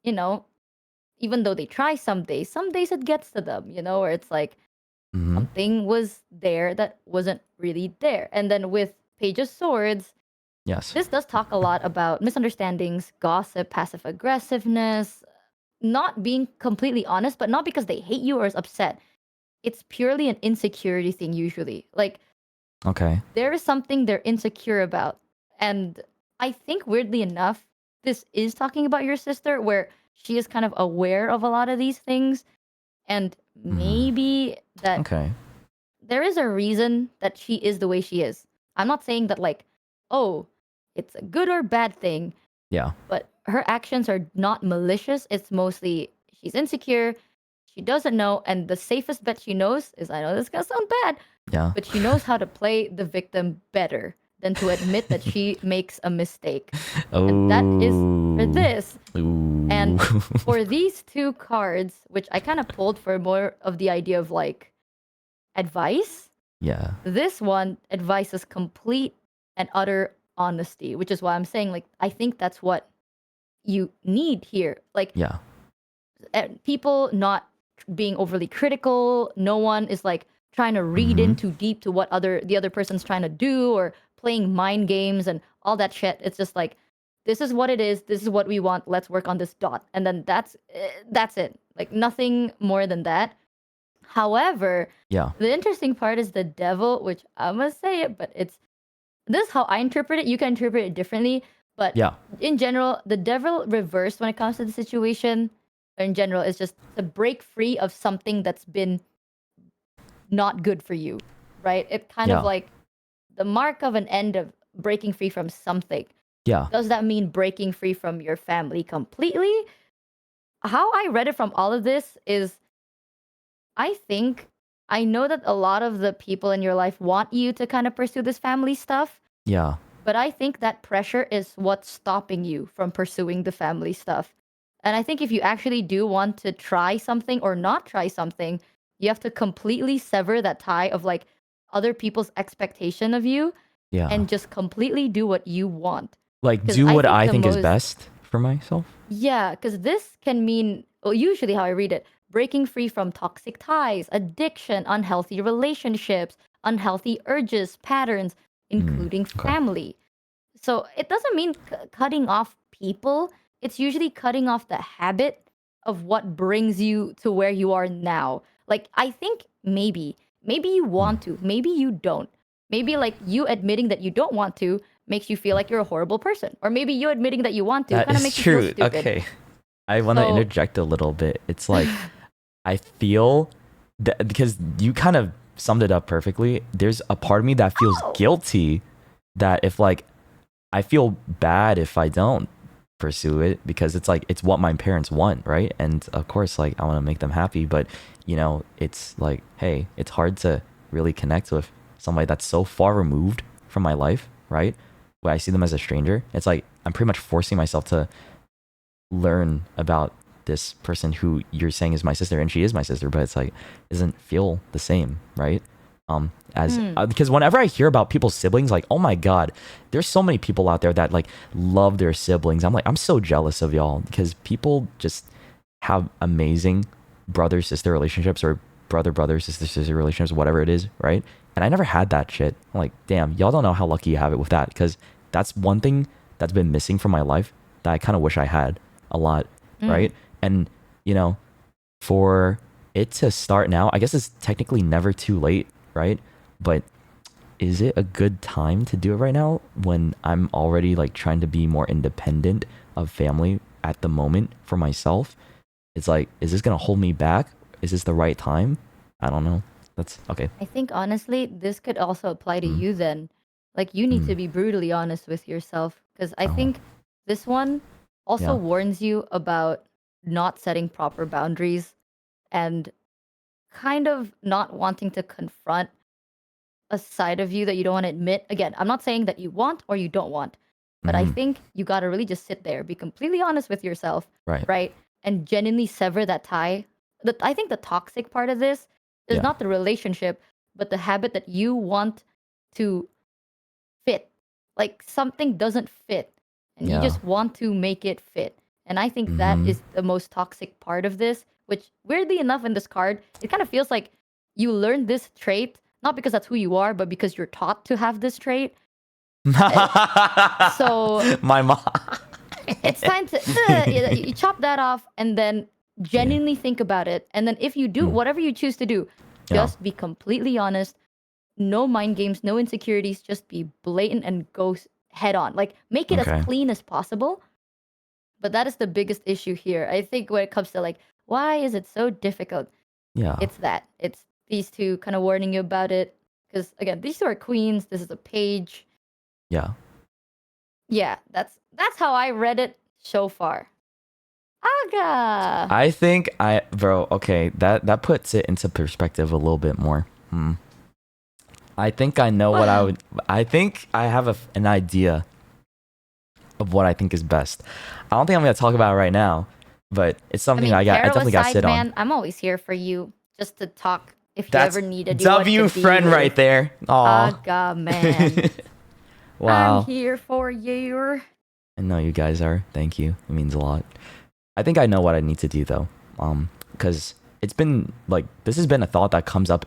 even though they try some days it gets to them, where it's like something was there that wasn't really there. And then with Page of Swords, yes, this does talk a lot about misunderstandings, gossip, passive aggressiveness, not being completely honest, but not because they hate you or is upset. It's purely an insecurity thing usually. Like, okay, there is something they're insecure about. And I think weirdly enough, this is talking about your sister, where she is kind of aware of a lot of these things. And maybe that there is a reason that she is the way she is. I'm not saying that like, oh, it's a good or bad thing. Yeah. But her actions are not malicious. It's mostly she's insecure. She doesn't know. And the safest bet she knows is, I know this is going to sound bad, Yeah. but she knows how to play the victim better than to admit that she makes a mistake. And that is for this. And for these two cards, which I kind of pulled for more of the idea of like advice. Yeah. This one, advice is complete and utter honesty, which is why I'm saying, like, I think that's what you need here. Like, yeah, people not being overly critical. No one is like trying to read in too deep to what the other person's trying to do, or playing mind games and all that shit. It's just like, this is what it is. This is what we want. Let's work on this dot. And then that's it. Like, nothing more than that. However, yeah, the interesting part is the devil, which I must say it, but this is how I interpret it. You can interpret it differently. But yeah, in general, the devil reversed when it comes to the situation, in general, is just to break free of something that's been not good for you, right? It kind of like the mark of an end of breaking free from something. Yeah. Does that mean breaking free from your family completely? How I read it from all of this is, I know that a lot of the people in your life want you to kind of pursue this family stuff. Yeah. But I think that pressure is what's stopping you from pursuing the family stuff. And I think if you actually do want to try something or not try something, you have to completely sever that tie of like other people's expectation of you, and just completely do what you want. Like, do what I think is best for myself? Yeah, because this can mean, well, usually how I read it, breaking free from toxic ties, addiction, unhealthy relationships, unhealthy urges, patterns, including family. So it doesn't mean cutting off people. It's usually cutting off the habit of what brings you to where you are now. Like I think maybe you want to, maybe you don't. Maybe like you admitting that you don't want to makes you feel like you're a horrible person, or maybe you admitting that you want to That kind of is makes you feel true. stupid. Okay. I want to So interject a little bit. It's like I feel that because you kind of summed it up perfectly. There's a part of me that feels Oh. guilty that if like I feel bad if I don't pursue it because it's like it's what my parents want, right? And of course like I want to make them happy, but you know, it's like hey, it's hard to really connect with somebody that's so far removed from my life, right? When I see them as a stranger, it's like I'm pretty much forcing myself to learn about this person who you're saying is my sister, and she is my sister, but it's like doesn't feel the same, right? As because whenever I hear about people's siblings, like oh my god, there's so many people out there that like love their siblings. I'm like I'm so jealous of y'all because people just have amazing brother sister relationships or brother sister sister relationships, whatever it is, right? And I never had that shit. I'm like damn, y'all don't know how lucky you have it with that because that's one thing that's been missing from my life that I kind of wish I had a lot, right? And you know, for it to start now, I guess it's technically never too late, right? But is it a good time to do it right now when I'm already like trying to be more independent of family at the moment for myself? It's like, is this gonna hold me back? Is this the right time? I don't know. That's okay. I think honestly, this could also apply to you then. Like you need to be brutally honest with yourself because I Oh, think this one also yeah. warns you about not setting proper boundaries and kind of not wanting to confront a side of you that you don't want to admit. Again, I'm not saying that you want or you don't want, but I think you got to really just sit there, be completely honest with yourself, Right. right? And genuinely sever that tie. I think the toxic part of this is Yeah. not the relationship, but the habit that you want to fit. Like something doesn't fit and you Yeah. just want to make it fit. And I think that is the most toxic part of this, which weirdly enough in this card, it kind of feels like you learned this trait not because that's who you are, but because you're taught to have this trait. So my mom. it's time to you chop that off and then genuinely think about it. And then if you do whatever you choose to do, Yeah. just be completely honest. No mind games, no insecurities. Just be blatant and go head on. Like make it as Okay. clean as possible. But that is the biggest issue here. I think when it comes to like, why is it so difficult? Yeah. It's that. It's these two kind of warning you about it. Because again, these two are queens. This is a page. Yeah. Yeah, that's how I read it so far. Aga. I think bro, okay, that puts it into perspective a little bit more. I think I know what I think I have an idea of what I think is best. I don't think I'm going to talk about it right now, but it's something I definitely got to sit man, on. I'm always here for you just to talk if That's you ever need a W friend right there. Aw. Aga, man. Wow. I'm here for you. I know you guys are. Thank you. It means a lot. I think I know what I need to do though. Because it's been like this has been a thought that comes up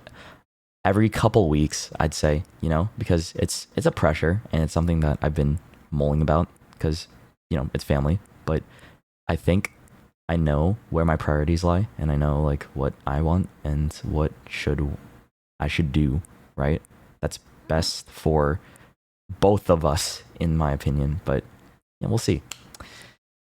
every couple weeks, I'd say, you know, because it's a pressure and it's something that I've been mulling about because, you know, it's family. But I think I know where my priorities lie and I know like what I want and what I should do, right? That's best for both of us, in my opinion. But yeah, we'll see.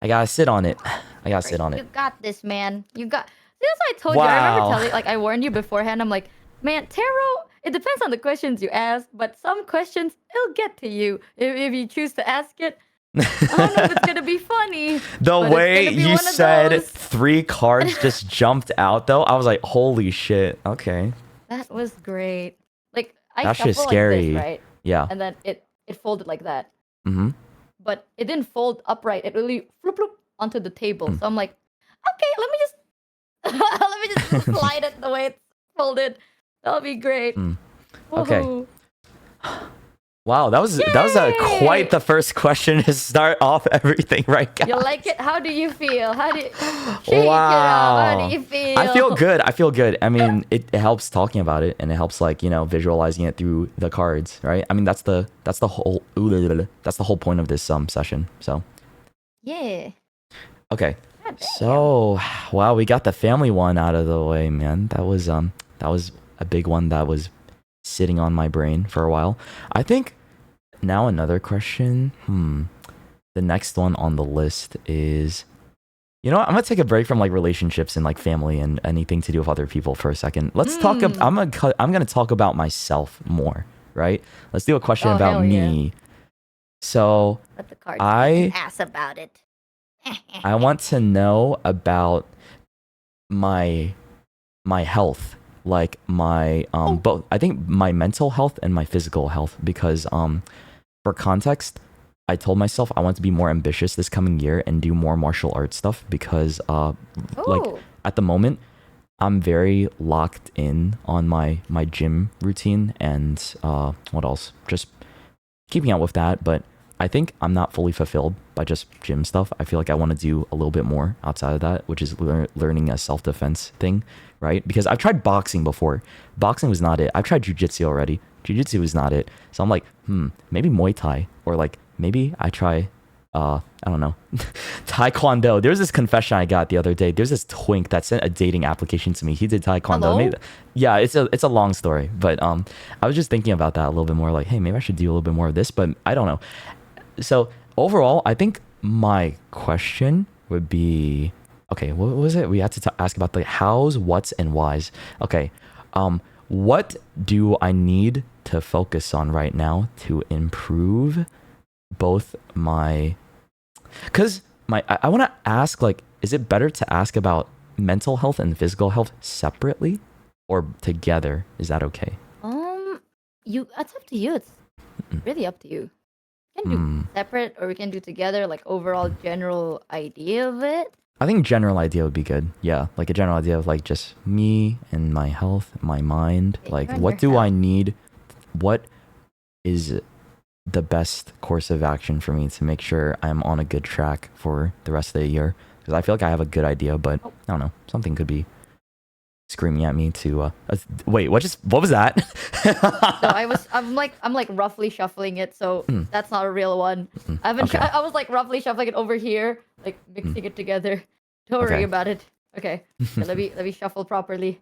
I gotta sit on it. I gotta sit on You it. got this, man. You got. See, that's what I told you. I remember Wow. telling, like, I warned you beforehand. I'm like, man, tarot. It depends on the questions you ask, but some questions it'll get to you if you choose to ask it. I don't know if it's gonna be funny. The but way it's gonna be you one of said those. 3 cards just jumped out, though, I was like, holy shit. Okay. That was great. Like I That shit's shuffle like scary. this, right? Yeah. And then it folded like that. Mm-hmm. But it didn't fold upright. It really floop floop onto the table. So I'm like, okay, let me just let me just slide it the way it's folded. That'll be great. Okay. Woohoo. Wow, that was quite Yay! the first question to start off everything, right, guys? You like it? How do you feel? How do you shake it off? How do Wow. you feel? I feel good. I feel good. I mean, it helps talking about it, and it helps like visualizing it through the cards, right? I mean, that's the whole point of this session. So Yeah. okay. God damn. So wow, we got the family one out of the way, man. That was a big one that was sitting on my brain for a while. I think now another question. The next one on the list is, I'm gonna take a break from like relationships and like family and anything to do with other people for a second. Let's talk. I'm gonna talk about myself more. Right? Let's do a question about hell me. yeah. So Let the cards be an ass about it. I want to know about my health, like my both. I think my mental health and my physical health, because for context, I told myself I want to be more ambitious this coming year and do more martial arts stuff because like at the moment I'm very locked in on my gym routine and what else? Just keeping up with that, but I think I'm not fully fulfilled by just gym stuff. I feel like I want to do a little bit more outside of that, which is learning a self-defense thing, right? Because I've tried boxing before. Boxing was not it. I've tried jiu-jitsu already. Jiu-jitsu was not it. So I'm like, maybe Muay Thai, or like maybe I try, I don't know, Taekwondo. There was this confession I got the other day. There's this twink that sent a dating application to me. He did Taekwondo. Maybe, yeah, it's a long story, but I was just thinking about that a little bit more. Like, hey, maybe I should do a little bit more of this, but I don't know. So overall, I think my question would be, okay, what was it? We had to ask about the hows, whats, and whys. Okay, what do I need to focus on right now to improve both my... Because I want to ask, like, is it better to ask about mental health and physical health separately or together? Is that okay? That's up to you. It's really up to you. We can do separate or we can do together, like overall general idea of it. I think general idea would be good. Yeah, like a general idea of like just me and my health, my mind. Like, what do I need? What is the best course of action for me to make sure I'm on a good track for the rest of the year? Because I feel like I have a good idea, but I don't know. Something could be screaming at me to wait, what was that? So I'm like roughly shuffling it, so that's not a real one. I was like roughly shuffling it over here, like mixing it together. Don't worry about it. Okay. So let me shuffle properly,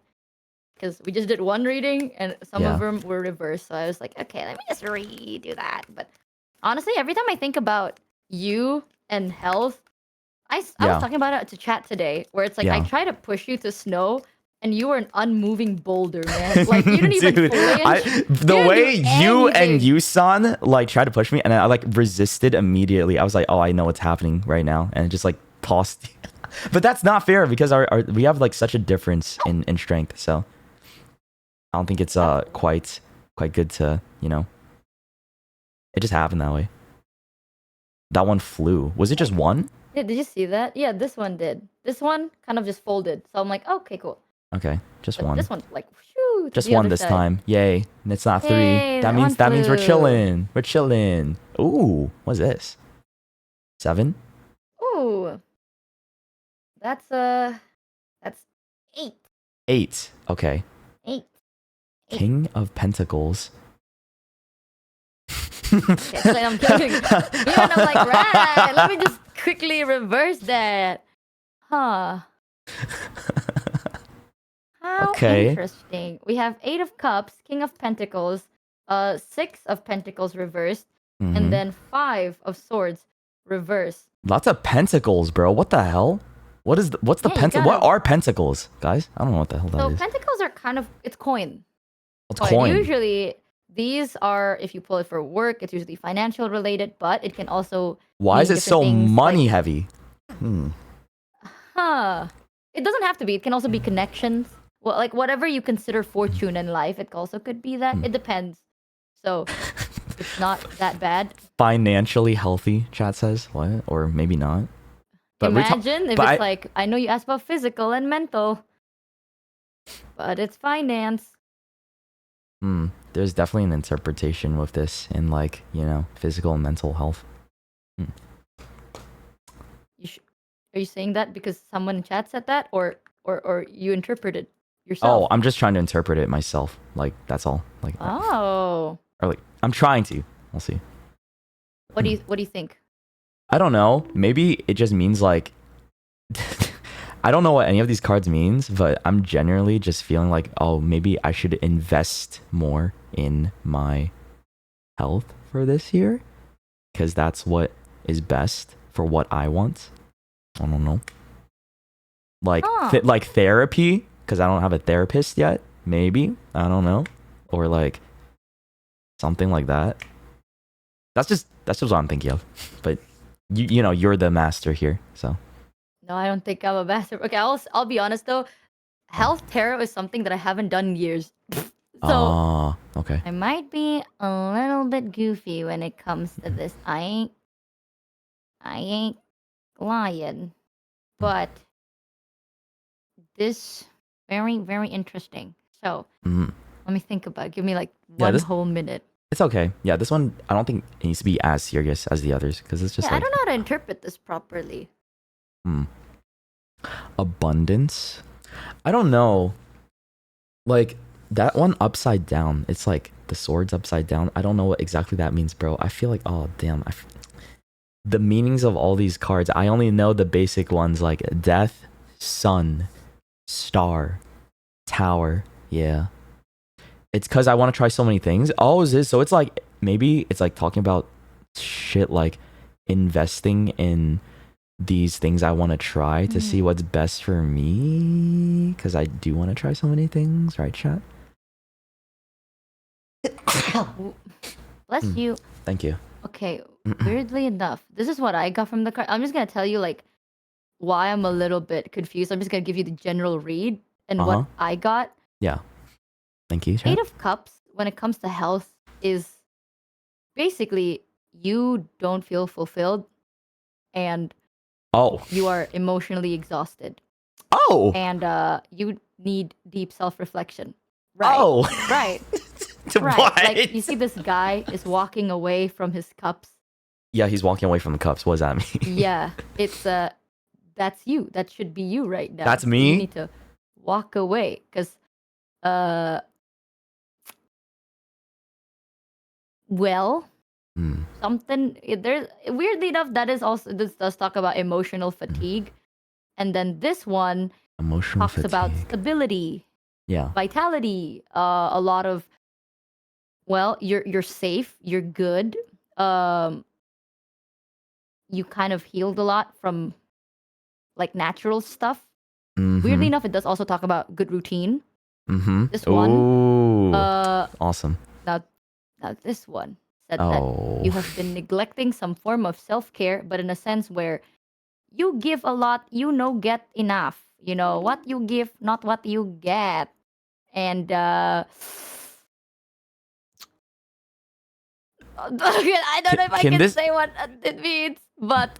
because we just did one reading and some of them were reversed, so I was like, okay, let me just redo that. But honestly, every time I think about you and health, I was talking about it to chat today, where it's like I try to push you to snow, and you were an unmoving boulder, man. Like, you didn't even flinch. The way you and Yusan like tried to push me, and I like resisted immediately. I was like, oh, I know what's happening right now, and it just like tossed. But that's not fair because we have like such a difference in strength. So I don't think it's quite good to, it just happened that way. That one flew. Was it just one? Yeah, did you see that? Yeah, this one did. This one kind of just folded. So I'm like, okay, cool. Okay, just one. This one, like, shoo, just one this time. Yay! And it's not three. That means we're chilling. We're chilling. Ooh, what's this? 7. Ooh, that's 8. 8. Okay. 8. King of Pentacles. Okay, so I'm kidding. Even I'm like, right. Let me just quickly reverse that. Huh. How interesting. We have 8 of Cups, King of Pentacles, 6 of Pentacles reversed, and then 5 of Swords reversed. Lots of pentacles, bro. What the hell? What's the pentacle? What are pentacles, guys? I don't know what the hell that is. So pentacles are kind of, it's coin. It's coin. Usually these are, if you pull it for work, it's usually financial related, but it can also. Why is it so money heavy? Huh. It doesn't have to be. It can also be connections. Well, like whatever you consider fortune in life, it also could be that. It depends. So it's not that bad. Financially healthy, chat says. What? Or maybe not. But imagine if it's like, I know you asked about physical and mental, but it's finance. there's definitely an interpretation with this in like, you know, physical and mental health. Are you saying that because someone in chat said that, or you interpreted yourself? Oh, I'm just trying to interpret it myself. Like that's all. Like Oh. or like I'm trying to. We'll see. What do you think? I don't know. Maybe it just means like I don't know what any of these cards means, but I'm generally just feeling like, oh, maybe I should invest more in my health for this year because that's what is best for what I want. I don't know. Like like therapy because I don't have a therapist yet. Maybe I don't know, or like something like that. That's just what I'm thinking of. But you know you're the master here, so. No, I don't think I'm a master. Okay, I'll be honest though. Health tarot is something that I haven't done in years. So okay. I might be a little bit goofy when it comes to this. I ain't lying. But this very, very interesting. So let me think about it. Give me like one whole minute. It's okay. Yeah, this one I don't think it needs to be as serious as the others because it's just like I don't know how to interpret this properly. Abundance. I don't know. Like that one upside down. It's like the sword's upside down. I don't know what exactly that means, bro. I feel like oh damn. The meanings of all these cards. I only know the basic ones like death, sun, star, tower. Yeah. It's because I want to try so many things. Oh, is this? So it's like maybe it's like talking about shit like investing in these things I want to try to see what's best for me because I do want to try so many things, right, chat? Bless you. Thank you. Okay, weirdly enough, this is what I got from the card. I'm just gonna tell you like why I'm a little bit confused. I'm just gonna give you the general read and what I got. Yeah. Thank you, chat. 8 of Cups, when it comes to health, is basically you don't feel fulfilled and you are emotionally exhausted. And you need deep self-reflection. Right. Right. Right. What? Like you see this guy is walking away from his cups. Yeah, he's walking away from the cups. What does that mean? Yeah. It's that's you. That should be you right now. That's me? You need to walk away because something there's weirdly enough that is also this does talk about emotional fatigue, and then this one talks about stability, vitality, a lot of you're safe, you're good, you kind of healed a lot from like natural stuff. Weirdly enough, it does also talk about good routine. This one, awesome. Now this one said that you have been neglecting some form of self-care, but in a sense where you give a lot, get enough. You know, what you give, not what you get. And I don't know if I can say what it means, but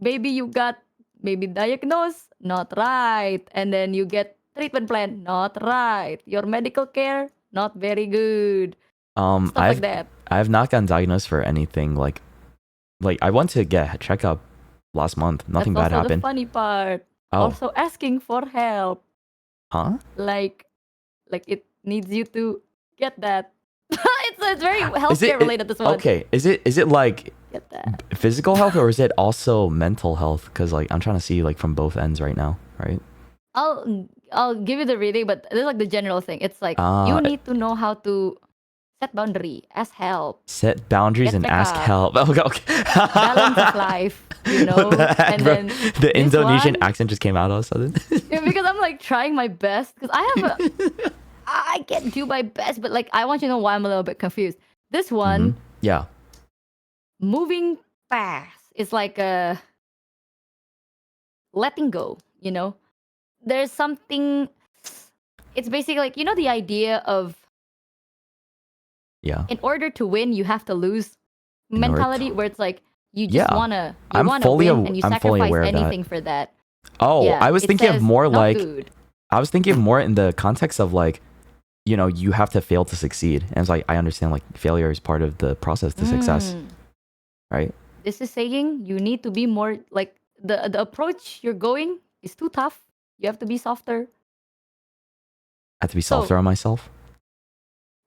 maybe you got diagnosed, not right. And then you get treatment plan, not right. Your medical care, not very good. Stuff like that. I have not gotten diagnosed for anything like I went to get a checkup last month. Nothing That's bad also happened. The funny part. Also asking for help. Huh? Like it needs you to get that. it's very healthcare related. This one. Okay. Is it like get that. Physical health or is it also mental health? Because like I'm trying to see like from both ends right now, right? I'll give you the reading, but this is like the general thing. It's like you need to know how to set boundary, ask help. Set boundaries and ask help. Okay. Balance of life, you know. Heck, and then the Indonesian accent just came out all of a sudden. Yeah, because I'm like trying my best because I can do my best, but like I want you to know why I'm a little bit confused. This one, yeah, moving fast. It's like letting go. You know, there's something. It's basically like the idea of. Yeah. In order to win, you have to lose mentality where it's like you just wanna win and you sacrifice anything for that. Oh, yeah, I was thinking of more like I was thinking of more in the context of like you have to fail to succeed. And it's like, I understand like failure is part of the process to success, right? This is saying you need to be more like the approach you're going is too tough. You have to be softer. I have to be softer on myself.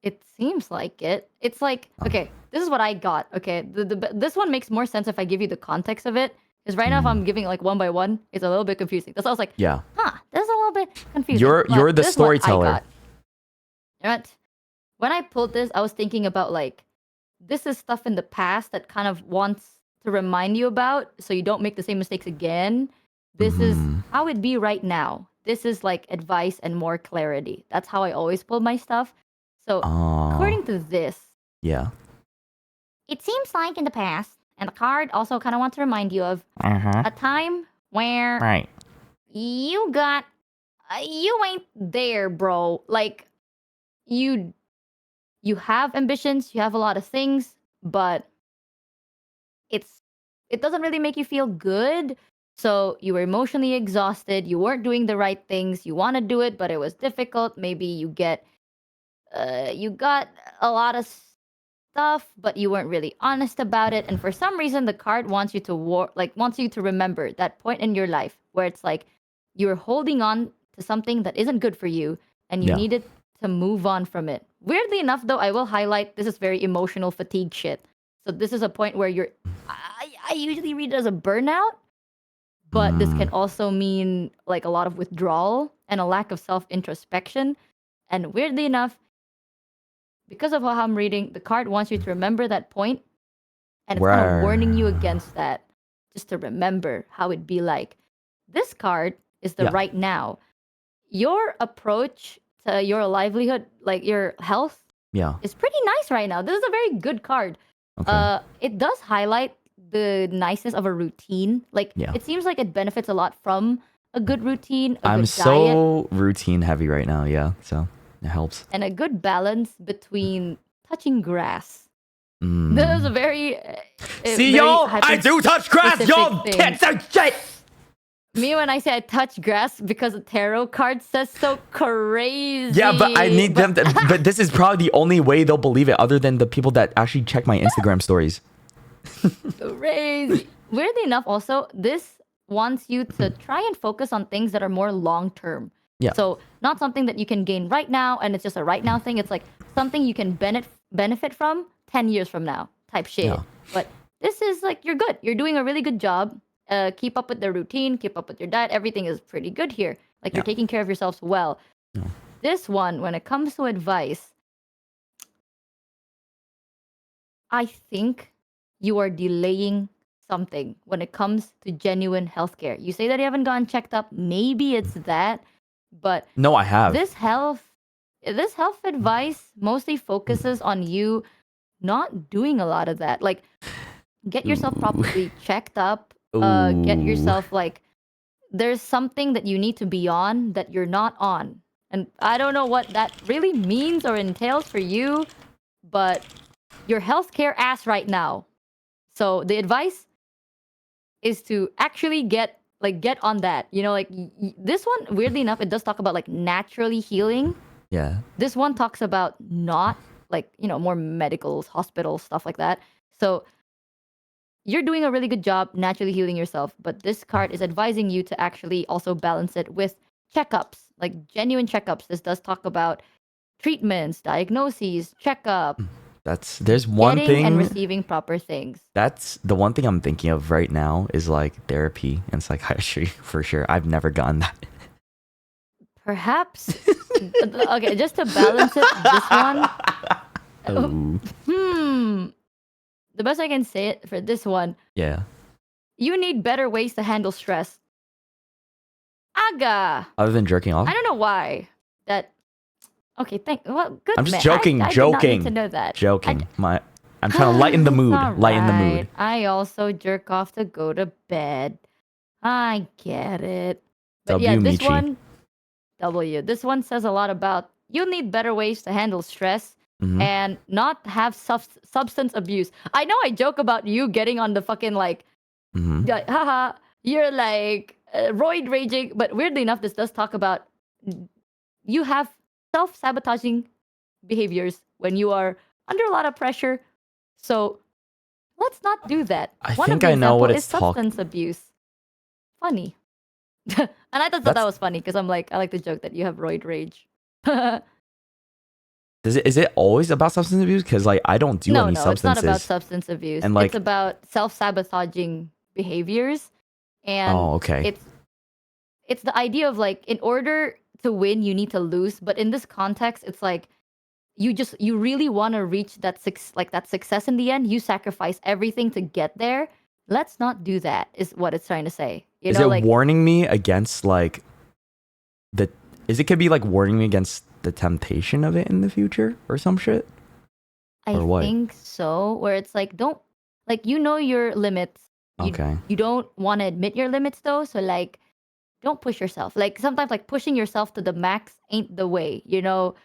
It seems like it. It's like, okay, this is what I got. Okay, this one makes more sense if I give you the context of it. Because right now, if I'm giving like one by one, it's a little bit confusing. That's why I was like, Yeah. this is a little bit confusing. You're But the this is what I storyteller. got. Right? When I pulled this, I was thinking about like, this is stuff in the past that kind of wants to remind you about so you don't make the same mistakes again. This is how it be right now. This is like advice and more clarity. That's how I always pull my stuff. So according to this, Yeah. it seems like in the past, and the card also kind of wants to remind you of a time where Right. you got, you ain't there, bro. Like you have ambitions, you have a lot of things, but it doesn't really make you feel good. So you were emotionally exhausted. You weren't doing the right things. You want to do it, but it was difficult. Maybe you got a lot of stuff, but you weren't really honest about it. And for some reason, the card wants you to wants you to remember that point in your life where it's like you're holding on to something that isn't good for you, and you needed to move on from it. Weirdly enough, though, I will highlight this is very emotional fatigue shit. So this is a point where I usually read it as a burnout, but this can also mean like a lot of withdrawal and a lack of self-introspection. And weirdly enough, because of how I'm reading, the card wants you to remember that point, and it's kind of warning you against that, just to remember how it'd be like. This card is the right now. Your approach to your livelihood, like your health, is pretty nice right now. This is a very good card. Okay. It does highlight the niceness of a routine. Like it seems like it benefits a lot from a good routine, a I'm good so diet, routine heavy right now. Yeah. So it helps. and a good balance between touching grass. This is a very See, very y'all, I do touch grass. hyper-specific Y'all thing. can't say shit. Me, when I say I touch grass because the tarot card says so, crazy. Yeah, but I need them to, but this is probably the only way they'll believe it, other than the people that actually check my Instagram stories. Crazy. Weirdly enough, also, this wants you to try and focus on things that are more long term. Yeah. So not something that you can gain right now, and it's just a right now thing. It's like something you can benefit from 10 years from now type shit. Yeah. But this is like, you're good. You're doing a really good job. Keep up with the routine. Keep up with your diet. Everything is pretty good here. Like you're taking care of yourselves well. Yeah. This one, when it comes to advice, I think you are delaying something when it comes to genuine healthcare. You say that you haven't gotten checked up. Maybe it's that, but No, I have. this health advice mostly focuses on you not doing a lot of that. Like, get yourself properly checked up. Get yourself like, there's something that you need to be on that you're not on. And I don't know what that really means or entails for you, but you're healthcare ass right now. So the advice is to actually get on that. You know, like this one, weirdly enough, it does talk about like naturally healing. Yeah. This one talks about not like, you know, more medicals, hospitals, stuff like that. So you're doing a really good job naturally healing yourself, but this card is advising you to actually also balance it with checkups, like genuine checkups. This does talk about treatments, diagnoses, checkup, There's one getting thing and receiving proper things. That's the one thing I'm thinking of right now is like therapy and psychiatry for sure. I've never gotten that. Perhaps. Okay, just to balance it, this one. The best I can say it for this one. Yeah. You need better ways to handle stress. Aga. Other than jerking off? I don't know why. Okay, well, good. I'm just man. joking, I joking. did not need to know that. Joking. I'm trying to lighten the mood. Lighten the mood. I also jerk off to go to bed. I get it. But W, this Michi. one, W. This one says a lot about you need better ways to handle stress and not have substance abuse. I know I joke about you getting on the fucking like, haha, you're like roid raging. But weirdly enough, this does talk about you have self-sabotaging behaviors when you are under a lot of pressure. So let's not do that. I One of think the I know what example is it's substance abuse. Funny. And I thought that That's was funny because I'm like, I like the joke that you have roid rage. is it always about substance abuse? Because like I don't do any No, it's not about substances, substance abuse. and It's like about self-sabotaging behaviors, and oh okay, it's the idea of like, in order to win, you need to lose. But in this context, it's like you really want to reach that success in the end. You sacrifice everything to get there. Let's not do that. Is what it's trying to say. You is know, it like warning me against like the? Is it could be like warning me against the temptation of it in the future or some shit I or what? think so. Where it's like, don't like your limits. Okay. You don't want to admit your limits though. So like, don't push yourself. Like sometimes like pushing yourself to the max ain't the way. You know,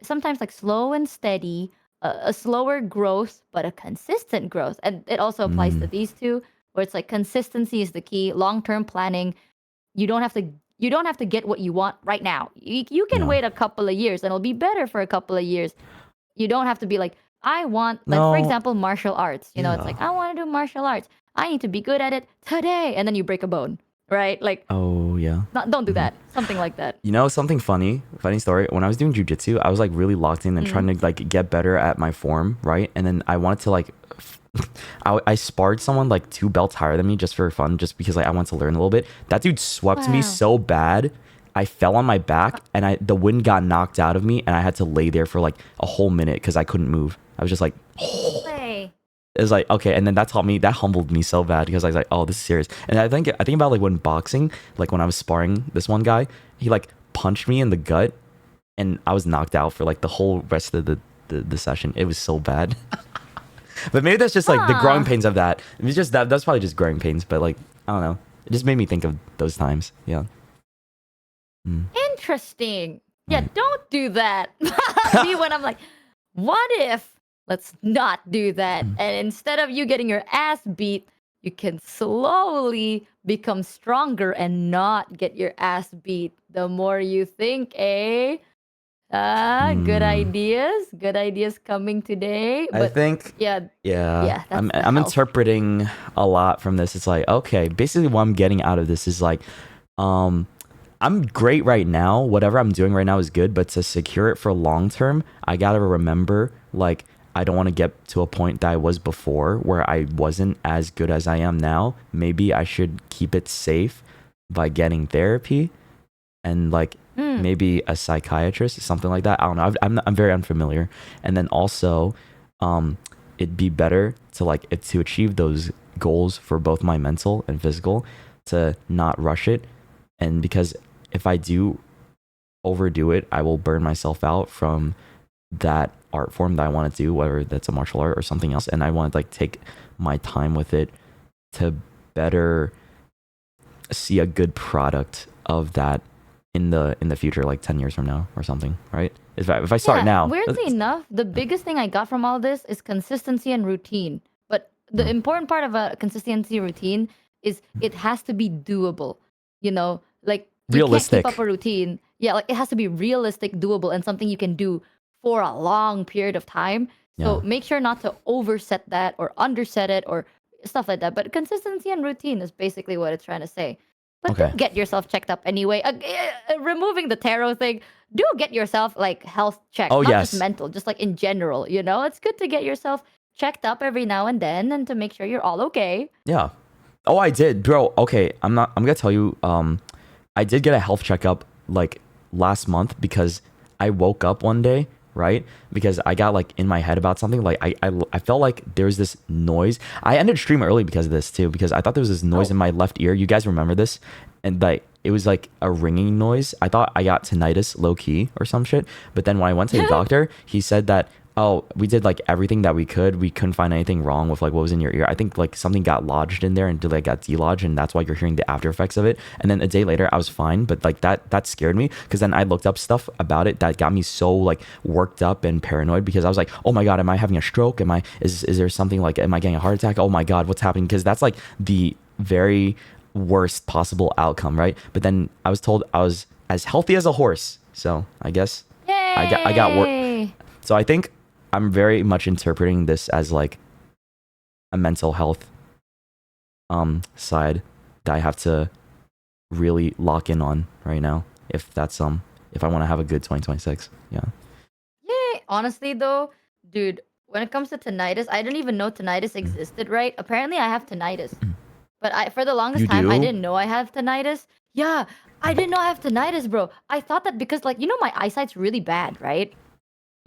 sometimes like slow and steady, a slower growth, but a consistent growth. And it also applies to Mm, these two, where it's like consistency is the key. Long term planning. You don't have to. You don't have to get what you want right now. You can yeah. wait a couple of years, and it'll be better for a couple of years. You don't have to be like, I want, like, for No. example, martial arts. You know, it's Yeah. like, I want to do martial arts. I need to be good at it today. And then you break a bone, right? Like, Oh yeah. don't do Mhm. that. Something like that. You know something funny story. When I was doing jujitsu, I was like really locked in and trying to like get better at my form, right? And then I wanted to like, I sparred someone like 2 belts higher than me just for fun, just because like I wanted to learn a little bit. That dude swept me Wow. so bad, I fell on my back and the wind got knocked out of me, and I had to lay there for like a whole minute because I couldn't move. I was just like, Hey. it was like okay, and then that humbled me so bad because I was like, oh, this is serious. And I think about like when boxing, like when I was sparring this one guy, he like punched me in the gut, and I was knocked out for like the whole rest of the session. It was so bad. But maybe that's just like the growing pains of that. It's just that's probably just growing pains. But like I don't know, it just made me think of those times. Yeah. Mm. Interesting. Yeah, Right. don't do that. Me when I'm like, what if let's not do that? And instead of you getting your ass beat, you can slowly become stronger and not get your ass beat. The more you think, eh? Good Mm. ideas. Good ideas coming today. I But think yeah, yeah, that's the I'm health. interpreting a lot from this. It's like okay, basically what I'm getting out of this is like, I'm great right now. Whatever I'm doing right now is good, but to secure it for long term, I gotta remember like I don't want to get to a point that I was before where I wasn't as good as I am now. Maybe I should keep it safe by getting therapy and like maybe a psychiatrist, something like that. I don't know. I'm very unfamiliar. And then also, it'd be better to like to achieve those goals for both my mental and physical, to not rush it. And because if I do overdo it, I will burn myself out from that art form that I want to do, whether that's a martial art or something else. And I want to like take my time with it to better see a good product of that in the future, like 10 years from now or something, right? If I start now, Weirdly enough, the biggest thing I got from all this is consistency and routine. But the important part of a consistency routine is it has to be doable. You know, like you can't keep realistic. up a routine. Yeah, like it has to be realistic, doable, and something you can do for a long period of time. So Yeah. make sure not to overset that or underset it or stuff like that. But consistency and routine is basically what it's trying to say. But Okay. do get yourself checked up anyway. Removing the tarot thing, do get yourself like health checked, Oh, not yes. just mental, just like in general. You know, it's good to get yourself checked up every now and then, and to make sure you're all okay. Yeah. Oh, I did, bro. Okay, I'm gonna tell you. I did get a health checkup like last month because I woke up one day, right? Because I got like in my head about something. Like I felt like there's this noise. I ended stream early because of this too, because I thought there was this noise in my left ear. You guys remember this? And like it was like a ringing noise. I thought I got tinnitus low key or some shit. But then when I went to the doctor, he said that, oh, we did like everything that we could. We couldn't find anything wrong with like what was in your ear. I think like something got lodged in there and like got delodged, and that's why you're hearing the after effects of it. And then a day later, I was fine, but like that scared me because then I looked up stuff about it that got me so like worked up and paranoid because I was like, oh my god, am I having a stroke? Is there something like, am I getting a heart attack? Oh my god, what's happening? Because that's like the very worst possible outcome, right? But then I was told I was as healthy as a horse, so I guess Yay! I got work. Yay! So I think I'm very much interpreting this as like a mental health side that I have to really lock in on right now. If that's if I want to have a good 2026. Yeah. Yay! Honestly, though, dude, when it comes to tinnitus, I didn't even know tinnitus existed. Right? Apparently, I have tinnitus, but for the longest You time, I do? didn't know I have tinnitus. Yeah, I didn't know I have tinnitus, bro. I thought that because, like, my eyesight's really bad, right?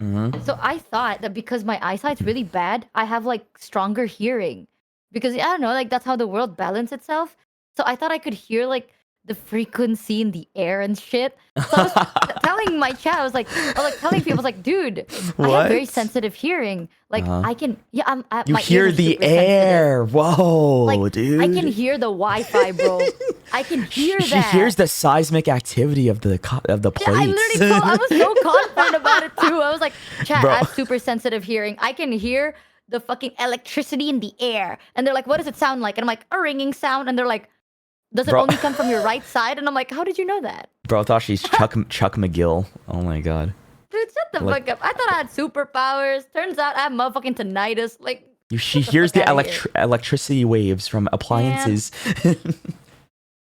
Mm-hmm. So I thought that because my eyesight's really bad, I have like stronger hearing. Because I don't know, like that's how the world balances itself. So I thought I could hear like the frequency in the air and shit. So I was telling my chat, I was like telling people, I was like, dude, I have very What? sensitive hearing. Like I can, yeah, You my hear ears are the super sensitive. air. Whoa, Like dude. I can hear the Wi-Fi, bro. I can hear She that. hears the seismic activity of the Yeah, plates. I literally told, I was so confident about it too. I was like, chat, Bro. I have super sensitive hearing. I can hear the fucking electricity in the air. And they're like, what does it sound like? And I'm like, a ringing sound. And they're like, does it Bro. only come from your right side? And I'm like, how did you know that? Bro thought she's Chuck McGill. Oh my god. Dude, shut the Like- fuck up. I thought I had superpowers. Turns out I have motherfucking tinnitus. Like, She Get the hears the fuck outta here. electricity waves from appliances.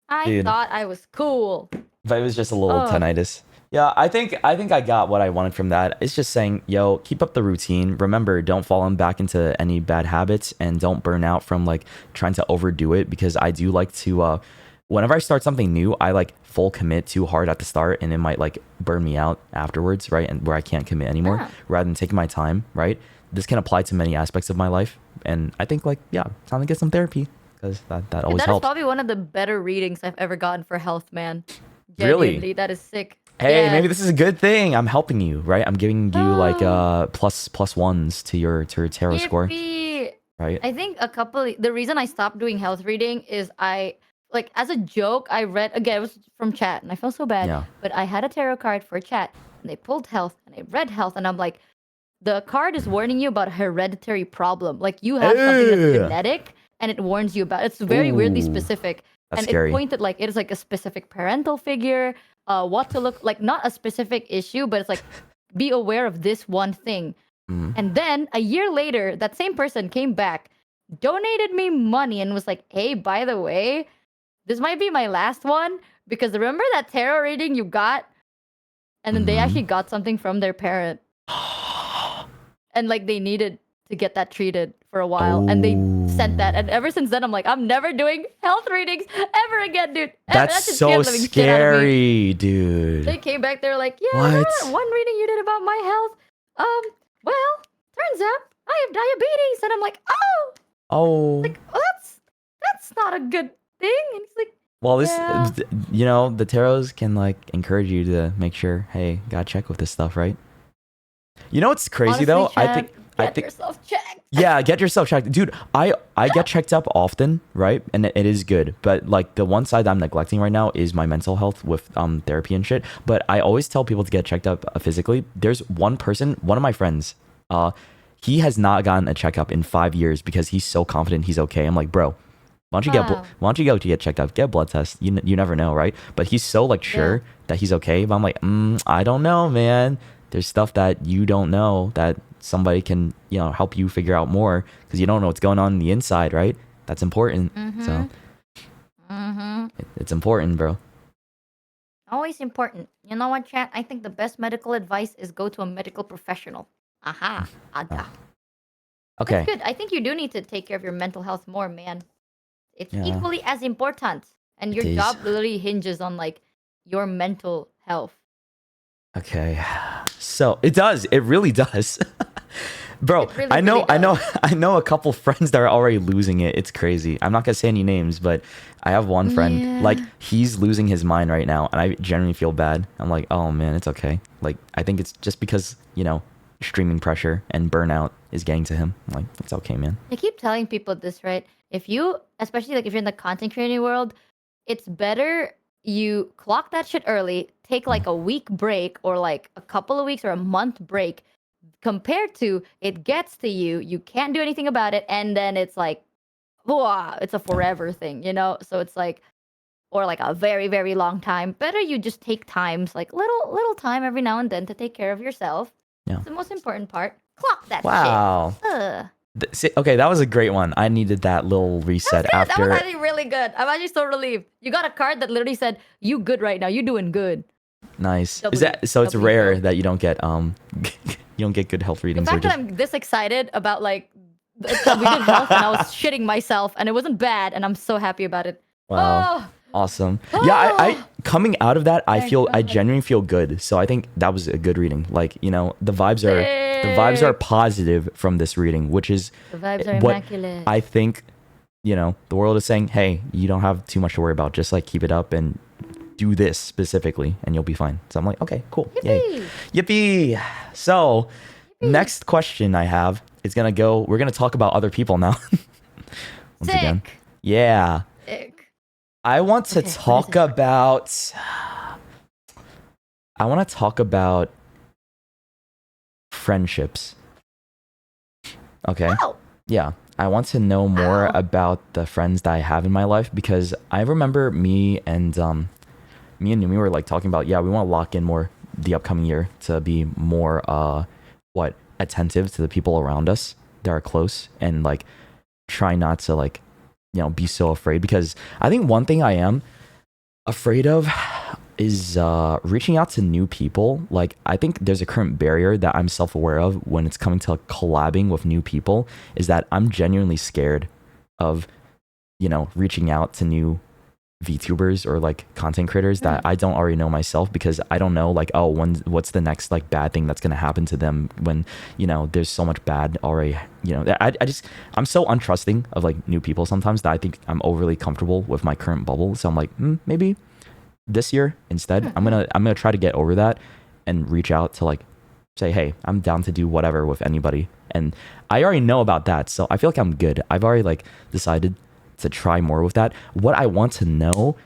I Dude. thought I was cool. But it was just a little Ugh. tinnitus. Yeah, I think I got what I wanted from that. It's just saying, yo, keep up the routine. Remember, don't fall back into any bad habits and don't burn out from like trying to overdo it, because I do like to whenever I start something new, I like full commit too hard at the start and it might like burn me out afterwards, right? And where I can't commit anymore, Ah. rather than taking my time, right? This can apply to many aspects of my life. And I think like, yeah, time to get some therapy, because that always That is helps. probably one of the better readings I've ever gotten for health, man. Really? Genuinely, that is sick. Hey, Yeah. maybe this is a good thing. I'm helping you, right? I'm giving you like Oh. plus ones to your tarot score, Yippee. right? I think the reason I stopped doing health reading is I, like, as a joke, I read, again, it was from chat and I felt so bad, Yeah. but I had a tarot card for chat and they pulled health and I read health and I'm like, the card is warning you about a hereditary problem. Like you have something that's Ew. genetic and it warns you about, it's very weirdly Ooh, specific. that's And scary. it pointed like, it is like a specific parental figure, what to look, like not a specific issue, but it's like, be aware of this one thing. Mm. And then a year later, that same person came back, donated me money, and was like, hey, by the way, this might be my last one because remember that tarot reading you got? And then they Mhm. actually got something from their parent. And like they needed to get that treated for a while. And they sent that. And ever since then, I'm like, I'm never doing health readings ever again, dude. That That's shit so scared the living shit out of me. scary, dude. They came back, they're like, yeah, What? remember that one reading you did about my health? Well, turns out I have diabetes. And I'm like, oh, Oh, well, that's not a good thing. And he's like, well, this, yeah. you know, the tarots can like encourage you to make sure, hey, gotta check with this stuff, right? You know what's crazy Honestly, though? Chad, I get think yourself checked. yeah, get yourself checked, dude. I get checked up often, right? And it is good, but like the one side I'm neglecting right now is my mental health with therapy and shit. But I always tell people to get checked up physically. There's one of my friends, he has not gotten a checkup in 5 years because he's so confident he's okay. I'm like, bro, why don't you go to get checked up, get a blood test? You never know, right? But he's so like sure that he's okay. But I'm like, I don't know, man. There's stuff that you don't know that somebody can, help you figure out more, because you don't know what's going on in the inside, right? That's important. So it's important, bro. Always important. You know what, chat? I think the best medical advice is go to a medical professional. Aha. Ada. Okay. That's good. I think you do need to take care of your mental health more, man. It's Yeah. equally as important. And your It is. job literally hinges on like your mental health. Okay. So it does. It really does. Bro, It really, I know really I know a couple friends that are already losing it. It's crazy. I'm not gonna say any names, but I have one friend, Yeah. like he's losing his mind right now, and I genuinely feel bad. I'm like, oh man, it's okay. Like I think it's just because, streaming pressure and burnout is getting to him. I'm like, it's okay, man. I keep telling people this, right? If you, especially like if you're in the content creating world, it's better you clock that shit early, take like a week break or like a couple of weeks or a month break, compared to it gets to you, you can't do anything about it, and then it's like, whoa, it's a forever thing, So it's like, or like a very, very long time. Better you just take times, like little time every now and then to take care of yourself. Yeah. It's the most important part. Clock that Wow. shit. Ugh. Okay, that was a great one. I needed that little reset That after. was actually really good. I'm actually so relieved. You got a card that literally said, "You good right now. You doing good." Nice. W, Is that so? It's W, rare so. that you don't get you don't get good health The readings. fact Or that just... I'm this excited about like that we did health and I was shitting myself and it wasn't bad and I'm so happy about it. Wow. Oh, Awesome. Yeah, I coming out of that, I Thank I God. genuinely feel good. So I think that was a good reading. Like, you know, the vibes are sick. positive from this reading, which is The vibes are what immaculate. I think, you know, the world is saying, hey, you don't have too much to worry about. Just like keep it up and do this specifically and you'll be fine. So I'm like, okay, cool. Yay. Yippee. So next question I have is we're gonna talk about other people now. Once again. Sick. Yeah. Sick. I want to Okay, what is talk it? about friendships. Okay. Oh. Yeah. I want to know more Ow. about the friends that I have in my life because I remember me and Numi were like talking about, yeah, we want to lock in more the upcoming year to be more attentive to the people around us that are close and like try not to like, you know, be so afraid, because I think one thing I am afraid of is reaching out to new people. Like, I think there's a current barrier that I'm self-aware of when it's coming to collabing with new people, is that I'm genuinely scared of, you know, reaching out to new VTubers or like content creators that I don't already know myself, because I don't know like, what's the next like bad thing that's going to happen to them when, you know, there's so much bad already, you know. I'm so untrusting of like new people sometimes that I think I'm overly comfortable with my current bubble. So I'm like, maybe this year instead, I'm gonna try to get over that and reach out to like say, hey, I'm down to do whatever with anybody. And I already know about that, so I feel like I'm good. I've already like decided to try more with that. What I want to know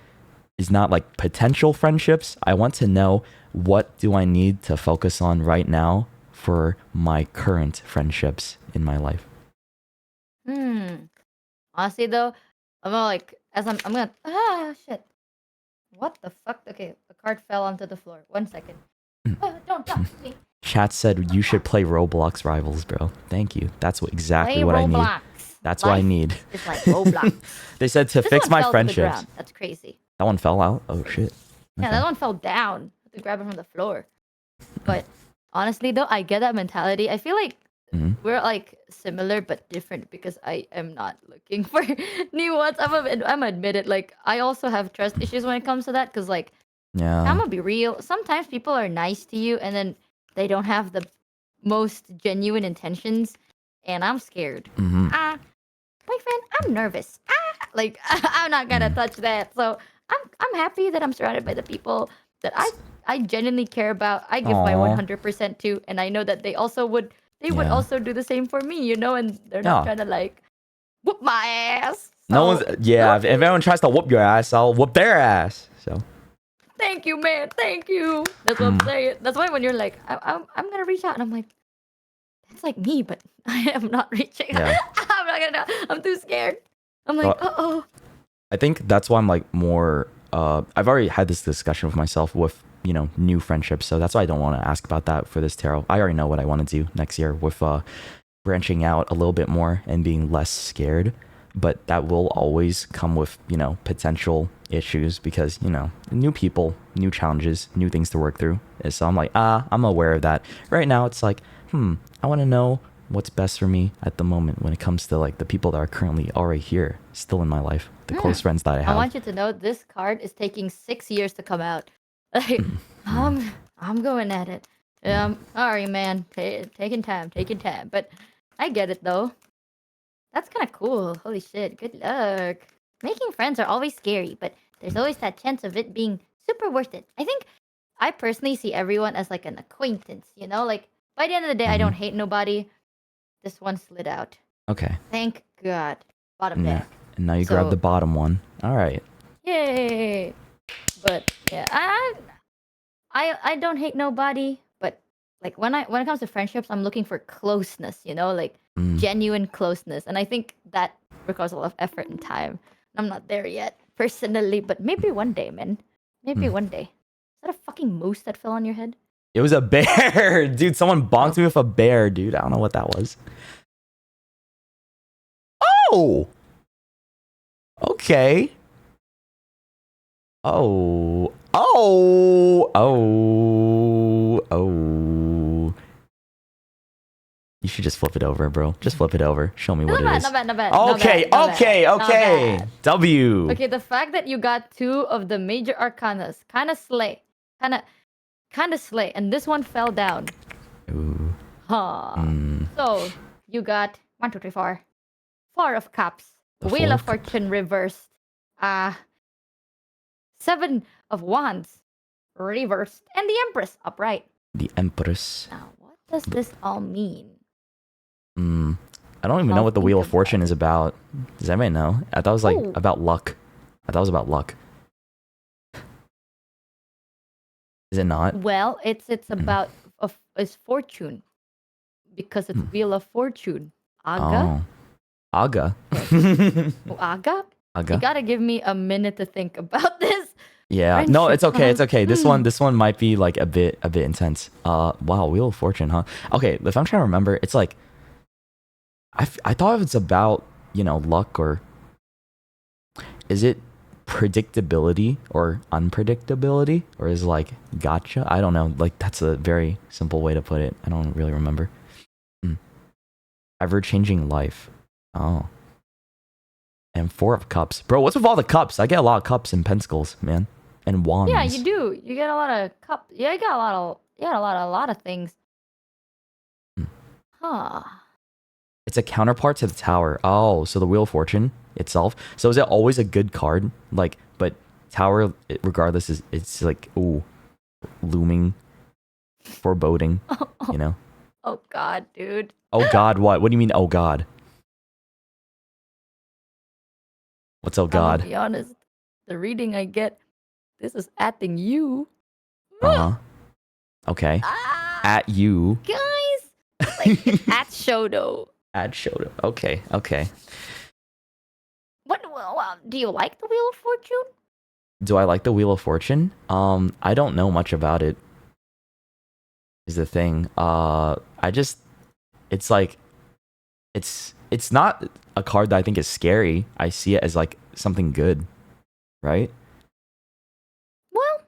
is not like potential friendships. I want to know, what do I need to focus on right now for my current friendships in my life? Honestly though, I'm gonna like, as I'm gonna shit. What the fuck? Okay, the card fell onto the floor. 1 second. Don't touch me. Chat said you should play Roblox Rivals, bro. Thank you. That's exactly Play what I need. Roblox. That's what I need. It's like Roblox. They said to This fix one my fell to the friendships. ground. That's crazy. That one fell out? Oh, shit. Yeah, Okay. that one fell down. I had to grab it from the floor. But honestly, though, I get that mentality. I feel like we're like similar but different, because I am not looking for new ones. I'm admit it. Like, I also have trust issues when it comes to that, because like, Yeah. I'm gonna be real. Sometimes people are nice to you, and then they don't have the most genuine intentions, and I'm scared. Boyfriend, I'm nervous. Like, I'm not gonna touch that. So I'm happy that I'm surrounded by the people that I genuinely care about. I give my Aw. 100% to, and I know that they would Yeah. also do the same for me, you know, and they're not trying to like whoop my ass. No one's, yeah, if everyone tries to whoop your ass, I'll whoop their ass. So Thank you, man. Thank you. That's what I'm saying. That's why when you're like, I'm gonna reach out, and I'm like, that's like me, but I am not reaching. Yeah. I'm not gonna. I'm too scared. I'm like, I think that's why I'm like more. I've already had this discussion with myself with, you know, new friendships. So that's why I don't want to ask about that for this tarot. I already know what I want to do next year with branching out a little bit more and being less scared. But that will always come with, you know, potential issues, because, you know, new people, new challenges, new things to work through. So I'm like, I'm aware of that. Right now, it's like, I want to know what's best for me at the moment when it comes to like the people that are currently already here, still in my life, the close friends that I have. I want you to know this card is taking 6 years to come out. Like, I'm going at it. Sorry, man. Taking time. But I get it though. That's kind of cool. Holy shit. Good luck. Making friends are always scary, but there's always that chance of it being super worth it. I think I personally see everyone as like an acquaintance, you know? Like, by the end of the day, I don't hate nobody. This one slid out. Okay. Thank God. Bottom deck. And now you grab the bottom one. All right. Yay. But yeah, I don't hate nobody, but like when it comes to friendships, I'm looking for closeness, you know, like genuine closeness. And I think that requires a lot of effort and time. I'm not there yet. personally, but maybe one day, man. Maybe one day. Is that a fucking moose that fell on your head? It was a bear, dude. Someone bonked me with a bear, dude. I don't know what that was. Oh, okay. Oh. You should just flip it over, bro. Just flip it over. Show me what it is. Not bad. Okay. W. Okay, the fact that you got 2 of the major arcanas, kind of slay. Kind of slay. And this one fell down. Ooh. Huh. So, you got 1, 2, 3, 4. 4 of Cups. The Wheel of four Fortune reversed. 7 of Wands reversed. And the Empress upright. The Empress. Now, what does this all mean? I don't even know what the Wheel of Fortune is about. Does anybody know? I thought it was like about luck. Is it not? Well, it's about it's fortune because it's Wheel of Fortune. Aga. Oh. Aga. Oh, Aga. Aga. You gotta give me a minute to think about this. Yeah. Friendship, No, it's okay. It's okay. This huh? one might be like a bit intense. Wow, Wheel of Fortune, huh? Okay, if I'm trying to remember, it's like I thought it's about, luck, or is it predictability or unpredictability, or is it like gotcha? I don't know. Like, that's a very simple way to put it. I don't really remember. Ever-changing life. Oh. And 4 of Cups. Bro, what's with all the cups? I get a lot of cups and pentacles, man. And wands. Yeah, you do. You get a lot of cup. Yeah, you got a lot of things. Huh. It's a counterpart to the Tower. Oh, so the Wheel of Fortune itself. So is it always a good card? Like, but Tower, regardless, it's like, ooh, looming, foreboding, Oh God, dude. Oh God, what? What do you mean, oh God? What's oh God? To be honest, the reading I get, this is atting you. Okay. At you. Guys, like it's at Shoto. At Shoto. Okay. Well, do you like the Wheel of Fortune? Do I like the Wheel of Fortune? I don't know much about it. Is the thing. It's like, it's not a card that I think is scary. I see it as like something good, right? Well,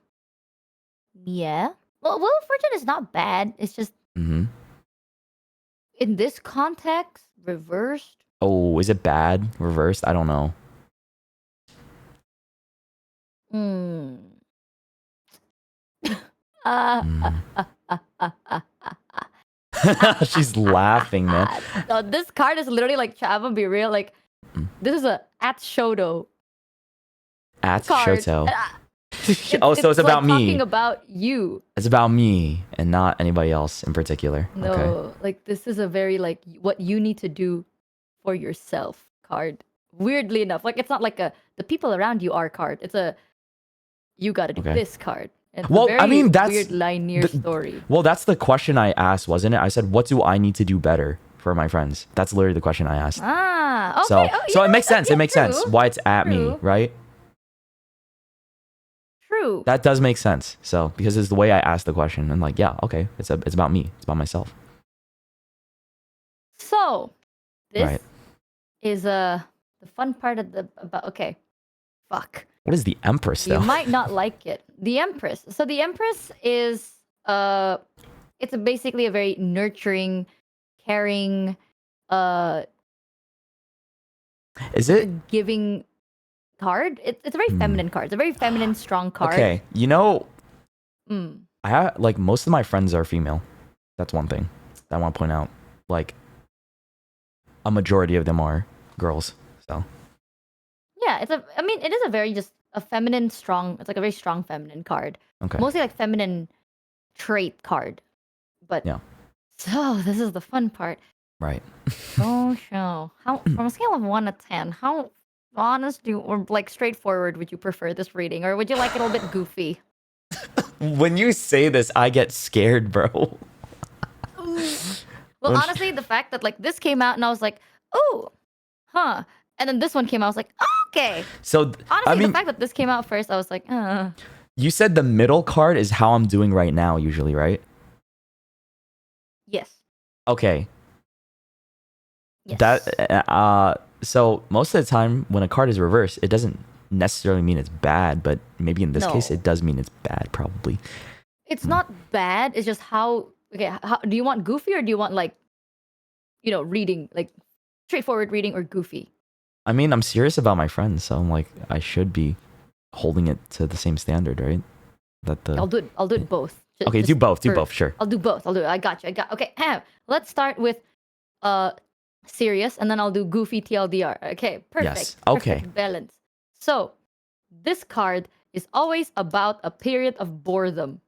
yeah. Well, Wheel of Fortune is not bad. It's just in this context, reversed. Oh, is it bad? Reversed? I don't know. She's laughing, man. No, this card is literally like, I'm gonna be real. Like, this is a at Shoto. At card. Shoto. So it's about like me. Talking about you. It's about me and not anybody else in particular. No, okay. like this is a very like what you need to do for yourself card. Weirdly enough, like it's not like the people around you are card. It's a you got to do this card. It's well, a very I mean, that's weird linear story. Well, that's the question I asked, wasn't it? I said, "What do I need to do better for my friends?" That's literally the question I asked. Okay. So it makes sense. It makes sense why it's at me, right? True. That does make sense. So because it's the way I asked the question, I'm like, yeah, okay, it's about me. It's about myself. So this is the fun part of okay. Fuck. What is the Empress though? You might not like it. The Empress. So the Empress is it's basically a very nurturing, caring, is it giving card? It's a very feminine card. It's a very feminine, strong card. Okay, I have like most of my friends are female. That's one thing that I want to point out. Like a majority of them are girls. So yeah, it is a very just a feminine, strong. It's like a very strong feminine card. Okay. Mostly like feminine trait card. But yeah. So this is the fun part. Right. How from a scale of 1 to 10, how honest or like straightforward would you prefer this reading, or would you like it a little bit goofy? When you say this, I get scared, bro. Well, honestly, the fact that like this came out and I was like, oh, huh, and then this one came out, I was like, Okay. So Honestly, I mean, the fact that this came out first, I was like, you said the middle card is how I'm doing right now, usually, right? yes. Okay. Yes. So most of the time when a card is reversed, it doesn't necessarily mean it's bad, but maybe in this case No. it does mean it's bad, probably. It's not bad. It's just how. Okay, how, do you want goofy or do you want like, reading like straightforward reading or goofy? I mean, I'm serious about my friends, so I'm like, I should be holding it to the same standard, right? I'll do it both. Okay, do both. Do both. Sure. I'll do both. I got you. Okay. Let's start with serious, and then I'll do goofy TLDR. Okay. Perfect. Yes. Okay. Perfect balance. So this card is always about a period of boredom.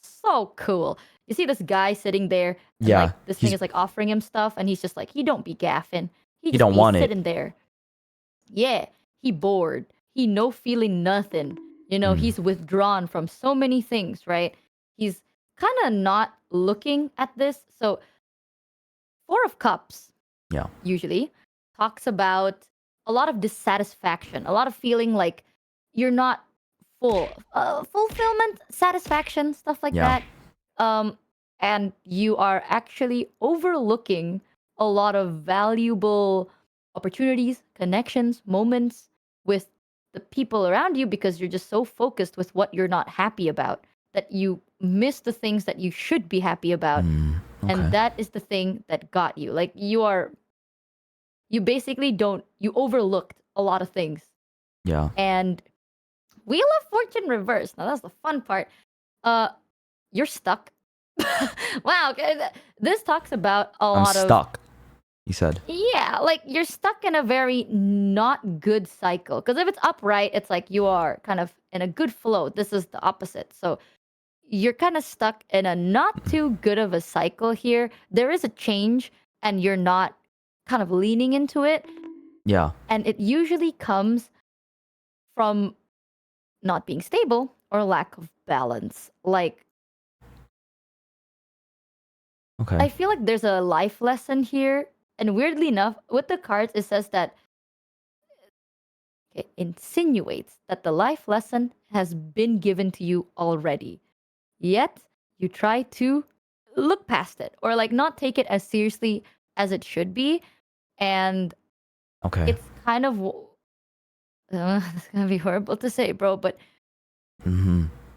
So cool. You see this guy sitting there, and Yeah, like this thing is like offering him stuff, and he's just like, he don't be gaffing. He just don't be want it. sitting there. Yeah, he bored. He no feeling nothing. He's withdrawn from so many things, right? He's kind of not looking at this. So, Four of Cups, Yeah. usually talks about a lot of dissatisfaction, a lot of feeling like you're not full, fulfillment, satisfaction, stuff like Yeah. that. And you are actually overlooking a lot of valuable opportunities, connections, moments with the people around you because you're just so focused with what you're not happy about that you miss the things that you should be happy about. Okay. And that is the thing that got you. Like you basically you overlooked a lot of things. Yeah. And Wheel of Fortune reverse. Now that's the fun part. You're stuck. Wow. This talks about a lot of stuck. You said. Yeah, like you're stuck in a very not good cycle. Because if it's upright, it's like you are kind of in a good flow. This is the opposite. So you're kind of stuck in a not too good of a cycle here. There is a change, and you're not kind of leaning into it. Yeah. And it usually comes from not being stable or lack of balance. Like, Okay. I feel like there's a life lesson here. And weirdly enough, with the cards, it says that it insinuates that the life lesson has been given to you already. Yet, you try to look past it or like not take it as seriously as it should be. And Okay. it's kind of, it's going to be horrible to say, bro, but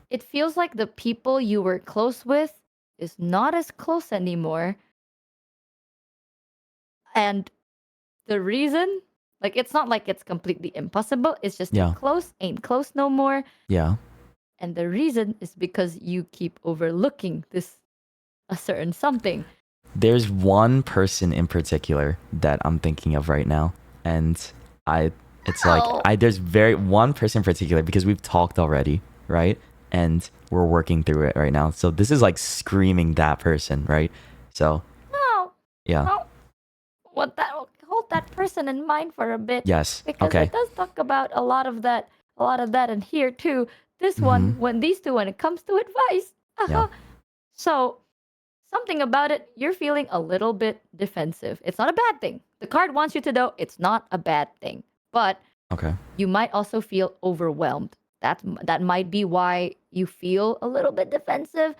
it feels like the people you were close with is not as close anymore. And the reason, like, it's not like it's completely impossible. It's just close ain't close no more. Yeah. And the reason is because you keep overlooking a certain something. There's one person in particular that I'm thinking of right now, and there's one person in particular because we've talked already, right? And we're working through it right now. So this is like screaming that person, right? So no, yeah. No. Hold that person in mind for a bit. Yes. Because it does talk about a lot of that in here too. This one, when it comes to advice. Yeah. So something about it, you're feeling a little bit defensive. It's not a bad thing. The card wants you to know it's not a bad thing. But you might also feel overwhelmed. That might be why you feel a little bit defensive.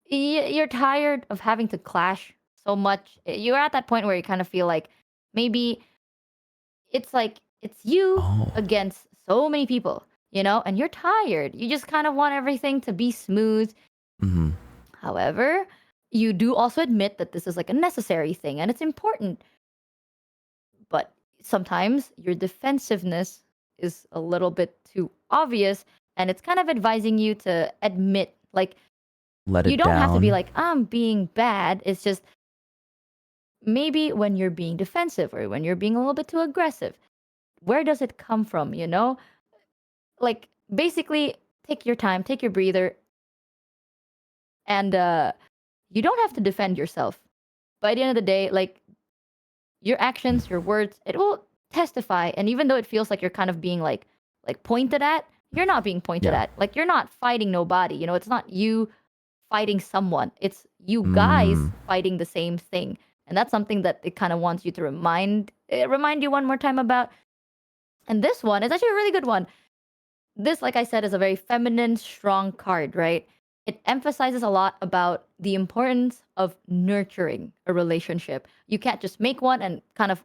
You're tired of having to clash so much. You're at that point where you kind of feel like maybe it's like it's you against so many people, and you're tired. You just kind of want everything to be smooth. However, you do also admit that this is like a necessary thing and it's important. But sometimes your defensiveness is a little bit too obvious, and it's kind of advising you to admit, like, you don't have to be like, I'm being bad. It's just maybe when you're being defensive or when you're being a little bit too aggressive, where does it come from, Like, basically, take your time, take your breather, and you don't have to defend yourself. By the end of the day, like, your actions, your words, it will testify. And even though it feels like you're kind of being like pointed at, you're not being pointed at. Like, you're not fighting nobody. It's not you fighting someone. It's you guys fighting the same thing. And that's something that it kind of wants you to remind you one more time about. And this one is actually a really good one. This, like I said, is a very feminine, strong card, right? It emphasizes a lot about the importance of nurturing a relationship. You can't just make one and kind of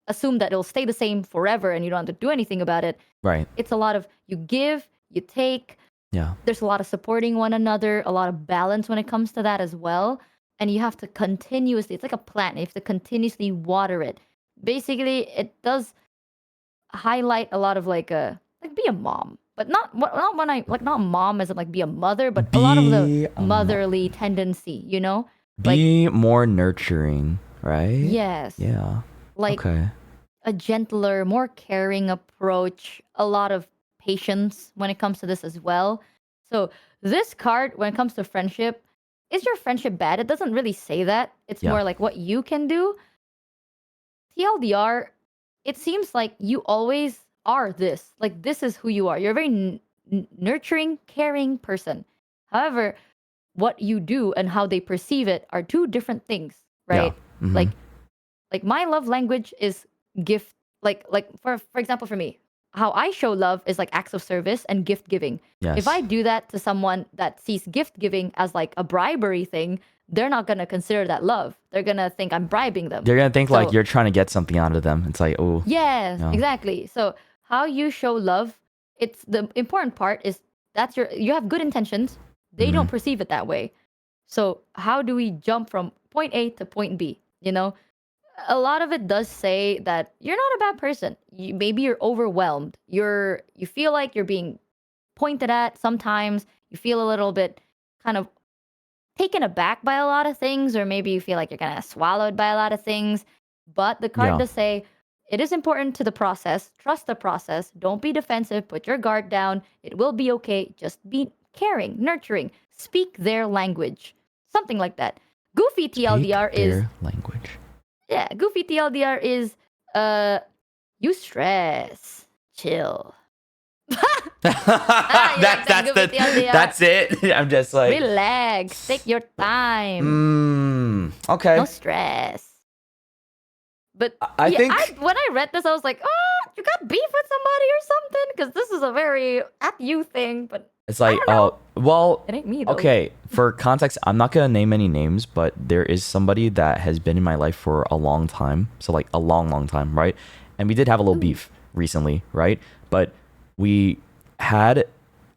assume that it'll stay the same forever and you don't have to do anything about it. Right. It's a lot of you give, you take. Yeah. There's a lot of supporting one another, a lot of balance when it comes to that as well. And you have to continuously, it's like a plant, you have to continuously water it. Basically, it does highlight a lot of like be a mom. But not when I like not mom as in like be a mother, but a lot of Be the a motherly tendency, you know? Be more nurturing, right? Yes. Yeah. Like Okay. a gentler, more caring approach, a lot of patience when it comes to this as well. So this card, when it comes to friendship, is your friendship bad? It doesn't really say that. It's Yeah. more like what you can do. TLDR, it seems like you always are this. Like this is who you are. You're a very nurturing, caring person. However, what you do and how they perceive it are two different things, right? Yeah. Mhm. Like my love language is gift, like for example, for me, how I show love is like acts of service and gift giving. Yes. If I do that to someone that sees gift giving as like a bribery thing, they're not going to consider that love. They're going to think I'm bribing them. They're gonna think like So- you're trying to get something out of them. It's like, oh, Yes, Yeah. exactly. So how you show love, it's the important part is you have good intentions. They don't perceive it that way. So how do we jump from point A to point B? You know, a lot of it does say that you're not a bad person. Maybe you're overwhelmed. You feel like you're being pointed at sometimes. You feel a little bit kind of taken aback by a lot of things, or maybe you feel like you're kind of swallowed by a lot of things. But the card Yeah. does say it is important to the process. Trust the process. Don't be defensive. Put your guard down. It will be okay. Just be caring, nurturing. Speak their language. Something like that. Goofy TLDR Speak is their language. yeah, goofy TLDR is you stress. Chill. That's goofy TLDR. that's it. I'm just like Relax. Take your time. Okay. No stress. But I think when I read this, I was like, oh, you got beef with somebody or something? Because this is a very at you thing, but it's like, don't know. oh, well, it ain't me though. okay. For context, I'm not gonna name any names, but there is somebody that has been in my life for a long time. So like a long time, right? And we did have a little beef recently, right? But we had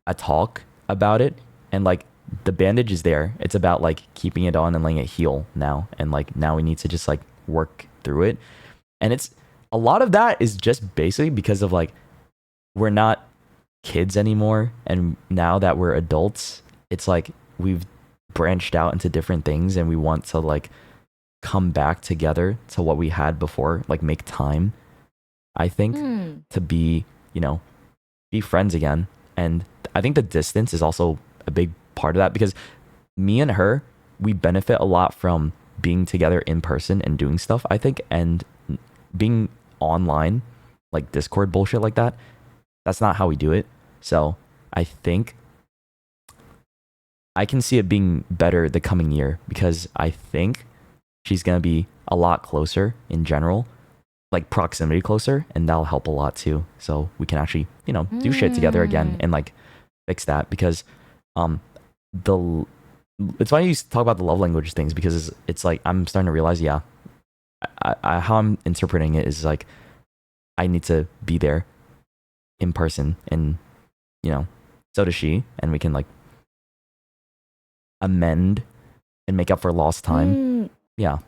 a talk about it, and like the bandage is there. It's about like keeping it on and letting it heal now, and like now we need to just like work through it. And it's a lot of that is just basically because of like we're not kids anymore, and now that we're adults, it's like we've branched out into different things, and we want to like come back together to what we had before, like make time, I think, to be, you know, be friends again. And I think the distance is also a big part of that, because me and her, we benefit a lot from being together in person and doing stuff, I think, and being online, like Discord bullshit like that, that's not how we do it. So I think I can see it being better the coming year, because I think she's going to be a lot closer in general, like proximity closer, and that'll help a lot too. So we can actually, you know, do shit together again and like fix that, because it's funny you talk about the love language things, because it's like I'm starting to realize, yeah, I how I'm interpreting it is like I need to be there in person, and you know, so does she, and we can like amend and make up for lost time. Yeah.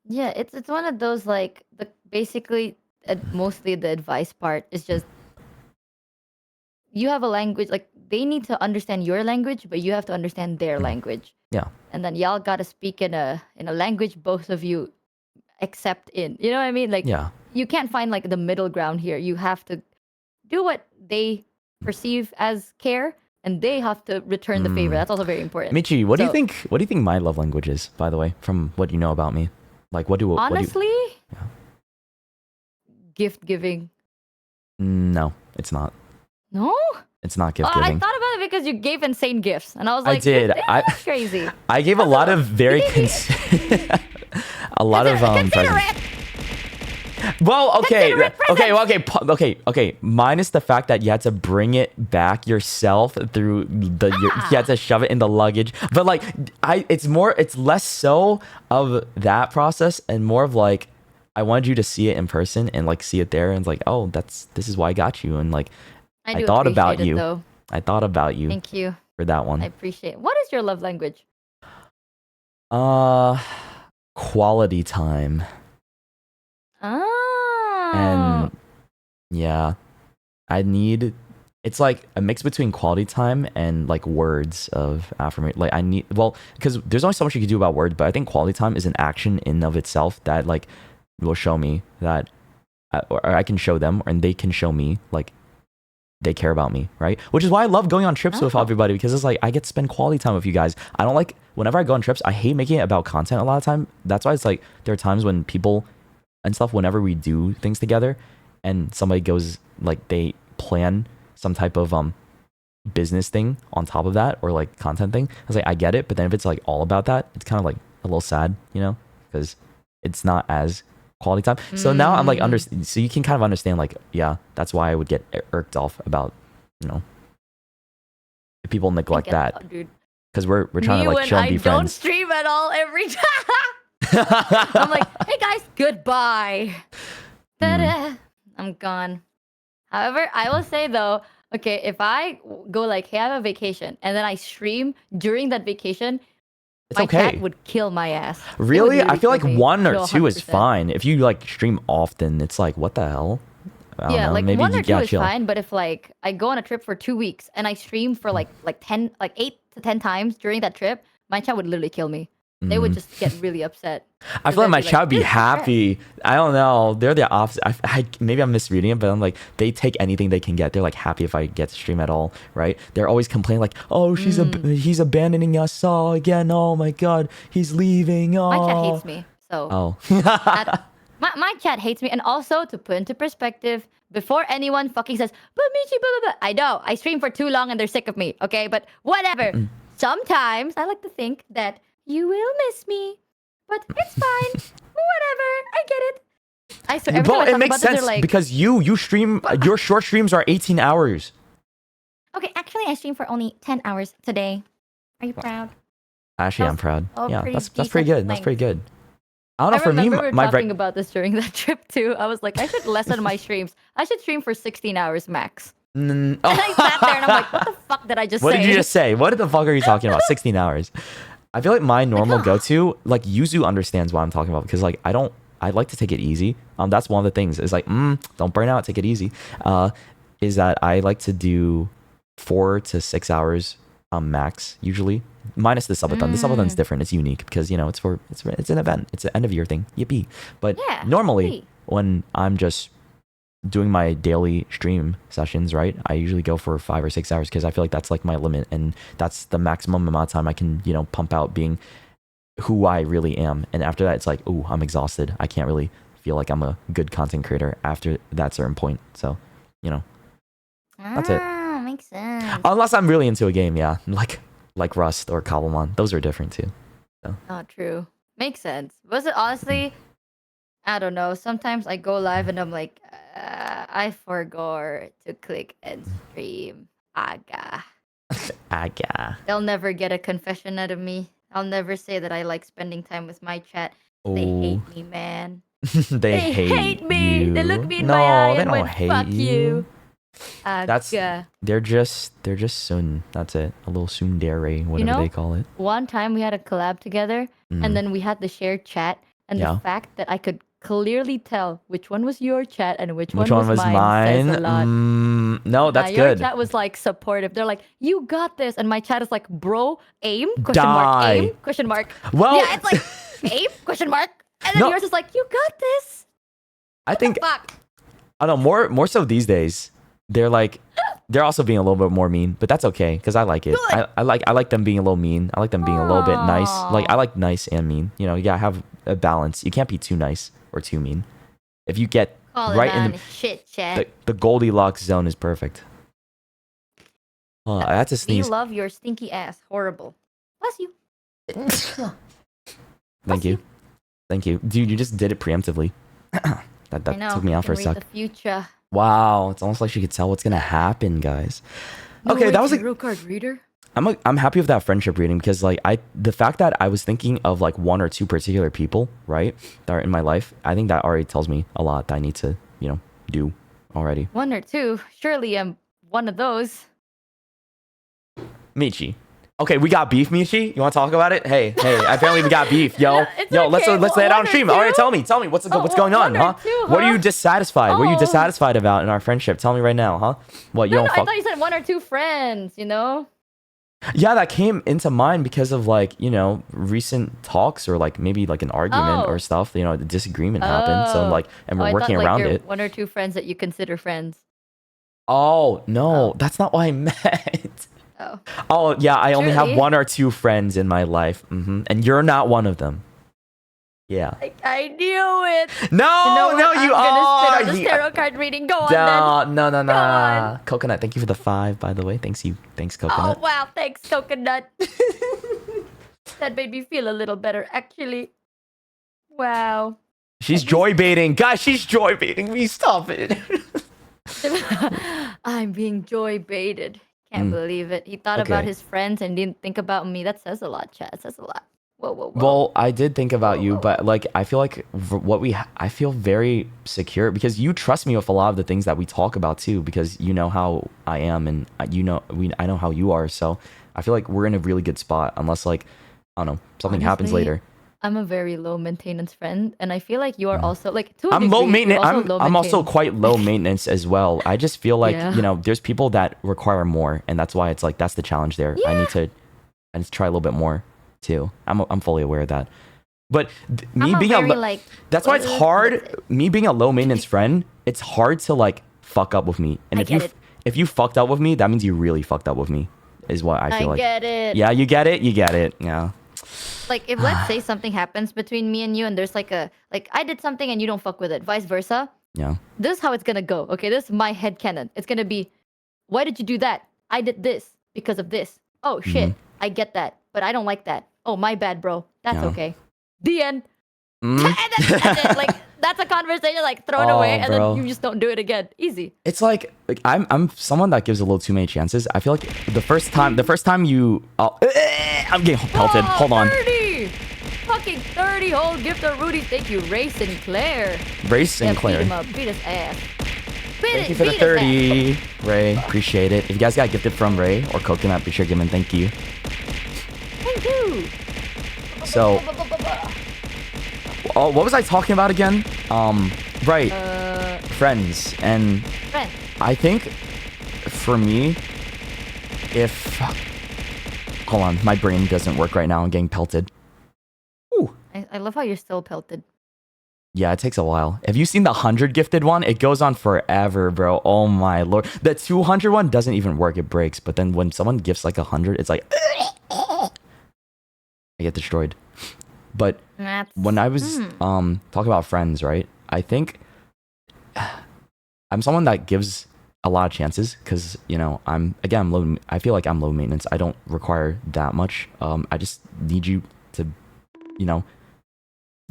Yeah, it's one of those like basically mostly the advice part is just you have a language, like they need to understand your language, but you have to understand their language. Yeah. And then y'all gotta speak in a language both of you accept in. You know what I mean? Like Yeah. you can't find like the middle ground here. You have to do what they perceive as care, and they have to return the favor. That's also very important. Michi, what do you think? What do you think my love language is? By the way, from what you know about me, like Honestly, Yeah. gift giving. No, it's not. No? It's not gift I giving. thought about it because you gave insane gifts, and I was I like, did. That's crazy. I gave a lot of very a lot of Consider presents. it. Well, okay, Consider it okay, presents. well, okay. Minus the fact that you had to bring it back yourself through you had to shove it in the luggage. But like, it's less so of that process and more of like, I wanted you to see it in person and like see it there and it's like, oh, this is why I got you and like, I I do thought about appreciate it you. though. I thought about you Thank you. for that I one. appreciate it. What is your love language? Quality time. Oh. And yeah, it's like a mix between quality time and like words of affirmation. Like because there's only so much you can do about words, but I think quality time is an action in of itself that like will show me that, or I can show them and they can show me like they care about me, right? Which is why I love going on trips with everybody because it's like I get to spend quality time with you guys. I don't like whenever I go on trips, I hate making it about content a lot of time. That's why it's like there are times when people and stuff, whenever we do things together and somebody goes like they plan some type of business thing on top of that or like content thing, I was like, I get it, but then if it's like all about that, it's kind of like a little sad, you know, because it's not as quality time. So now I'm like so you can kind of understand like, yeah, that's why I would get irked off about, you know, if people neglect that, because we're trying to like chill and be friends. I don't friends. stream at all every time. I'm like, hey guys, goodbye. I'm gone. However, I will say though, okay, if I go like, hey, I have a vacation, and then I stream during that vacation, it's my okay. chat would kill my ass. Really? I feel like kill me. 1 or No, 2 is 100%. fine. If you like stream often, it's like, what the hell? I don't know. Like Maybe 1 or you 2 gotta is chill. fine, but if like I go on a trip for 2 weeks and I stream for like 8 to 10 times during that trip, my chat would literally kill me. They would just get really upset. I feel like my chat would be happy. I don't know. They're the opposite. Maybe I'm misreading it, but I'm like, they take anything they can get. They're like happy if I get to stream at all, right? They're always complaining like, oh, he's abandoning us all again. Oh my God, he's leaving. Oh. My chat hates me. So my chat hates me. And also, to put into perspective, before anyone fucking says, but Michi, blah, blah, blah. I know, I stream for too long and they're sick of me, okay? But whatever. Sometimes I like to think that you will miss me, but it's fine. Whatever, I get it. I swear, every time I it talk makes about this, sense they're like, because you stream, your short streams are 18 hours. okay, actually, I stream for only 10 hours today. Are you proud? Actually, I'm proud. Yeah, that's pretty decent good. That's pretty good. I don't know. For me, we were talking about this during that trip too. I was like, I should lessen my streams. I should stream for 16 hours max. And I sat there and I'm like, what the fuck did I just say? What did you just say? What the fuck are you talking about? 16 hours. I feel like my normal go-to, like Yuzu understands what I'm talking about because like I like to take it easy. That's one of the things is like, don't burn out, take it easy. Is that I like to do 4 to 6 hours max usually, minus the subathon. The subathon's different. It's unique because you know it's an event. It's an end of year thing. Yippee! But normally when I'm just doing my daily stream sessions, right, I usually go for 5 or 6 hours because I feel like that's like my limit and that's the maximum amount of time I can, you know, pump out being who I really am. And after that, it's like, ooh, I'm exhausted. I can't really feel like I'm a good content creator after that certain point. So, you know, that's it. Makes sense. Unless I'm really into a game, yeah, like Rust or Cobblemon. Those are different too. So. Oh, true. Makes sense. Was it honestly? I don't know. Sometimes I go live and I'm like, I forgot to click end stream. Aga. They'll never get a confession out of me. I'll never say that I like spending time with my chat. They hate me, man. they hate me. You. They look me in my eye and went, fuck you. That's they're just soon. That's it. A little tsundere, whatever they call it. One time we had a collab together, and then we had the shared chat, and the fact that I could clearly tell which one was your chat and which one was mine. Says a lot. No, that's your good. Chat was like supportive. They're like, "You got this," and my chat is like, "Bro, aim?" Question mark. Aim? Question mark. Well, yeah, it's like aim? Question mark. And then yours is like, "You got this." I think. I don't know. More so these days. They're also being a little bit more mean, but that's okay because I like it. I like them being a little mean. I like them being a little bit nice. Like I like nice and mean. You know, you gotta have a balance. You can't be too nice or too mean. If you get right in the Goldilocks zone is perfect. Oh, I had to sneeze. We love your stinky ass. Horrible. Bless you. Thank you. Thank you. Dude, you just did it preemptively. That I know. took me out for a read sec. the future. Wow, it's almost like she could tell what's gonna happen, guys. No Okay, way, that was like tarot card reader. I'm happy with that friendship reading because like the fact that I was thinking of like one or two particular people, right, that are in my life, I think that already tells me a lot that I need to, do already. One or two. Surely I'm one of those. Michi. Okay, we got beef, Michi. You want to talk about it? Hey, apparently we got beef, yo. No, it's Yo, okay. let's lay it One on or stream. All right, two? tell me what's Oh, going on, one or huh? two, What are huh? you dissatisfied? What are you Oh. dissatisfied about in our friendship? Tell me right now, huh? What, you No, don't I fuck? thought you said one or two friends, you know? Yeah, that came into mind because of like, recent talks or like maybe like an argument or Oh. stuff, the disagreement happened. So like, and we're I working thought, like, around you're it. one or two friends that you consider friends. Oh, no, Oh. that's not what I meant. Oh. Oh, yeah, I only have Surely. one or two friends in my life. And you're not one of them. Yeah. I knew it. No, You know what? no, you I'm gonna spit are. on this tarot card reading. Go on, then. No. Go on. Coconut, thank you for the 5, by the way. Thanks, Coconut. Oh, wow. Thanks, Coconut. That made me feel a little better, actually. Wow. She's joy baiting. Guys, she's joy baiting me. Stop it. I'm being joy baited. Can't believe it. He thought about Okay. his friends and didn't think about me. That says a lot, chat. It says a lot. Whoa. Well, I did think about you, Whoa. but like I feel like I feel very secure because you trust me with a lot of the things that we talk about too, because you know how I am and I know how you are. So I feel like we're in a really good spot, unless like I don't know something happens Honestly, later. I'm a very low maintenance friend, and I feel like you are also like to a I'm low degree, you're maintenance. also low I'm also maintenance. quite low maintenance as well. I just feel like Yeah. there's people that require more, and that's why it's like that's the challenge there. I need to try a little bit more too. I'm fully aware of that. But me I'm being very, a like, that's why it's that's hard. it. Me being a low maintenance friend, it's hard to like fuck up with me. And I get it. if you fucked up with me, that means you really fucked up with me. Is what I feel like. get it. Yeah, you get it. You get it. Yeah. Like, if let's say something happens between me and you, and there's like I did something and you don't fuck with it, vice versa. Yeah. This is how it's gonna go. Okay, this is my headcanon. It's gonna be, why did you do that? I did this because of this. Oh shit, I get that, but I don't like that. Oh, my bad, bro. That's Yeah. okay. The end. Mm. And that's it. Like, that's a conversation like thrown Oh, away, and bro. then you just don't do it again. Easy. It's like I'm someone that gives a little too many chances. I feel like the first time you I'm getting pelted. Oh, Hold on. 30! Fucking 30 whole gift of Rudy. Thank you, Ray Sinclair. Race Sinclair. Beat him up. Beat his ass. Thank you for the 30, Ray. Appreciate it. If you guys got gifted from Ray or Coconut, be sure to give him thank you. Thank you. So, what was I talking about again? Right. Friends. And Friend. I think for me, if hold on, my brain doesn't work right now. I'm getting pelted. Ooh. I love how you're still pelted. Yeah, it takes a while. Have you seen the 100 gifted one? It goes on forever, bro. Oh my lord. The 200 one doesn't even work. It breaks. But then when someone gifts like 100, it's like I get destroyed. But when I was talking about friends, right? I think I'm someone that gives a lot of chances because I'm low. I feel like I'm low maintenance. I don't require that much. I just need you to,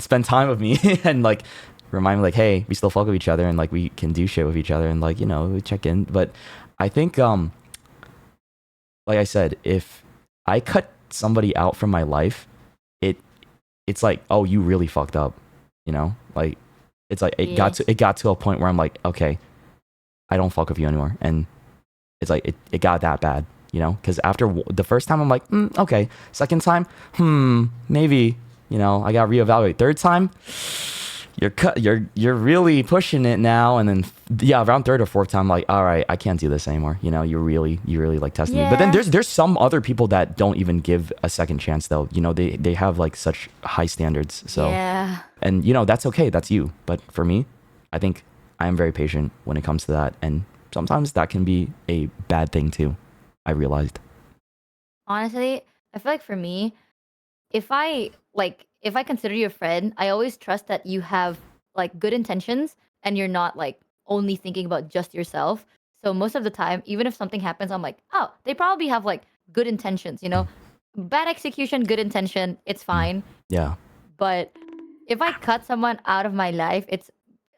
spend time with me and like remind me like, hey, we still fuck with each other and like we can do shit with each other and like we check in. But I think like I said, if I cut somebody out from my life, it's like, oh, you really fucked up, like it's like it got to a point where I'm like, okay, I don't fuck with you anymore. And it's like it got that bad, because after the first time I'm like, okay. Second time, maybe, I got to reevaluate. Third time, you're really pushing it now. And then around third or fourth time, like, all right, I can't do this anymore. You really like testing me. But then there's some other people that don't even give a second chance though. They have like such high standards. So and that's okay. That's you. But for me, I think I am very patient when it comes to that. And sometimes that can be a bad thing too. I realized. Honestly, I feel like for me, if I consider you a friend, I always trust that you have like good intentions and you're not like only thinking about just yourself. So most of the time, even if something happens, I'm like, oh, they probably have like good intentions, bad execution, good intention, it's fine. Yeah. But if I cut someone out of my life,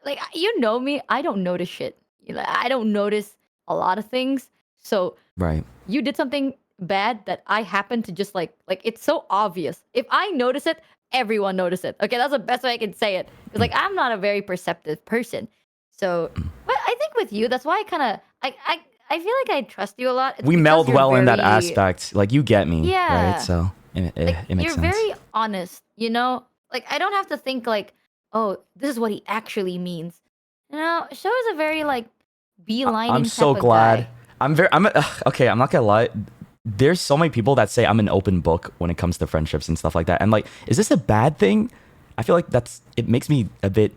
like you know me, I don't notice shit. I don't notice a lot of things. So Right. you did something bad that I happen to just like it's so obvious. If I notice it, everyone notice it. Okay, that's the best way I can say it. Because like I'm not a very perceptive person. So, but I think with you, that's why I kind of I feel like I trust you a lot. It's We because meld you're well in that very- aspect. Like you get me, right? Yeah. So Like it makes you're sense. very honest, you know? Like I don't have to think like, oh, this is what he actually means. You know, Show is a very like beelining I'm so type of glad. guy. Okay, I'm not gonna lie. There's so many people that say I'm an open book when it comes to friendships and stuff like that. And like, is this a bad thing? I feel like it makes me a bit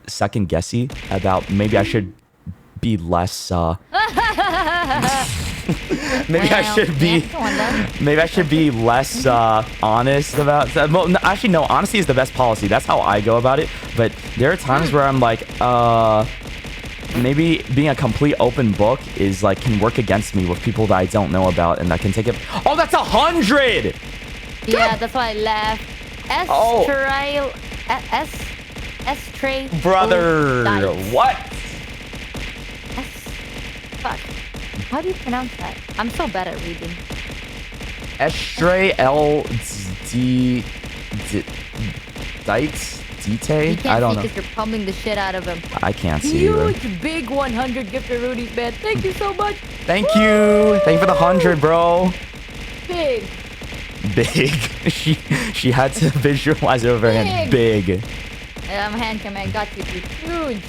second guessy about maybe I should be less maybe I Well, should be yeah, go on then. maybe I should be less honest about that. Well, actually, no. Honesty is the best policy. That's how I go about it. But there are times where I'm like, maybe being a complete open book is like can work against me with people that I don't know about, and that can take it. Oh, that's 100. Yeah, that's why I laughed. Oh. S-tray. Brother, what? Fuck. How do you pronounce that? I'm so bad at reading. Estray L D Dites You Dite? can't I don't see know. because you're pummeling the shit out of him. I can't see either. Huge, big 100 gifted Rudy's, man. Thank you so much. Thank you. Thank you for the 100, bro. Big. Big. She had to visualize it over her head. Big. I'm handsome, man. Got you, dude. Huge.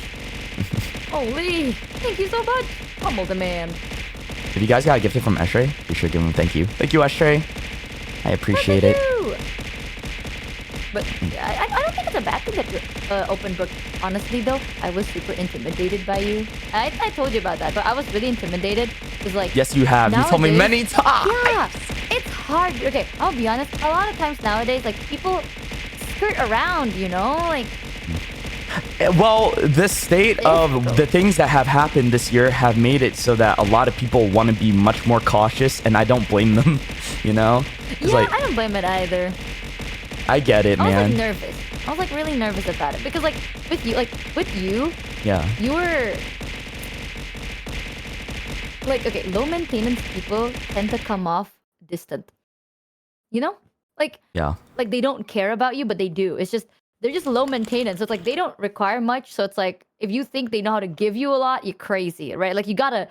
Holy. Thank you so much. Pummel the man. If you guys got a gifted from Estray, be sure to give him thank you. Thank you, Estray. I appreciate it. You. But I don't think it's a bad thing that you're open book. Honestly, though, I was super intimidated by you. I told you about that, but I was really intimidated. Because, like, Yes, you have. You told me many nowadays- times. Yeah, it's hard. Okay, I'll be honest. A lot of times nowadays, like, people skirt around, you know? Like, Well, the state of the things that have happened this year have made it so that a lot of people want to be much more cautious, and I don't blame them, you know? It's yeah, like, I don't blame it either. I get it, I was, like, man. nervous. I was, like, really nervous about it. Because, like, with you, Yeah. you were... Like, okay, low maintenance people tend to come off distant. You know? Yeah. Like they don't care about you, but they do. It's just they're just low maintenance. So it's like they don't require much. So it's like if you think they know how to give you a lot, you're crazy, right? Like you gotta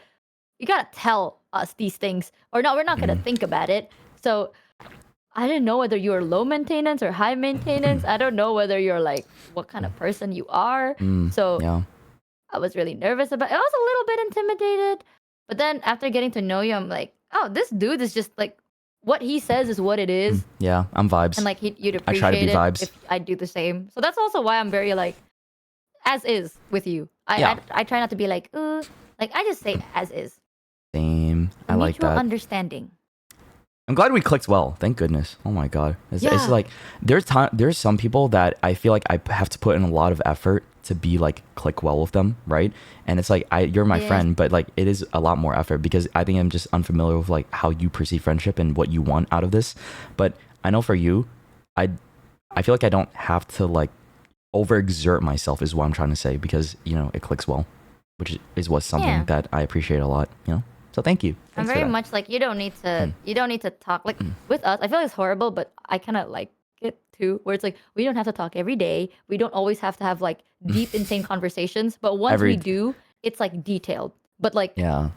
tell us these things, or no, we're not gonna think about it. So I didn't know whether you were low maintenance or high maintenance. I don't know whether you're like what kind of person you are. So Yeah. I was really nervous about it. I was a little bit intimidated. But then after getting to know you, I'm like, oh, this dude is just like what he says is what it is. Yeah, I'm vibes. And like you'd I try to appreciate be it vibes. if I do the same. So that's also why I'm very like as is with you. Yeah. I try not to be like, ooh, like I just say as is. Same. I like Mutual that. understanding. I'm glad we clicked well. Thank goodness. Oh my god. It's Yeah. like there's some people that I feel like I have to put in a lot of effort to be like click well with them, right? And it's like you're my Yeah. friend, but like it is a lot more effort because I think I'm just unfamiliar with like how you perceive friendship and what you want out of this. But I know for you, I feel like I don't have to like overexert myself is what I'm trying to say because you know it clicks well, which is what's something Yeah. that I appreciate a lot, you know? So thank you. I'm Thanks for very that. much like you don't need to talk like with us. I feel like it's horrible, but I kind of like it too. Where it's like we don't have to talk every day. We don't always have to have like deep, insane conversations. But once we do, it's like detailed. But like Yeah.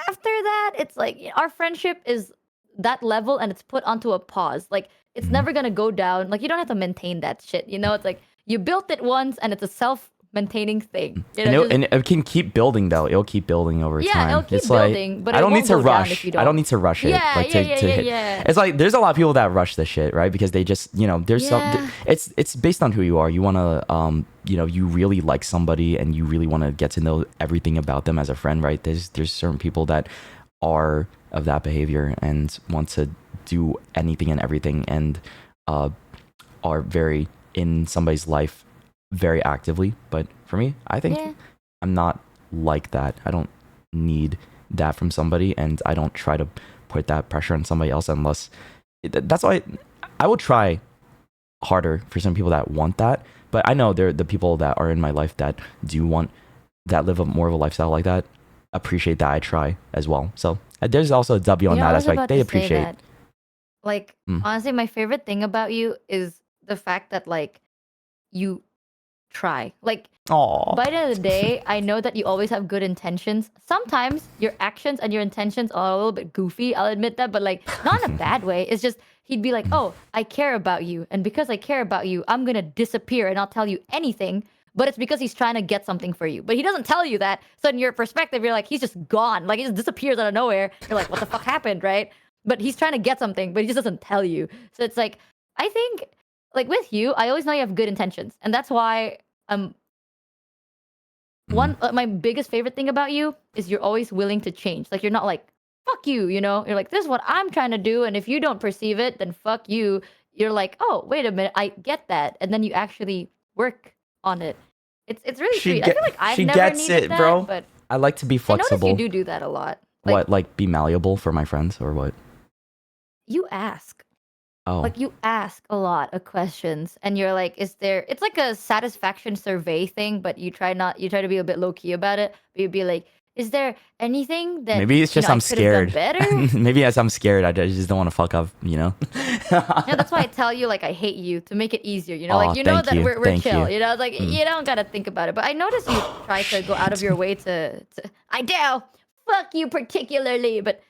after that, it's like our friendship is that level, and it's put onto a pause. Like it's never gonna go down. Like you don't have to maintain that shit. You know, it's like you built it once, and it's a self-maintaining thing. You know, And it can keep building though. It'll keep building over time. it'll keep It's like, building, but I it don't need won't to go down rush. if you I don't don't. need to rush it. Yeah, like, yeah, to yeah, hit. yeah. It's like there's a lot of people that rush the shit, right? Because they just there's Yeah. some. It's based on who you are. You wanna you really like somebody and you really want to get to know everything about them as a friend, right? There's certain people that are of that behavior and want to do anything and everything and are very in somebody's life very actively. But for me, I think Yeah. I'm not like that. I don't need that from somebody, and I don't try to put that pressure on somebody else unless that's why I will try harder for some people that want that, But I know the people that are in my life that live more of a lifestyle like that appreciate that I try as well. So there's also a W on that aspect. They appreciate. That. Like, honestly, my favorite thing about you is the fact that like you try. Like, Aww. by the end of the day, I know that you always have good intentions. Sometimes your actions and your intentions are a little bit goofy. I'll admit that, but like not in a bad way. It's just he'd be like, "Oh, I care about you, and because I care about you, I'm gonna disappear and not tell you anything." But it's because he's trying to get something for you. But he doesn't tell you that. So in your perspective, you're like, he's just gone. Like he just disappears out of nowhere. You're like, what the fuck happened, right? But he's trying to get something, but he just doesn't tell you. So it's like, I think, like with you, I always know you have good intentions, and that's why my biggest favorite thing about you is you're always willing to change. Like you're not like, fuck you, you know? You're like, this is what I'm trying to do, and if you don't perceive it, then fuck you. You're like, oh, wait a minute, I get that. And then you actually work on it. It's really sweet. I feel like I've never needed that, bro. But I like to be flexible. I notice you do that a lot. Like be malleable for my friends or what? You ask. Oh. Like you ask a lot of questions and you're like, it's like a satisfaction survey thing, but you try to be a bit low key about it. But you'd be like, is there anything that maybe it's just I'm scared. Better? Maybe as I'm scared, I just don't want to fuck up, you know? Yeah, that's why I tell you like I hate you to make it easier, you know? Like you know that we're chill, you know? It's like you don't gotta think about it. But I notice you try to go out of your way to I do. Fuck you particularly, but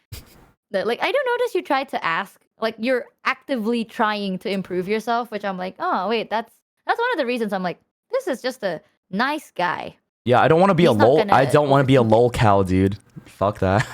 like I do notice you try to ask. Like you're actively trying to improve yourself, which I'm like, oh wait, that's one of the reasons I'm like, this is just a nice guy. Yeah, I don't want to be I don't want to be a lol cow, dude. Fuck that.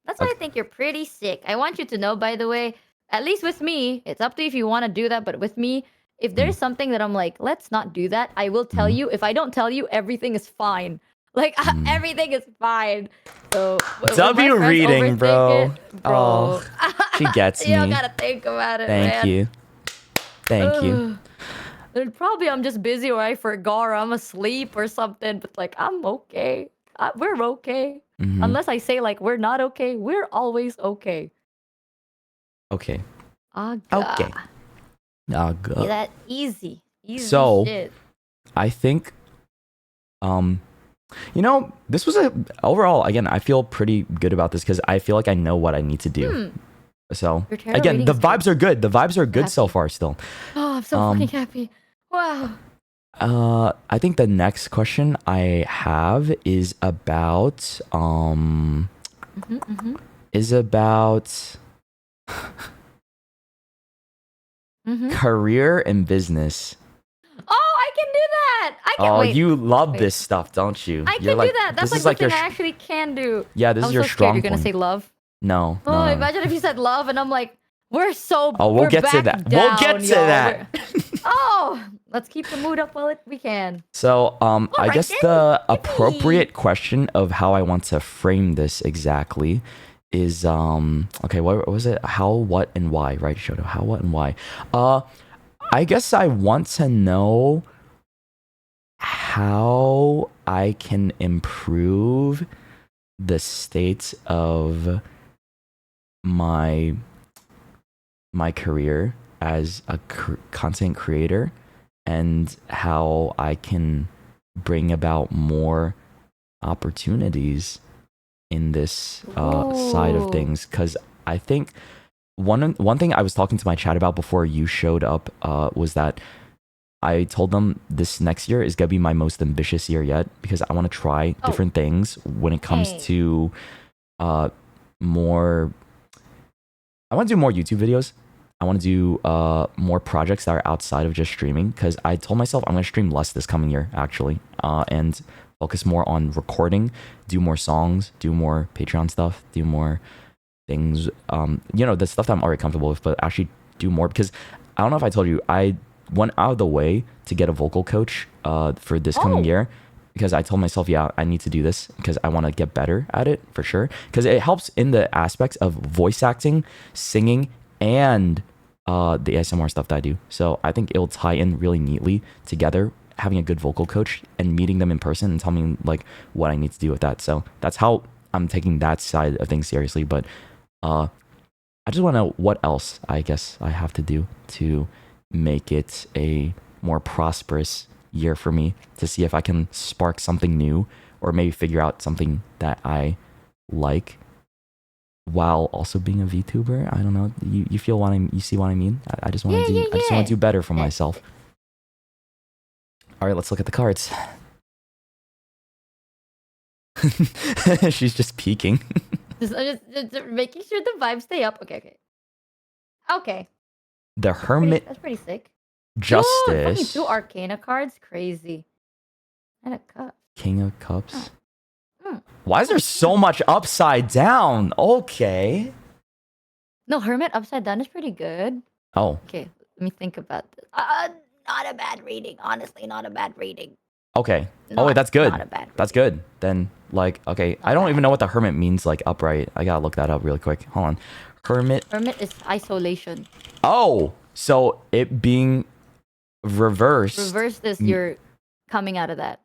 That's why I think you're pretty sick. I want you to know, by the way, at least with me, it's up to you if you want to do that. But with me, if there's something that I'm like, let's not do that, I will tell you. If I don't tell you, everything is fine. Like everything is fine. So W reading, bro. Oh, she gets me. You don't gotta think about it. Thank you. Thank you. And probably I'm just busy or I forgot or I'm asleep or something. But like I'm okay. We're okay. Unless I say like we're not okay, we're always okay. Okay. Aga. Okay. Aga. Yeah, that easy. So, shit. I think, you know, this was overall, again, I feel pretty good about this because I feel like I know what I need to do. So, again, the vibes are good. The vibes are good so far still. Oh, I'm so fucking happy. Wow. I think the next question I have is about, career and business. Oh, I can do that. I can. Wait, you love this stuff, don't you? I can do that. That's like the thing I actually can do. Yeah, this is your strong point. You're gonna say love? No. Oh, imagine if you said love, and I'm like, we'll get to that. We'll get to that. Oh, let's keep the mood up while we can. So, I guess the appropriate question of how I want to frame this exactly is, okay, what was it? How, what, and why, right, Shoto? How, what, and why? I guess I want to know how I can improve the state of my career as a content creator and how I can bring about more opportunities in this side of things. Because I think one thing I was talking to my chat about before you showed up was that I told them this next year is going to be my most ambitious year yet because I want to try different things when it comes to more. I want to do more YouTube videos. I want to do more projects that are outside of just streaming because I told myself I'm going to stream less this coming year actually and focus more on recording, do more songs, do more Patreon stuff, do more things, the stuff that I'm already comfortable with, but actually do more because I don't know if I told you, I went out of the way to get a vocal coach for this coming year because I told myself, yeah, I need to do this because I want to get better at it for sure because it helps in the aspects of voice acting, singing, and the ASMR stuff that I do. So I think it'll tie in really neatly together, having a good vocal coach and meeting them in person and telling me like what I need to do with that. So that's how I'm taking that side of things seriously. But I just want to know what else I guess I have to do to make it a more prosperous year for me, to see if I can spark something new or maybe figure out something that I like while also being a VTuber. I don't know. You feel what you see what I mean? I just want to do I just want to do better for myself. All right, let's look at the cards. She's just peeking. just making sure the vibes stay up. Okay. The Hermit. That's pretty sick. Justice. Dude, fucking 2 Arcana cards, crazy. And a cup. King of Cups. Why is there so much upside down? Okay. No, Hermit upside down is pretty good. Oh. Okay, let me think about this. Not a bad reading. Honestly, not a bad reading. Okay. Wait, that's good. Not a bad reading. That's good. Then, like, okay. I don't even know what the Hermit means, like, upright. I gotta look that up really quick. Hold on. Hermit is isolation. Oh, so it being reversed. Reverse this, you're coming out of that.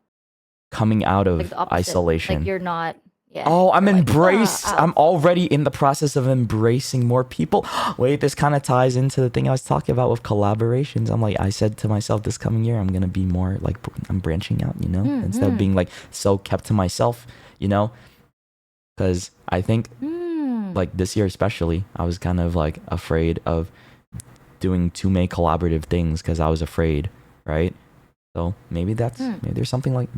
Coming out of Like the opposite. isolation. Like you're not. Yeah. Oh, I'm you're embraced. Like, I'm already in the process of embracing more people. Wait, this kind of ties into the thing I was talking about with collaborations. I'm like, I said to myself, this coming year, I'm going to be more like, I'm branching out, you know, instead of being like so kept to myself, you know, because I think like this year, especially, I was kind of like afraid of doing too many collaborative things because I was afraid, right? So maybe maybe there's something like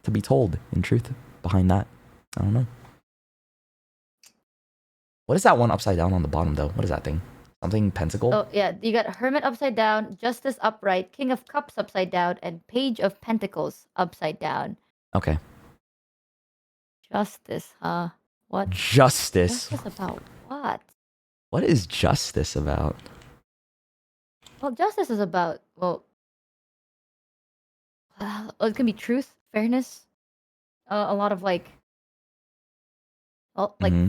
to be told in truth behind that. I don't know. What is that one upside down on the bottom, though? What is that thing? Something pentacle? Oh, yeah. You got Hermit upside down, Justice upright, King of Cups upside down, and Page of Pentacles upside down. Okay. Justice, huh? What? Justice? Justice about what? What is justice about? Well, justice is about, it can be truth, fairness, a lot of like,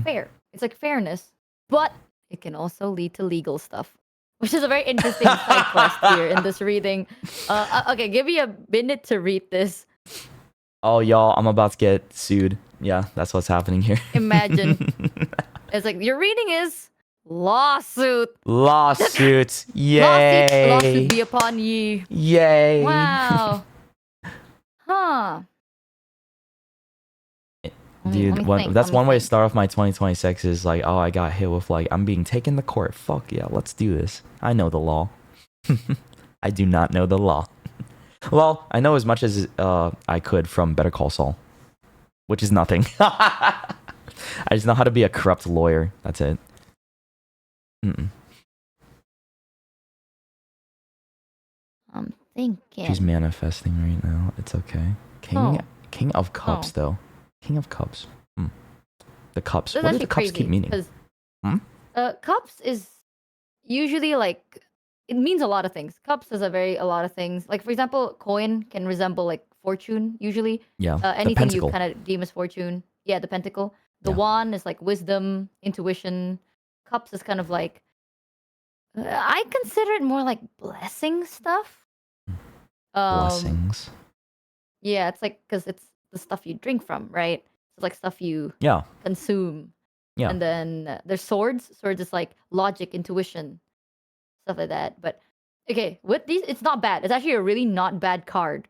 fair. It's like fairness, but it can also lead to legal stuff, which is a very interesting side quest here in this reading. Okay, give me a minute to read this. Oh, y'all, I'm about to get sued. Yeah, that's what's happening here. Imagine. It's like, your reading is lawsuit. Lawsuits. Yay. Lawsuit be upon ye. Yay. Wow. Huh. Dude, that's one way to start off my 2026 is like, oh, I got hit with like, I'm being taken to court. Fuck yeah, let's do this. I know the law. I do not know the law. Well, I know as much as I could from Better Call Saul, which is nothing. I just know how to be a corrupt lawyer. That's it. I'm thinking. She's manifesting right now. It's okay. King of Cups, though. King of Cups. The cups. That's what do the cups keep meaning? Cups is usually like, it means a lot of things. Cups is a lot of things. Like, for example, coin can resemble like fortune usually. Yeah. Anything you kind of deem as fortune. Yeah, the pentacle. The wand is like wisdom, intuition. Cups is kind of like, I consider it more like blessing stuff. Blessings. Yeah, it's like, because it's the stuff you drink from, right? It's like stuff you consume. Yeah. And then there's swords. Swords is like logic, intuition, stuff like that. But okay, with these, it's not bad. It's actually a really not bad card.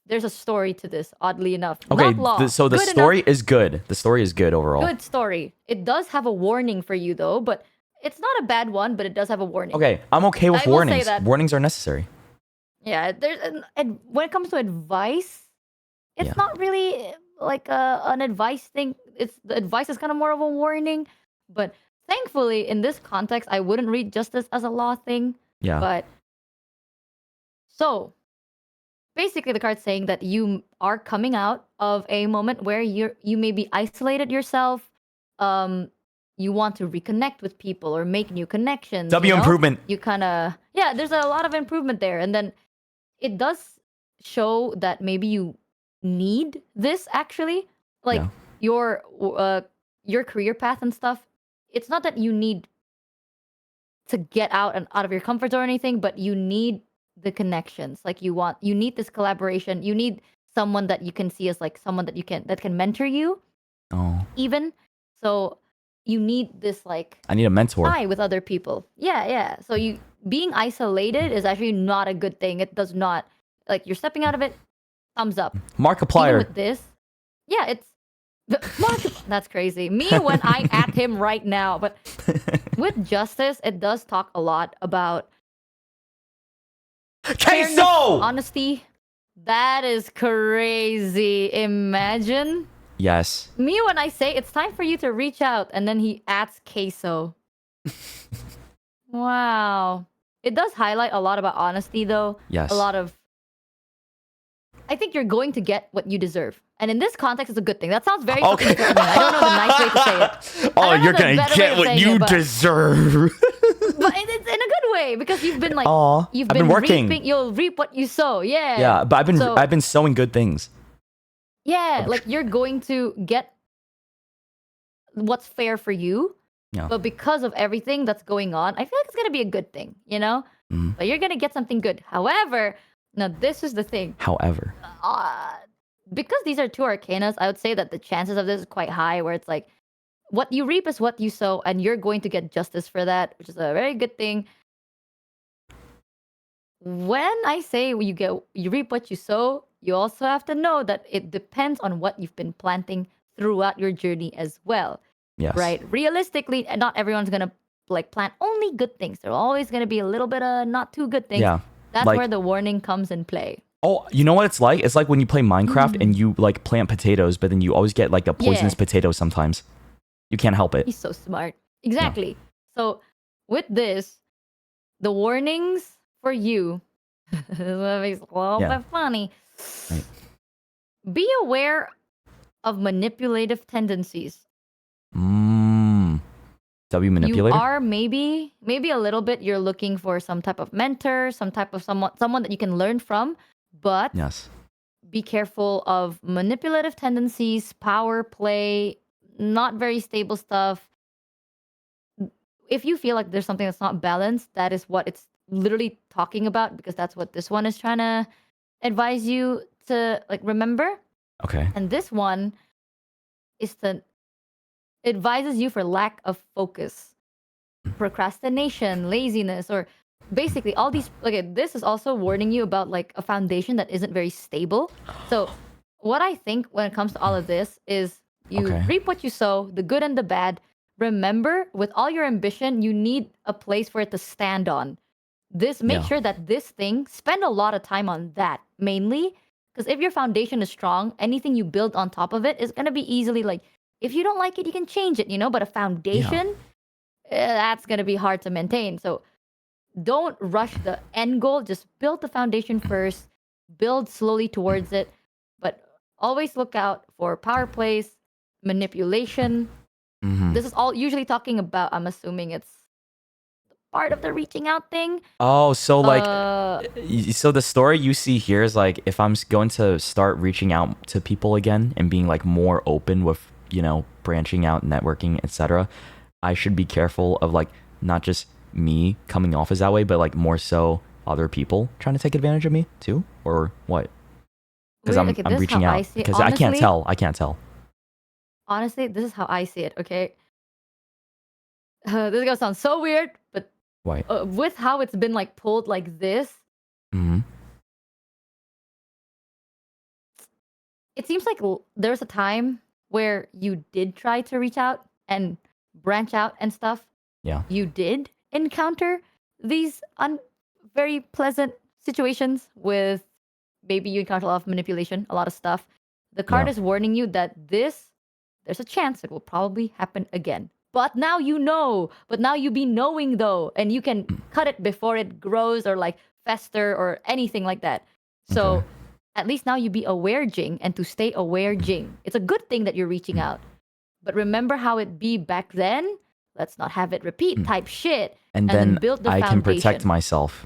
There's a story to this, oddly enough. Okay, not law. So the story is good. The story is good overall. Good story. It does have a warning for you though, but it's not a bad one, but it does have a warning. Okay, I'm okay with warnings. Warnings are necessary. Yeah, when it comes to advice, it's not really like an advice thing. The advice is kind of more of a warning. But thankfully, in this context, I wouldn't read justice as a law thing. Yeah. But so basically, the card's saying that you are coming out of a moment where you maybe isolated yourself. You want to reconnect with people or make new connections. Improvement. You kind of there's a lot of improvement there, and then it does show that maybe you need this actually, like your career path and stuff. It's not that you need to get out of your comfort zone or anything, but you need the connections. Like you need this collaboration. You need someone that you can see as like someone that can mentor you. Even so, you need this like I need a mentor. with other people. Yeah. So being isolated is actually not a good thing. It does not, like, you're stepping out of it, thumbs up. Even Markiplier. with this, yeah, it's that's crazy. Me when I at him right now, but with justice, it does talk a lot about fairness, Queso! honesty. That is crazy. Imagine Yes. me when I say it's time for you to reach out, and then he adds queso. Wow. It does highlight a lot about honesty, though. Yes. A lot of. I think you're going to get what you deserve. And in this context, it's a good thing. That sounds very Okay. fucking threatening. I don't know the nice way to say it. Oh, I don't know you're the gonna better way get of what saying you it, but- deserve. But it's in a good way because you've been like, Aw, you've I've been working. reaping, you'll reap what you sow. Yeah. Yeah, but So- I've been sowing good things. Yeah, like you're going to get what's fair for you. Yeah. But because of everything that's going on, I feel like it's going to be a good thing, you know? Mhm. But you're going to get something good. However, now this is the thing. However. Because these are two arcanas, I would say that the chances of this is quite high, where it's like what you reap is what you sow, and you're going to get justice for that, which is a very good thing. When I say you reap what you sow, you also have to know that it depends on what you've been planting throughout your journey as well. Yes. Right? Realistically, not everyone's gonna like plant only good things. There's always gonna be a little bit of not too good things. Yeah. That's like- where the warning comes in play. Oh, you know what it's like? It's like when you play Minecraft and you like plant potatoes, but then you always get like a poisonous Yeah. potato sometimes. You can't help it. He's so smart. Exactly. So with this, the warnings for you that makes it a little Yeah. bit funny. Right. Be aware of manipulative tendencies. W manipulator? You are maybe a little bit. You're looking for some type of mentor, some type of someone that you can learn from, but Yes. be careful of manipulative tendencies, power play, not very stable stuff. If you feel like there's something that's not balanced, that is what it's literally talking about, because that's what this one is trying to advise you to like remember. Okay. And this one is the advises you for lack of focus, procrastination, laziness, or basically all these. Okay, this is also warning you about like a foundation that isn't very stable. So what I think when it comes to all of this is you Okay. reap what you sow, the good and the bad. Remember, with all your ambition, you need a place for it to stand on. Make Yeah. sure that this thing, spend a lot of time on that mainly, because if your foundation is strong, anything you build on top of it is going to be easily like, if you don't like it, you can change it, but a foundation, that's going to be hard to maintain. So don't rush the end goal. Just build the foundation first, build slowly towards it, but always look out for power plays, manipulation. Mhm. This is all usually talking about, I'm assuming it's part of the reaching out thing. Oh, so like, Uh, so the story you see here is like, if I'm going to start reaching out to people again and being like more open with, branching out, networking, etc., I should be careful of like not just me coming off as that way, but like more so other people trying to take advantage of me too, or what? Because I'm this is reaching how I out see it. because I can't Honestly- tell. I can't tell. Honestly, this is how I see it, okay? This is gonna sound so weird, but Why? with how it's been like pulled like this, Hmm. it seems like there's a time where you did try to reach out and branch out and stuff. Yeah. You did encounter these very pleasant situations with maybe you encounter a lot of manipulation, a lot of stuff. The card Yeah. is warning you that there's a chance it will probably happen again. But now you know. But now you be knowing though, and you can cut it before it grows or like fester or anything like that. So Okay. at least now you be aware, Jing, and to stay aware, Jing. It's a good thing that you're reaching out. But remember how it be back then? Let's not have it repeat type shit. And then then build the I can protect foundation. myself.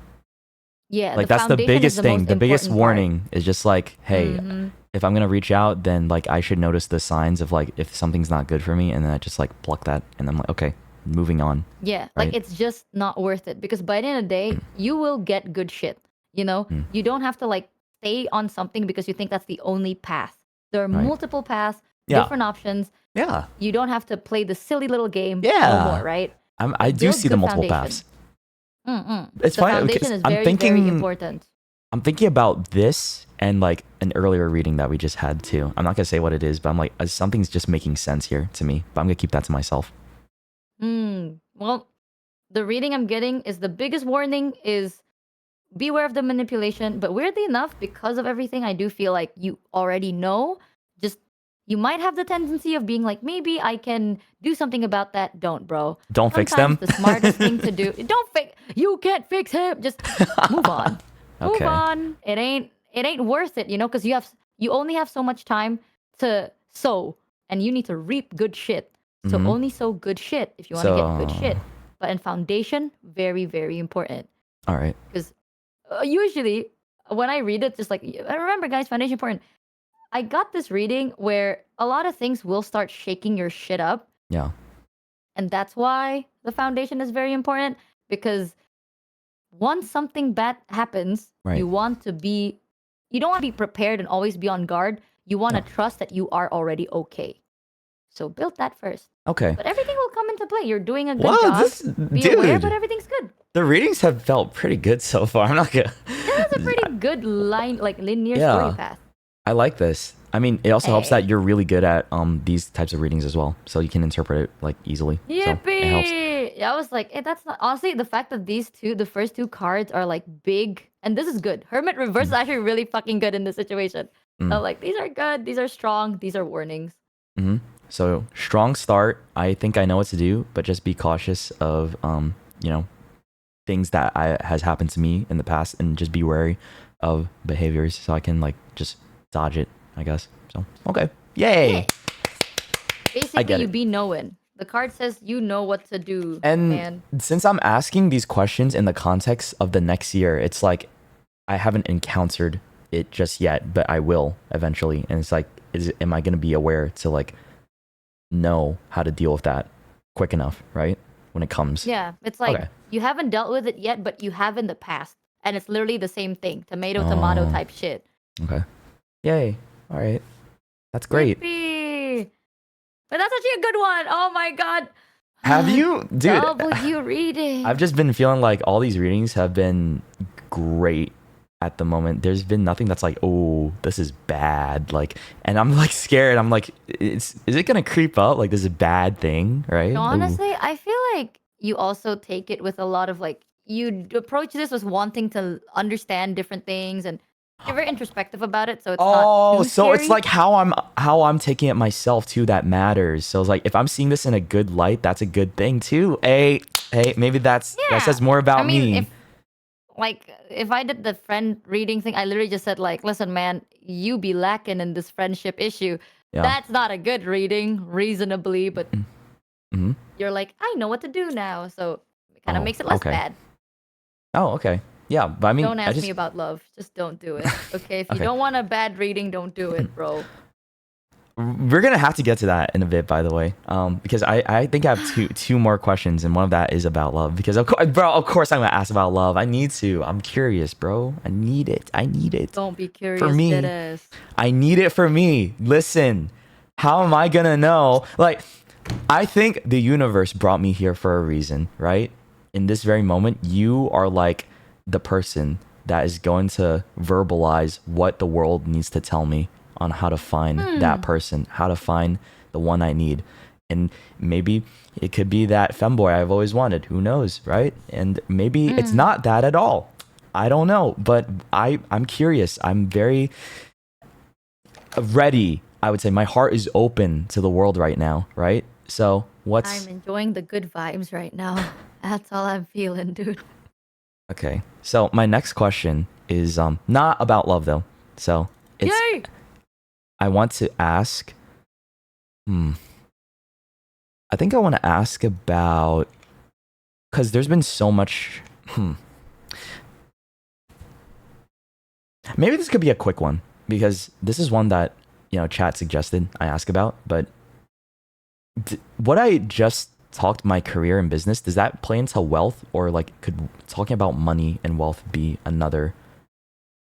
Yeah, Like that's the foundation is biggest the thing. most The biggest important part. warning is just like, hey, Mhm. if I'm gonna reach out, then like I should notice the signs of like if something's not good for me, and then I just like pluck that, and I'm like, okay, moving on. Yeah, Right. like it's just not worth it because by the end of the day, you will get good shit. You don't have to like stay on something because you think that's the only path. There are Right. multiple paths, Yeah. different options. Yeah, You don't have to play the silly little game Yeah. no more, right? I do build see the good multiple foundation. paths. It's The fine foundation because is I'm very, very thinking important. I'm thinking about this and like an earlier reading that we just had too. I'm not gonna say what it is, but I'm like something's just making sense here to me. But I'm gonna keep that to myself. Well, the reading I'm getting is the biggest warning is beware of the manipulation. But weirdly enough, because of everything, I do feel like you already know. Just you might have the tendency of being like, maybe I can do something about that. Don't, bro. Don't fix Sometimes them. the smartest thing to do, don't fix. You can't fix him. Just move on. Move Okay. on. It ain't worth it, because you only have so much time to sow, and you need to reap good shit. So Mhm. only sow good shit if you want to get good shit. So But in foundation, very, very important. all right. Because usually when I read it, just like remember, guys, foundation important. I got this reading where a lot of things will start shaking your shit up, Yeah. and that's why the foundation is very important. Because once something bad happens, Right. you don't want to be prepared and always be on guard. You want to Yeah. trust that you are already okay. So build that first. Okay. But everything will come into play. You're doing a good Well, job. this Be aware, dude, but everything's good. the readings have felt pretty good so far. I'm not gonna. This is a pretty good linear Yeah. story path. I like this. I mean, it also helps Hey. that you're really good at these types of readings as well, so you can interpret it like easily. So it helps. Yippee! Yeah, I was like, that's not honestly the fact that the first two cards are like big, and this is good. Hermit Reverse is actually really fucking good in this situation. Mm. So like these are good, these are strong, these are warnings. Mm-hmm. So strong start. I think I know what to do, but just be cautious of things that has happened to me in the past, and just be wary of behaviors so I can like just dodge it, I guess. So okay, yay! Yeah. Basically, get you it. be knowing. The card says you know what to do, And man. since I'm asking these questions in the context of the next year, it's like I haven't encountered it just yet, but I will eventually. And it's like, am I going to be aware to like know how to deal with that quick enough, right? When it comes. Yeah, it's like Okay. you haven't dealt with it yet, but you have in the past, and it's literally the same thing, tomato Oh. type shit. Okay. Yay. All right. That's great. Yippee! But that's actually a good one. Oh my god. Have you, dude? W reading. I've just been feeling like all these readings have been great at the moment. There's been nothing that's like, oh, this is bad. Like, and I'm like scared. I'm like, is it gonna creep up? Like, this is a bad thing, right? Ooh. Honestly, I feel like you also take it with a lot of like you approach this with wanting to understand different things, and you're very introspective about it, so it's not too so it's scary. like how I'm taking it myself too that matters. So it's like if I'm seeing this in a good light, that's a good thing too. Hey, maybe that says more about me. If I did the friend reading thing, I literally just said like, listen, man, you be lacking in this friendship issue. Yeah. That's not a good reading, reasonably, but Mm-hmm. you're like, I know what to do now, so it kind of makes it less okay. bad. Oh, okay. Yeah, but I mean, Don't ask me about love. Just don't do it. Okay, if you Okay. don't want a bad reading, don't do it, bro. We're gonna have to get to that in a bit, by the way, because I think I have two more questions, and one of that is about love. Because of course I'm gonna ask about love. I need to. I'm curious, bro. I need it. Don't be curious, For me. deadass. I need it for me. Listen, how am I gonna know? Like, I think the universe brought me here for a reason, right? In this very moment, you are like the person that is going to verbalize what the world needs to tell me on how to find that person, how to find the one I need. And maybe it could be that femboy I've always wanted. Who knows, right? And maybe it's not that at all. I don't know, but I'm curious. I'm very ready. I would say my heart is open to the world right now, right? So I'm enjoying the good vibes right now. That's all I'm feeling, dude. Okay. So my next question is not about love though. So it's Yay! I want to ask I think I want to ask about cuz there's been so much Maybe this could be a quick one because this is one that, chat suggested I ask about, but what I just talked my career and business, does that play into wealth, or like could talking about money and wealth be another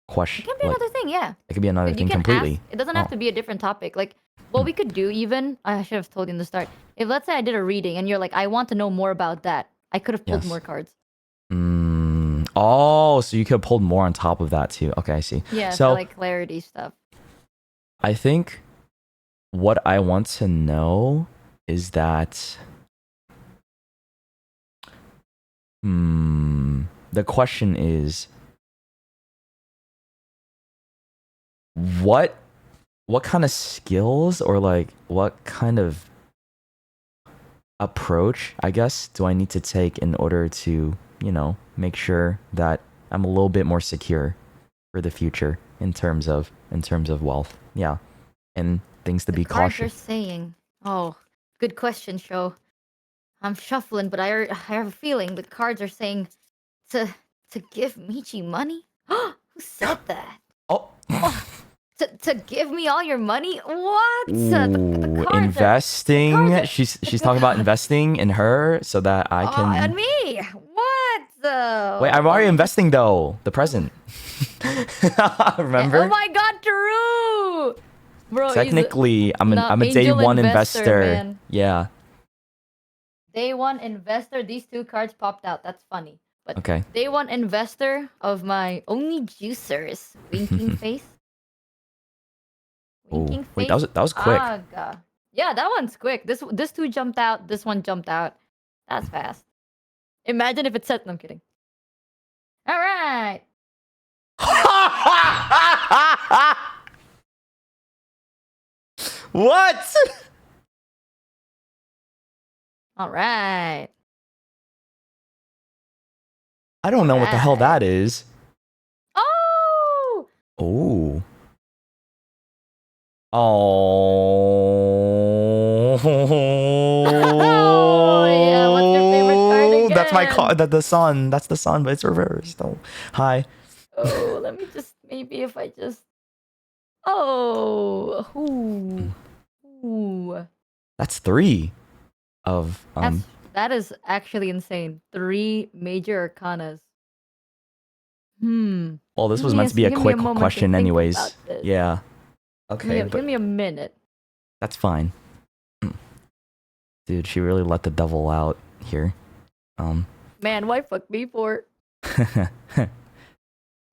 question? It can be another thing, yeah. It could be another You thing can completely. ask. It doesn't have to be a different topic. Like, what we could do even, I should have told you in the start. If let's say I did a reading and you're like, I want to know more about that, I could have pulled Yes. more cards. Oh, so you could have pulled more on top of that too. Okay, I see. Yeah, for So like clarity stuff. I think what I want to know is that the question is what kind of skills or like what kind of approach, I guess, do I need to take in order to, make sure that I'm a little bit more secure for the future in terms of wealth. Yeah. And things to The be cards are cautious. saying, oh, good question, Show. I'm shuffling, but I have a feeling the cards are saying to give Michi money. Who said that? Oh. Oh, to give me all your money? What? The Ooh, cards are. The cards investing. are. She's talking about investing in her so that I Oh, and can. me. What? Wait, I'm already Let me just. investing though. The present. Oh Remember? my God, true. Bro, he's Technically, no I'm a day angel one investor, investor. man. Yeah. Day one investor. These two cards popped out. That's funny. But Okay. day one investor of my only juicers. Winking face. Oh, Winking wait, face. that was quick. Aga. Yeah, that one's quick. This two jumped out. This one jumped out. That's fast. Imagine if it said. No, I'm kidding. All right. What? All right. I don't know what the hell that is. Oh. Oh. Oh. Oh yeah. What's your favorite card again? That's my card. The sun. That's the sun, but it's reversed. Oh, hi. Oh, let me just maybe if I just. Oh. Ooh. Ooh. That's 3 of That is actually insane. 3 major arcanas. Well, this was meant to be a Give me quick moment to question, think anyways. about this. Yeah. Okay, Give me a minute. that's fine. Dude, she really let the devil out here. Man, why fuck me for?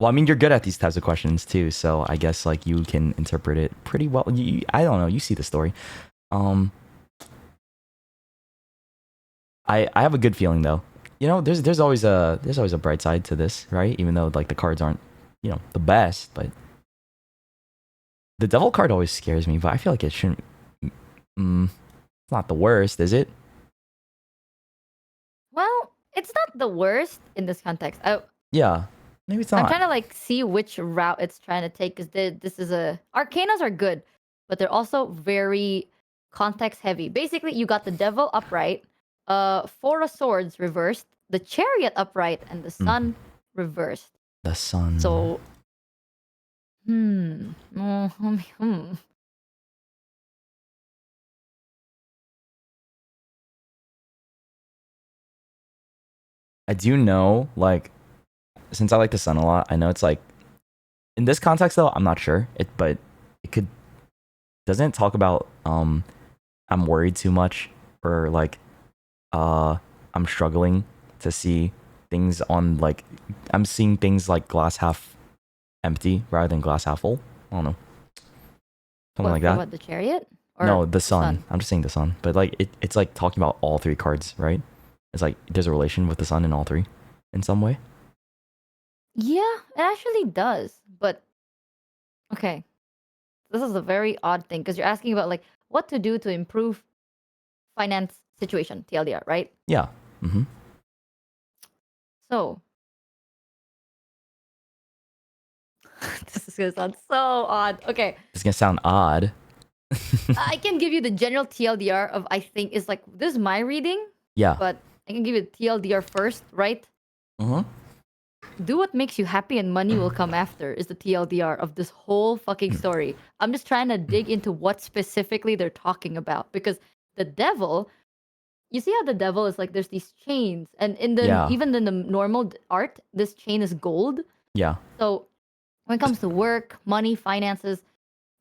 Well, I mean, you're good at these types of questions too, so I guess like you can interpret it pretty well. I don't know. You see the story. I have a good feeling though. There's always a bright side to this, right? Even though like the cards aren't, the best, but the devil card always scares me. But I feel like it shouldn't. It's not the worst, is it? Well, it's not the worst in this context. Yeah, maybe it's I'm not. trying to like see which route it's trying to take because this is a arcanas are good, but they're also very context heavy. Basically, you got the devil upright, 4 of swords reversed, the chariot upright, and the sun reversed. The sun. So, I do know, like, since I like the sun a lot, I know it's like, in this context though, I'm not sure. But it could, doesn't it talk about, I'm worried too much, or like, I'm struggling to see things on like, I'm seeing things like glass half empty rather than glass half full. I don't know. Something like that. What, the chariot? Or No, the sun. I'm just saying the sun. But like, it's like talking about all 3 cards, right? It's like there's a relation with the sun in all 3 in some way. Yeah, it actually does. But okay, this is a very odd thing because you're asking about like what to do to improve finance situation, TLDR, right? Yeah. Mm-hmm. So this is gonna sound so odd. Okay, It's gonna sound odd. I can give you the general TLDR of I think is like this is my reading. Yeah. But I can give you the TLDR first, right? Do what makes you happy and money will come after is the TLDR of this whole fucking story. I'm just trying to dig into what specifically they're talking about because the devil, you see how the devil is like there's these chains and even in the normal art, this chain is gold. Yeah. So when it comes to work, money, finances,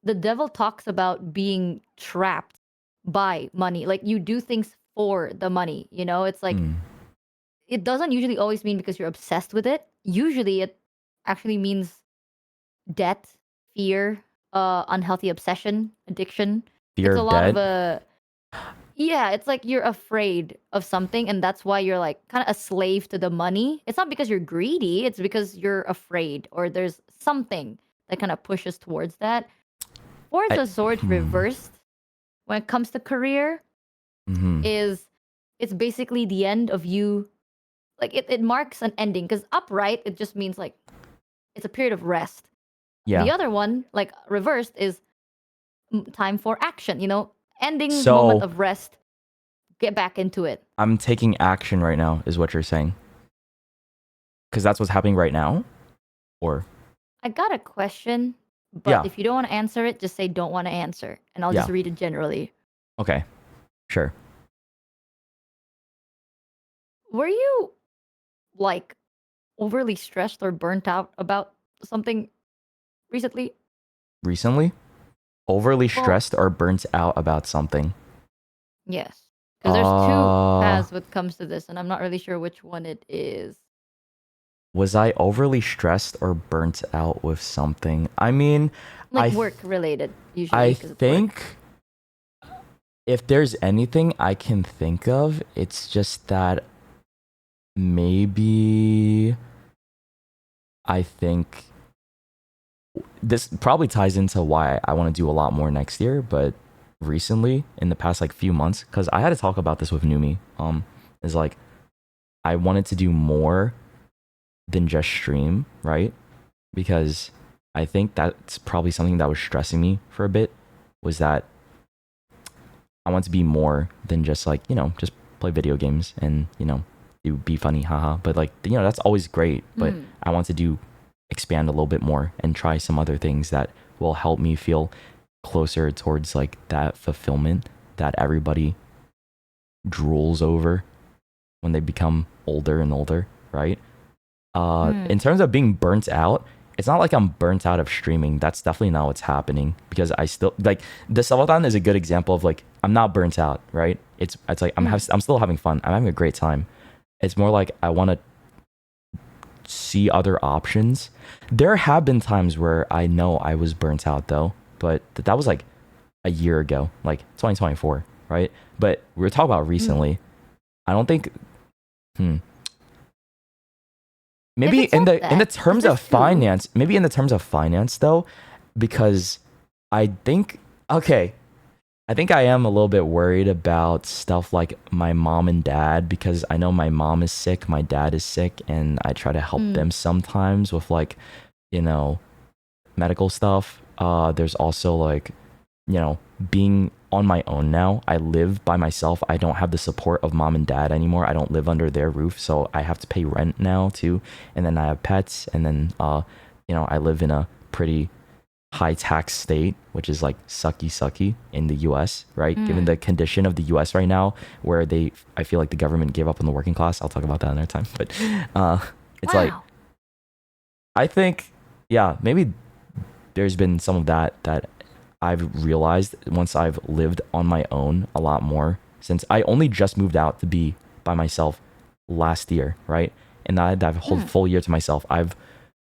the devil talks about being trapped by money. Like you do things for the money, it's like it doesn't usually always mean because you're obsessed with it. Usually it actually means debt, fear, unhealthy obsession, addiction. Fear It's a of lot of debt. yeah, it's like you're afraid of something and that's why you're like kind of a slave to the money. It's not because you're greedy, it's because you're afraid or there's something that kind of pushes towards that. Swords I, of Swords reversed when it comes to career mm-hmm. is it's basically the end of you, like it marks an ending because upright it just means like it's a period of rest. Yeah. The other one, like reversed, is time for action, ending moment So of rest, get back into it. I'm taking action right now, is what you're saying. Because that's what's happening right now? Or I got a question, but yeah. if you don't want to answer it, just say don't want to answer, and I'll Yeah. just read it generally. Okay. Sure. Were you like overly stressed or burnt out about something recently? Recently? Overly Well, stressed or burnt out about something? yes. Because there's two Uh paths when it comes to this, and I'm not really sure which one it is. was I overly stressed or burnt out with something? I mean, Like work related, usually, I because it's work. think if there's anything I can think of, it's just that maybe I think this probably ties into why I want to do a lot more next year, but recently in the past like few months, because I had to talk about this with Numi, is like I wanted to do more than just stream, right? Because I think that's probably something that was stressing me for a bit, was that I want to be more than just like, just play video games and, it would be funny, haha. But like, that's always great. But I want to expand a little bit more and try some other things that will help me feel closer towards like that fulfillment that everybody drools over when they become older and older, right? In terms of being burnt out, it's not like I'm burnt out of streaming. That's definitely not what's happening, because I still like the Subathon is a good example of like I'm not burnt out, right? It's like I'm still having fun. I'm having a great time. It's more like I want to see other options. There have been times where I know I was burnt out though, but that was like a year ago, like 2024, right? But we were talking about recently. I don't think maybe in the terms of finance, maybe in the terms of finance though, because I think I am a little bit worried about stuff like my mom and dad, because I know my mom is sick, my dad is sick, and I try to help them sometimes with like, medical stuff. There's also like, being on my own now. I live by myself. I don't have the support of mom and dad anymore. I don't live under their roof, so I have to pay rent now too. And then I have pets, and then I live in a pretty high tax state, which is like sucky in the US, right? Given the condition of the US right now, where I feel like the government gave up on the working class. I'll talk about that another time. But it's like, I think, yeah, maybe there's been some of that I've realized once I've lived on my own a lot more, since I only just moved out to be by myself last year, right? And I had that whole full year to myself. I've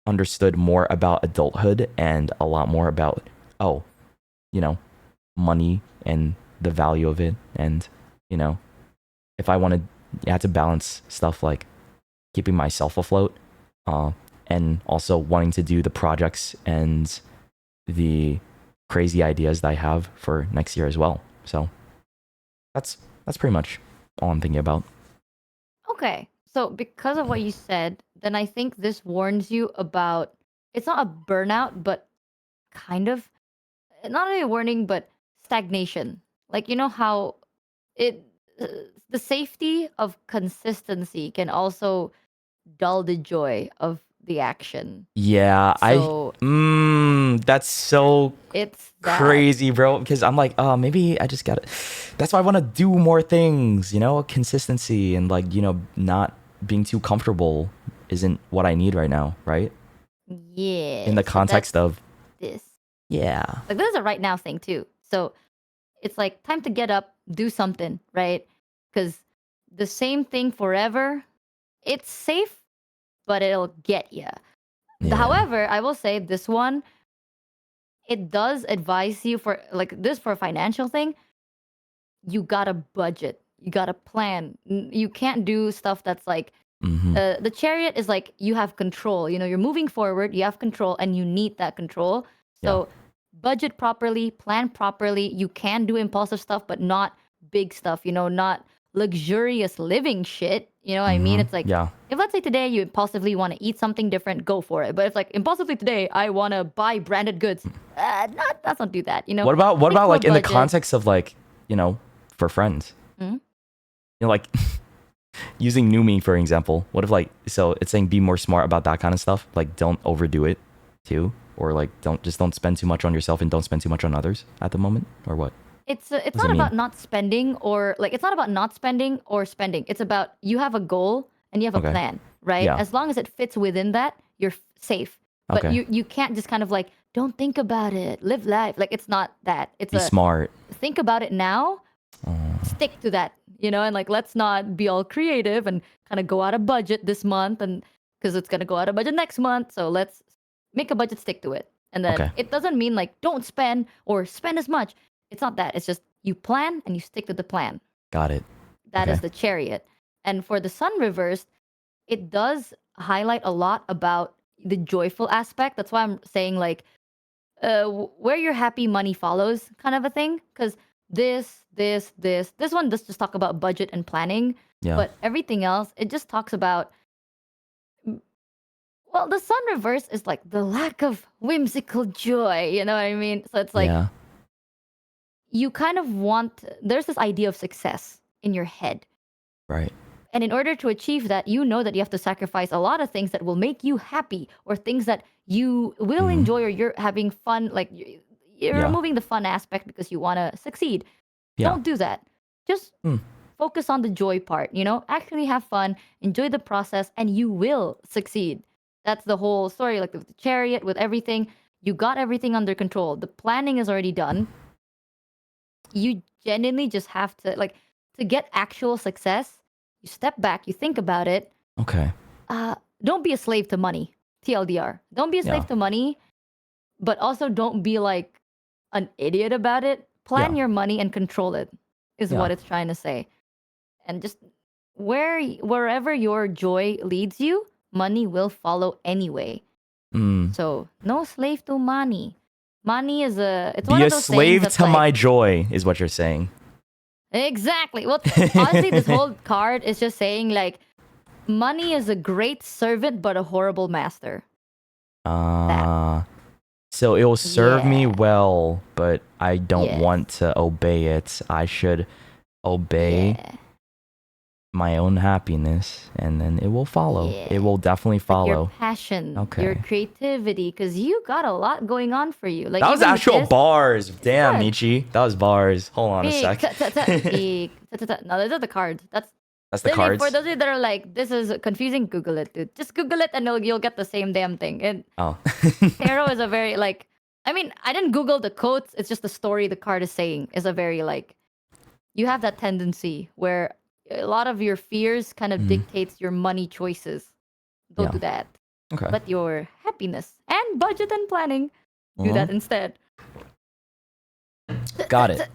understood more about adulthood and a lot more about money and the value of it. And if I wanted, I had to balance stuff like keeping myself afloat, and also wanting to do the projects and the crazy ideas that I have for next year as well. So that's pretty much all I'm thinking about. Okay. So because of what you said, then I think this warns you about, it's not a burnout, but kind of, not really a warning, but stagnation. Like, you know how it, uh, the safety of consistency can also dull the joy of the action. Yeah, So that's so it's that. crazy, bro, because I'm like, maybe I just gotta, that's why I want to do more things, consistency, and like, not being too comfortable isn't what I need right now, right? Yeah. In the context of this. Yeah. Like this is a right now thing too. So it's like time to get up, do something, right? Because the same thing forever it's safe, but it'll get you. Yeah. However, I will say this one, it does advise you for like this for a financial thing. You gotta budget. You gotta plan. You can't do stuff that's like Mm-hmm. the chariot is like you have control. You know, you're moving forward. You have control, and you need that control. So budget properly, plan properly. You can do impulsive stuff, but not big stuff. You know, not luxurious living shit. You know what I mean? It's like Yeah. if let's say today you impulsively want to eat something different, go for it. But if like impulsively today I want to buy branded goods, let's not do that. You know. What about Stick to a like in the budget. context of like, for friends? Mhm. Like using Numi for example. What if like so it's saying be more smart about that kind of stuff? Like don't overdo it too, or like don't spend too much on yourself and don't spend too much on others at the moment, or what? It's does not it about mean? not spending or like it's not about not spending or spending. It's about you have a goal and you have a Okay. plan, right? Yeah. As long as it fits within that, you're safe. But Okay. you can't just kind of like don't think about it, live life. Like it's not that. It's Be smart. think about it now, stick to that, and like let's not be all creative and kind of go out of budget this month and because it's gonna go out of budget next month. So let's make a budget, stick to it. And then Okay. it doesn't mean like don't spend or spend as much. It's not that. It's just you plan and you stick to the plan. Got it. That is Okay. the chariot. And for the sun reversed, it does highlight a lot about the joyful aspect. That's why I'm saying like where you're happy, money follows kind of a thing. Because this one does just talk about budget and planning. Yeah. But everything else, it just talks about well, the sun reverse is like the lack of whimsical joy. You know what I mean? So it's like yeah. you kind of there's this idea of success in your head. Right. And in order to achieve that, you know that you have to sacrifice a lot of things that will make you happy or things that you will enjoy or you're having fun. Like you're Yeah. removing the fun aspect because you want to succeed. Yeah. Don't do that. Just focus on the joy part, actually have fun, enjoy the process, and you will succeed. That's the whole story. Like with the chariot, with everything, you got everything under control. The planning is already done. You genuinely just have to, like, to get actual success, you step back, you think about it. Okay. Don't be a slave to money. TLDR. Don't be a slave to money, but also don't be like an idiot about it. Plan your money and control it, is what it's trying to say. And just wherever your joy leads you, money will follow anyway. So no slave to money. Money is it's Be one a of those slave things to that's my like, joy, is what you're saying. exactly. Well, honestly, this whole card is just saying like, money is a great servant but a horrible master. So it will serve me Yeah. well, but I don't Yes. want to obey it. I should obey Yeah. my own happiness, and then it will follow. Yeah. It will definitely Your follow. passion, Okay. your creativity, because you got a lot going on for you. Like That was even actual this- bars. Damn, good. Michi. That was bars. Hold on a Eek, sec. eek, No, those are the cards. That's That's the literally, cards. for those of you that are like, this is confusing, Google it, dude. Just Google it and you'll get the same damn thing. And Oh. tarot is a very like, I mean, I didn't Google the quotes. It's just the story the card is saying is a very like, you have that tendency where a lot of your fears kind of dictates your money choices. Don't Yeah. do that. Okay. But your happiness and budget and planning, do that instead. Got it.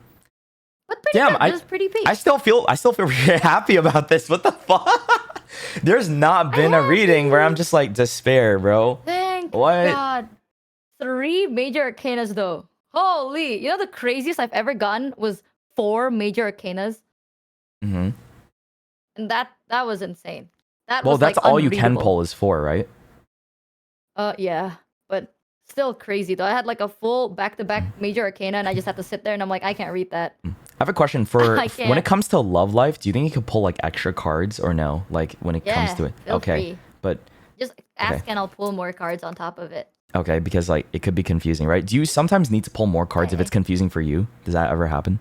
But pretty Damn, good. I- It was pretty peak. I still feel very happy about this. What the fuck? There's not been a reading where I'm just like despair, bro. Thank What? God. 3 major arcanas though. Holy, you know the craziest I've ever gotten was 4 major arcanas, Mm-hmm. and that was insane. That Well, was that's like, all you can unreadable. pull is 4, right? Yeah, but still crazy though. I had like a full back-to-back major arcana, and I just had to sit there, and I'm like, I can't read that. I have a question for I when can't. it comes to love life. Do you think you could pull like extra cards or no? Like when it comes to it. Feel Okay, free. but Just ask, and I'll pull more cards on top of it. okay, because like it could be confusing, right? Do you sometimes need to pull more cards if Okay. it's confusing for you? Does that ever happen?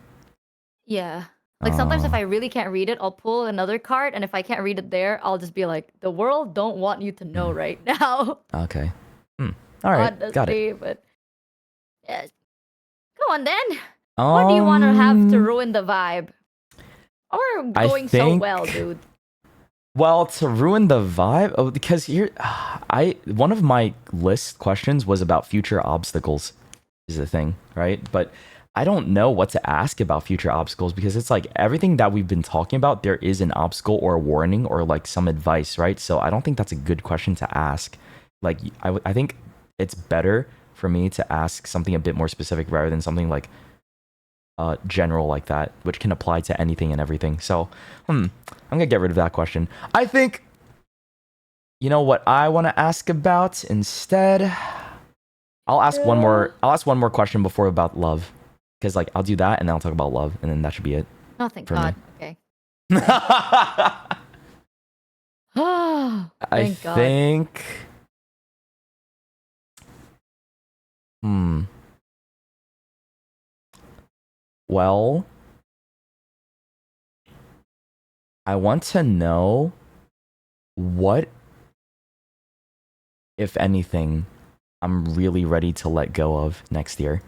Yeah. Like sometimes if Oh. I really can't read it, I'll pull another card, and if I can't read it there, I'll just be like, the world don't want you to know right now. Okay. All right. God does Got it. me, but yeah. Go on then. What do you want to have to ruin the vibe? Or I going so think- well, dude? Well, to ruin the vibe, because here, one of my list questions was about future obstacles, is the thing, right? But I don't know what to ask about future obstacles because it's like everything that we've been talking about, there is an obstacle or a warning or like some advice, right? So I don't think that's a good question to ask. Like I think it's better for me to ask something a bit more specific rather than something like general like that, which can apply to anything and everything. So, I'm gonna get rid of that question. I think, you know what I want to ask about instead. I'll ask one more. I'll ask one more question before about love, because like I'll do that and then I'll talk about love, and then that should be it. Oh, thank for God. me. Okay. I Thank God. think. Well, I want to know what, if anything, I'm really ready to let go of next year.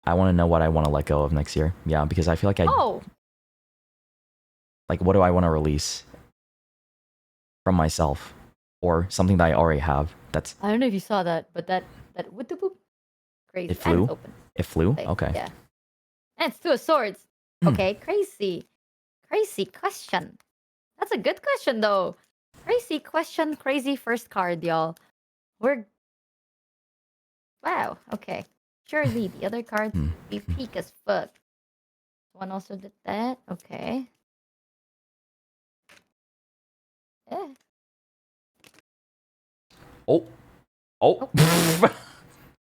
I want to know what I want to let go of next year. Yeah, because I feel like like, what do I want to release from myself or something that I already have? That's. I don't know if you saw that, but that with the boop, crazy. It flew. And it's open. It flew. Like, Okay. Yeah. And it's 2 of swords. Okay, crazy question. That's a good question though. Crazy question, crazy first card, y'all. Wow. Okay. Surely the other cards be peak as fuck. One also did that. Okay. Eh. Oh.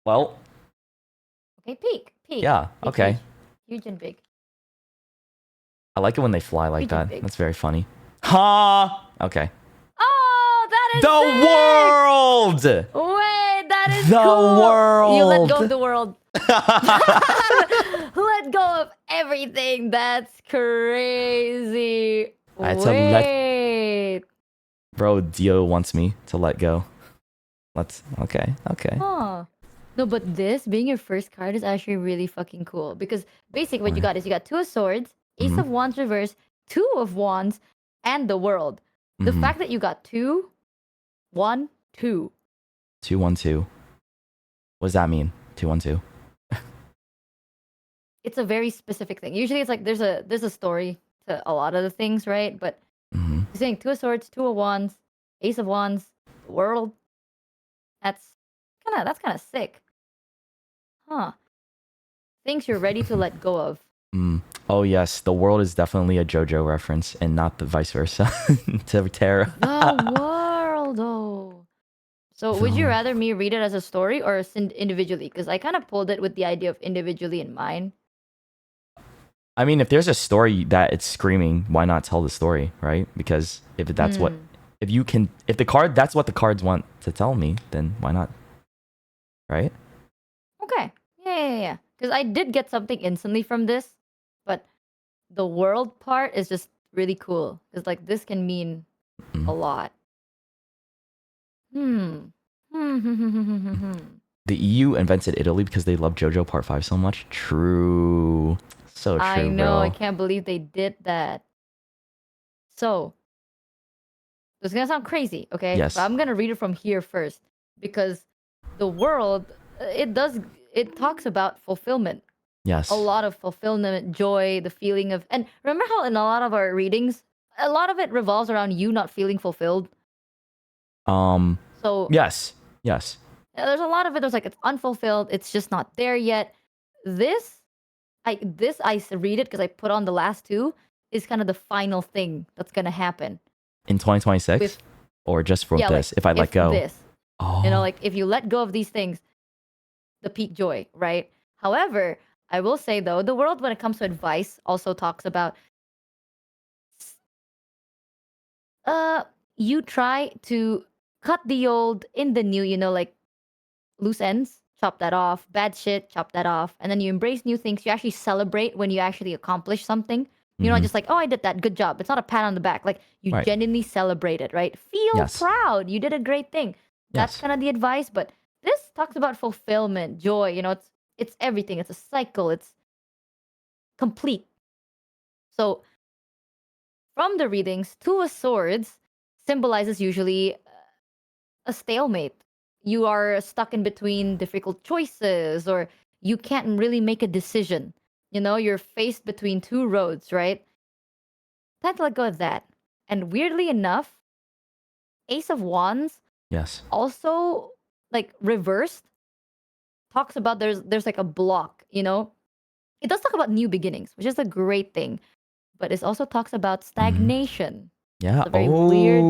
Well. Okay, peak. Yeah. Peak, Okay. Huge and big. I like it when they fly like Huge and that. big. That's very funny. Ha! Okay. Oh, that is The sick! world! Wait, that is The cool. world! You let go of the world. Let go of everything. That's crazy. I had to Wait. Bro, Dio wants me to let go. Okay. Huh. No, but this being your first card is actually really fucking cool because basically what you got is you got 2 of swords, Ace of Wands reverse, 2 of Wands, and the world. The fact that you got 2, 1, 2. 2, 1, 2. What does that mean? 2, 1, 2. It's a very specific thing. Usually it's like there's a story to a lot of the things, right? But you're saying 2 of swords, 2 of wands, Ace of Wands, the world. That's kind of sick. Huh. Things you're ready to let go of. Oh yes, the world is definitely a JoJo reference and not the vice versa to Terra. The world, oh. So would you rather me read it as a story or individually? Because I kind of pulled it with the idea of individually in mind. I mean, if there's a story that it's screaming, why not tell the story, right? Because if that's what, if that's what the cards want to tell me, then why not? Right? Okay. Yeah. Because I did get something instantly from this, but the world part is just really cool. Because like this can mean a lot. The EU invented Italy because they love JoJo Part 5 so much. True. So true, I know. bro. I can't believe they did that. So, this is going to sound crazy, okay? Yes. But I'm going to read it from here first. Because the world, it talks about fulfillment. Yes. A lot of fulfillment, joy, the feeling of... And remember how in a lot of our readings, a lot of it revolves around you not feeling fulfilled? So... Yes. There's a lot of it that's like it's unfulfilled. It's just not there yet. I read it because I put on the last 2 is kind of the final thing that's gonna happen in 2026, or just for this. Like, if I let go, this, like if you let go of these things, the peak joy, right? However, I will say though, the world when it comes to advice also talks about you try to cut the old in the new, like loose ends, chop that off, bad shit, chop that off, and then you embrace new things. You actually celebrate when you actually accomplish something. You're not just like, oh, I did that, good job. It's not a pat on the back. Like you genuinely celebrate it, right? Feel proud. You did a great thing. That's kind of the advice. But this talks about fulfillment, joy. It's everything. It's a cycle. It's complete. So from the readings, 2 of swords symbolizes usually a stalemate. You are stuck in between difficult choices, or you can't really make a decision. You're faced between two roads, right? Time to let go of that. And weirdly enough, Ace of Wands Yes. also, like, reversed, talks about there's like a block. It does talk about new beginnings, which is a great thing, but it also talks about stagnation. Yeah. It's a very weird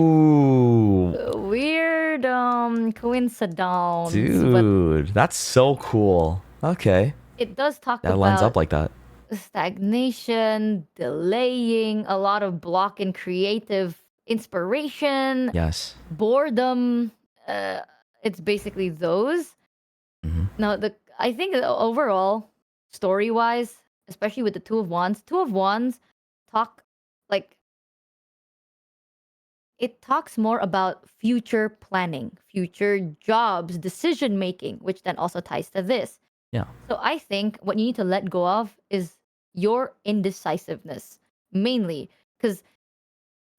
Oh, coincidence, but dude, that's so cool. Okay, it does talk that lines up about like that. stagnation, delaying, a lot of block in creative inspiration, Yes. boredom. Uh, it's basically those. Mm-hmm. Now, I think overall, story wise, especially with the Two of Wands talk like it talks more about future planning, future jobs, decision making, which then also ties to this. Yeah. So I think what you need to let go of is your indecisiveness, mainly because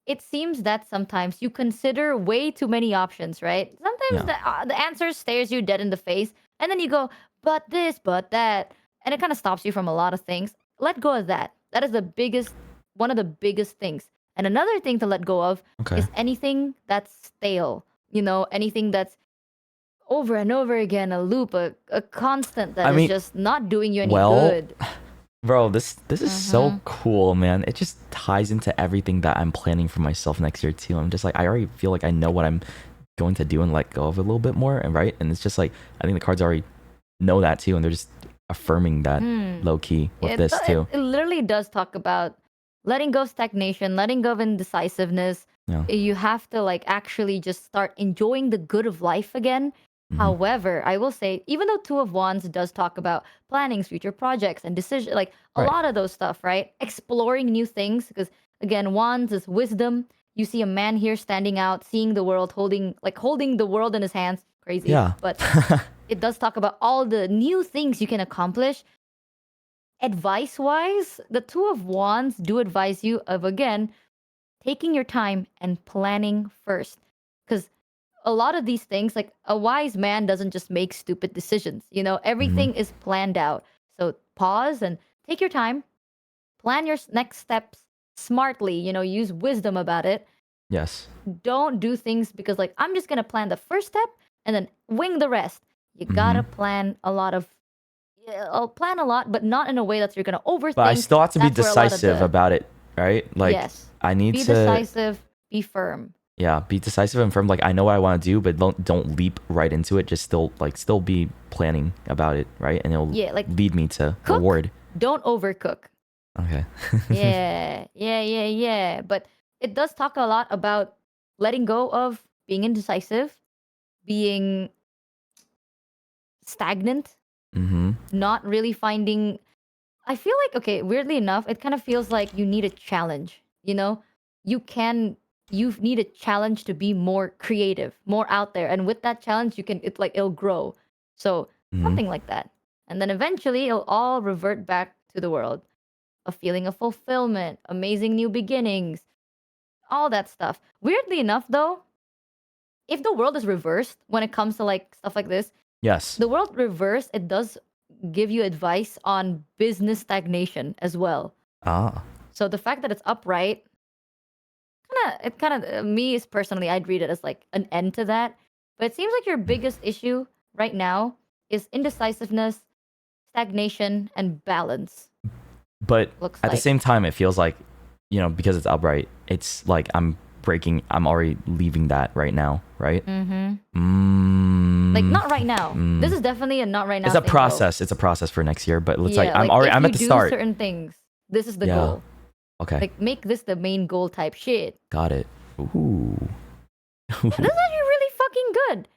it seems that sometimes you consider way too many options, right? Sometimes Yeah. the answer stares you dead in the face, and then you go, but this, but that, and it kind of stops you from a lot of things. Let go of that. That is one of the biggest things. And another thing to let go of Okay. is anything that's stale. Anything that's over and over again, a loop, a constant that I is mean, just not doing you any well, good. bro, this is so cool, man. It just ties into everything that I'm planning for myself next year too. I'm just like, I already feel like I know what I'm going to do and let go of a little bit more, and right? And it's just like, I think the cards already know that too, and they're just affirming that low key with this too. It literally does talk about letting go of stagnation, letting go of indecisiveness. Yeah. You have to like actually just start enjoying the good of life again. However, I will say, even though Two of Wands does talk about planning future projects and decision, like a Right. lot of those stuff, right? Exploring new things, because again, Wands is wisdom. You see a man here standing out, seeing the world, holding the world in his hands. Crazy. Yeah. But it does talk about all the new things you can accomplish. Advice wise, the Two of Wands do advise you of, again, taking your time and planning first. Because a lot of these things, like a wise man doesn't just make stupid decisions. Everything is planned out. So pause and take your time, plan your next steps smartly, use wisdom about it. Yes. Don't do things because, like, I'm just going to plan the first step and then wing the rest. You gotta plan a lot of I'll plan a lot, but not in a way that you're gonna overthink. But I still have to be That's where a lot of decisive about it, right? Like, yes, I need be to decisive, be firm. Yeah, be decisive and firm. Like, I know what I want to do, but don't leap right into it. Just still be planning about it, right? And it'll lead me to reward. Don't overcook. Okay. Yeah. But it does talk a lot about letting go of being indecisive, being stagnant, not really finding. I feel like, okay, weirdly enough, it kind of feels like you need a challenge. You need a challenge to be more creative, more out there, and with that challenge, it'll grow. So something like that, and then eventually it'll all revert back to the world, a feeling of fulfillment, amazing new beginnings, all that stuff. Weirdly enough, though, if the world is reversed when it comes to like stuff like this, Yes. the world reversed, it does give you advice on business stagnation as well. Ah. So the fact that it's upright, me as personally, I'd read it as like an end to that. But it seems like your biggest issue right now is indecisiveness, stagnation, and balance. But Looks at the like. same time, it feels like, because it's upright, it's like I'm already leaving that right now, right? Like, not right now. This is definitely a not right now. It's a thing, process. though. It's a process for next year, but it's Yeah, I'm at the start. certain things, this is the goal. Okay. Like, make this the main goal type shit. Got it. Ooh. Yeah, this is actually really fucking good.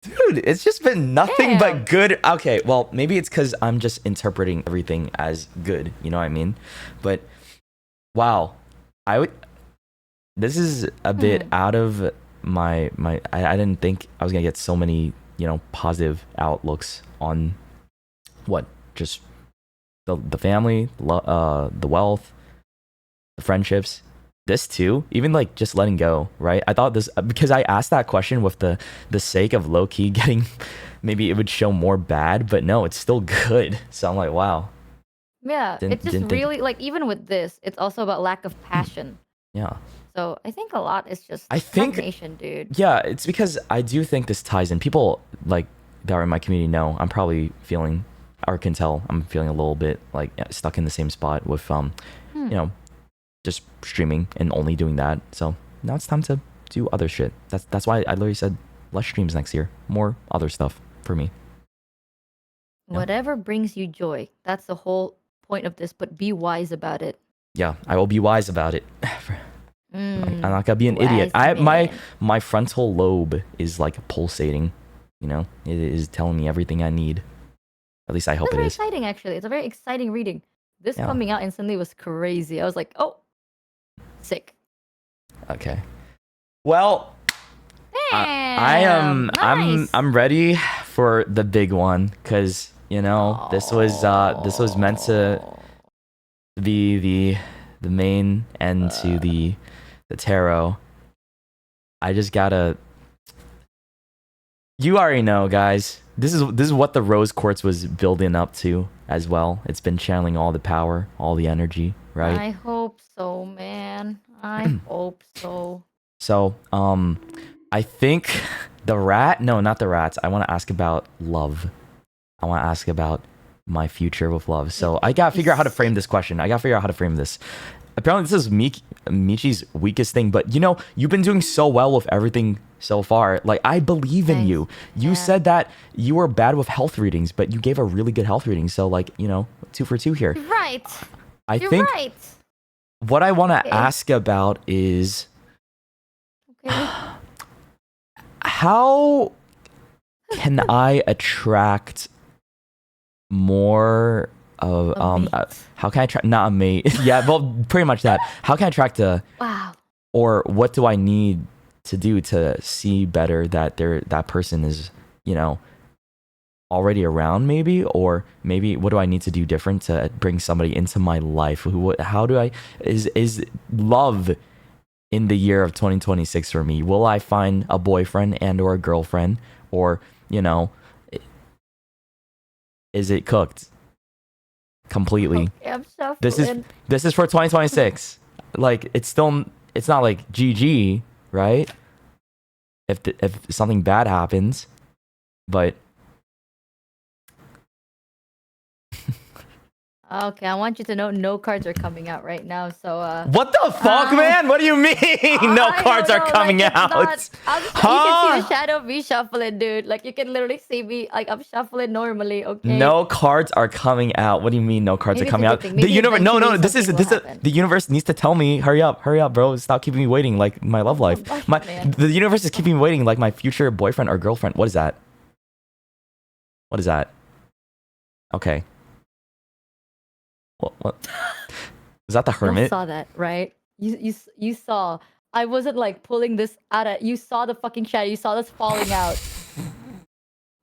Dude, it's just been nothing Damn. but good. Okay, well, maybe it's because I'm just interpreting everything as good. You know what I mean? But wow, this is a bit out of my. I didn't think I was gonna get so many positive outlooks on just the family, the wealth, the friendships. this too, even like just letting go, right? I thought this because I asked that question with the sake of low key getting maybe it would show more bad, but no, it's still good. So I'm like, wow. Yeah, it's just really like even with this, it's also about lack of passion. Yeah. So I think a lot is just I think stagnation, dude. Yeah, it's because I do think this ties in. People like that are in my community know I'm probably feeling or can tell I'm feeling a little bit like stuck in the same spot with you know, just streaming and only doing that. So now it's time to do other shit. That's why I literally said less streams next year, more other stuff for me. Yeah. Whatever brings you joy. That's the whole point of this, but be wise about it. Yeah, I will be wise about it. I'm not gonna be an idiot. My frontal lobe is like pulsating, you know, it is telling me everything I need. At least I hope it is. Very exciting, actually. It's a very exciting reading. This coming out instantly was crazy. I was like, oh, sick. Okay. Well, Damn, nice. I'm ready for the big one because you know this was meant to be the main end to the tarot. I just gotta. You already know, guys. This is what the Rose Quartz was building up to as well. It's been channeling all the power, all the energy, right? I hope so, man. I hope so. So, I think the rat. No, not the rats. I want to ask about love. I want to ask about my future with love. So I gotta figure out how to frame this question. I gotta figure out how to frame this. Apparently, this is Michi's weakest thing, but you know, you've been doing so well with everything so far. Like, I believe in you. You said that you were bad with health readings, but you gave a really good health reading. So, like, you know, 2 for 2 here. You're right. I think what I want to ask about is how can I attract more of how can I attract not a mate? Yeah, well, pretty much that. How can I attract or what do I need to do to see better that that person is, you know, already around maybe, or maybe what do I need to do different to bring somebody into my life? How do I is love in the year of 2026 for me? Will I find a boyfriend and or a girlfriend, or, you know, is it cooked completely? Okay, I'm shuffling. This is for 2026. Like, it's not like GG, right? If something bad happens, but okay, I want you to know no cards are coming out right now. So what the fuck, man? What do you mean? No cards are coming out. You can see the shadow of me shuffling, dude. Like, you can literally see me, like, I'm shuffling normally. Okay. No cards are coming out. What do you mean no cards are coming out? The universe. No. This is the universe needs to tell me. Hurry up, bro. Stop keeping me waiting. Like my love life. The universe is keeping me waiting. Like my future boyfriend or girlfriend. What is that? What is that? Okay. What? Was that the hermit? You saw that, right? You saw. I wasn't like pulling this out of. You saw the fucking shadow. You saw this falling out.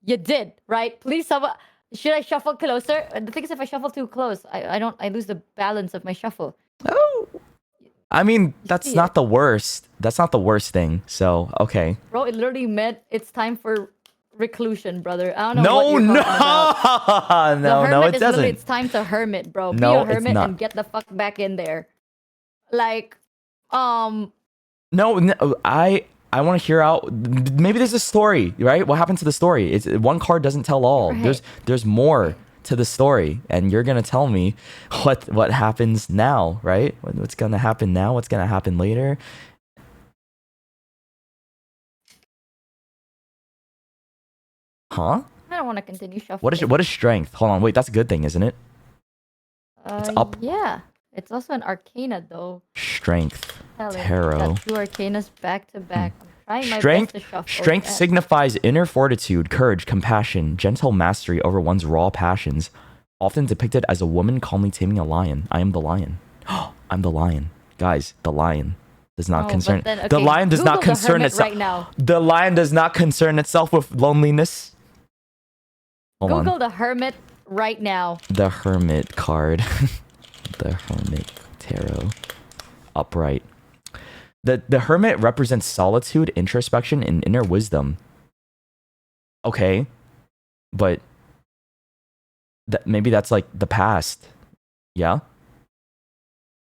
You did, right? Please, someone. Should I shuffle closer? The thing is, if I shuffle too close, I lose the balance of my shuffle. Oh. I mean, that's not the worst. That's not the worst thing. So, okay. Bro, it literally meant it's time for reclusion, brother. I don't know what you're talking about. No, it doesn't. It's time to hermit, bro. Be a hermit and get the fuck back in there. Like, No, I want to hear out. Maybe there's a story, right? What happened to the story? It's one card doesn't tell all. Right. There's more to the story, and you're gonna tell me what happens now, right? What's gonna happen now? What's gonna happen later? Huh? I don't want to continue shuffling. What is strength? Hold on, wait, that's a good thing, isn't it? It's up. Yeah, it's also an arcana though. Strength. Tarot. Got 2 arcanas back to back. I'm trying my best to shuffle. Strength signifies inner fortitude, courage, compassion, gentle mastery over one's raw passions. Often depicted as a woman calmly taming a lion. I am the lion. I'm the lion, guys. The lion does not concern. The lion does not concern itself right now. The lion does not concern itself with loneliness. Google the hermit right now. The hermit card. The hermit tarot. Upright. The hermit represents solitude, introspection, and inner wisdom. Okay, but maybe that's like the past. Yeah,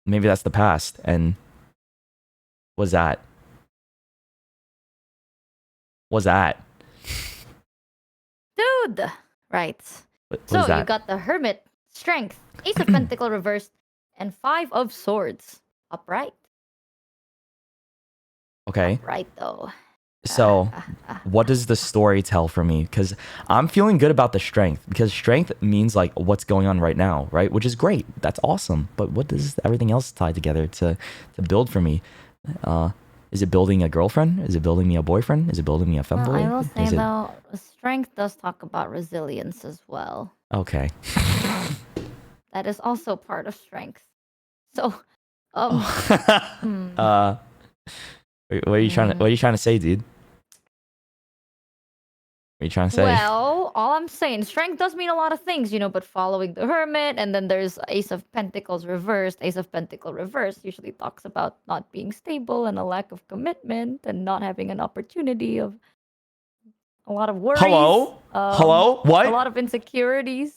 maybe that's the past. And what's that? What's that? Dude! Right. What So is that? you got the Hermit, Strength, Ace of Pentacle reversed, and 5 of Swords. Upright. Okay. Right though. So, what does the story tell for me? Because I'm feeling good about the strength, because strength means like what's going on right now, right? Which is great. That's awesome. But what does everything else tie together to build for me? Is it building a girlfriend? Is it building me a boyfriend? Is it building me a femboy? Well, I will say Is it... though, Strength does talk about resilience as well. Okay. That is also part of Strength. So, what are you trying to say, dude? What are you trying to say? Well, all I'm saying, strength does mean a lot of things, but following the hermit, and then there's Ace of Pentacles reversed. Ace of Pentacle reversed usually talks about not being stable and a lack of commitment and not having an opportunity of a lot of worries. Hello? What? A lot of insecurities.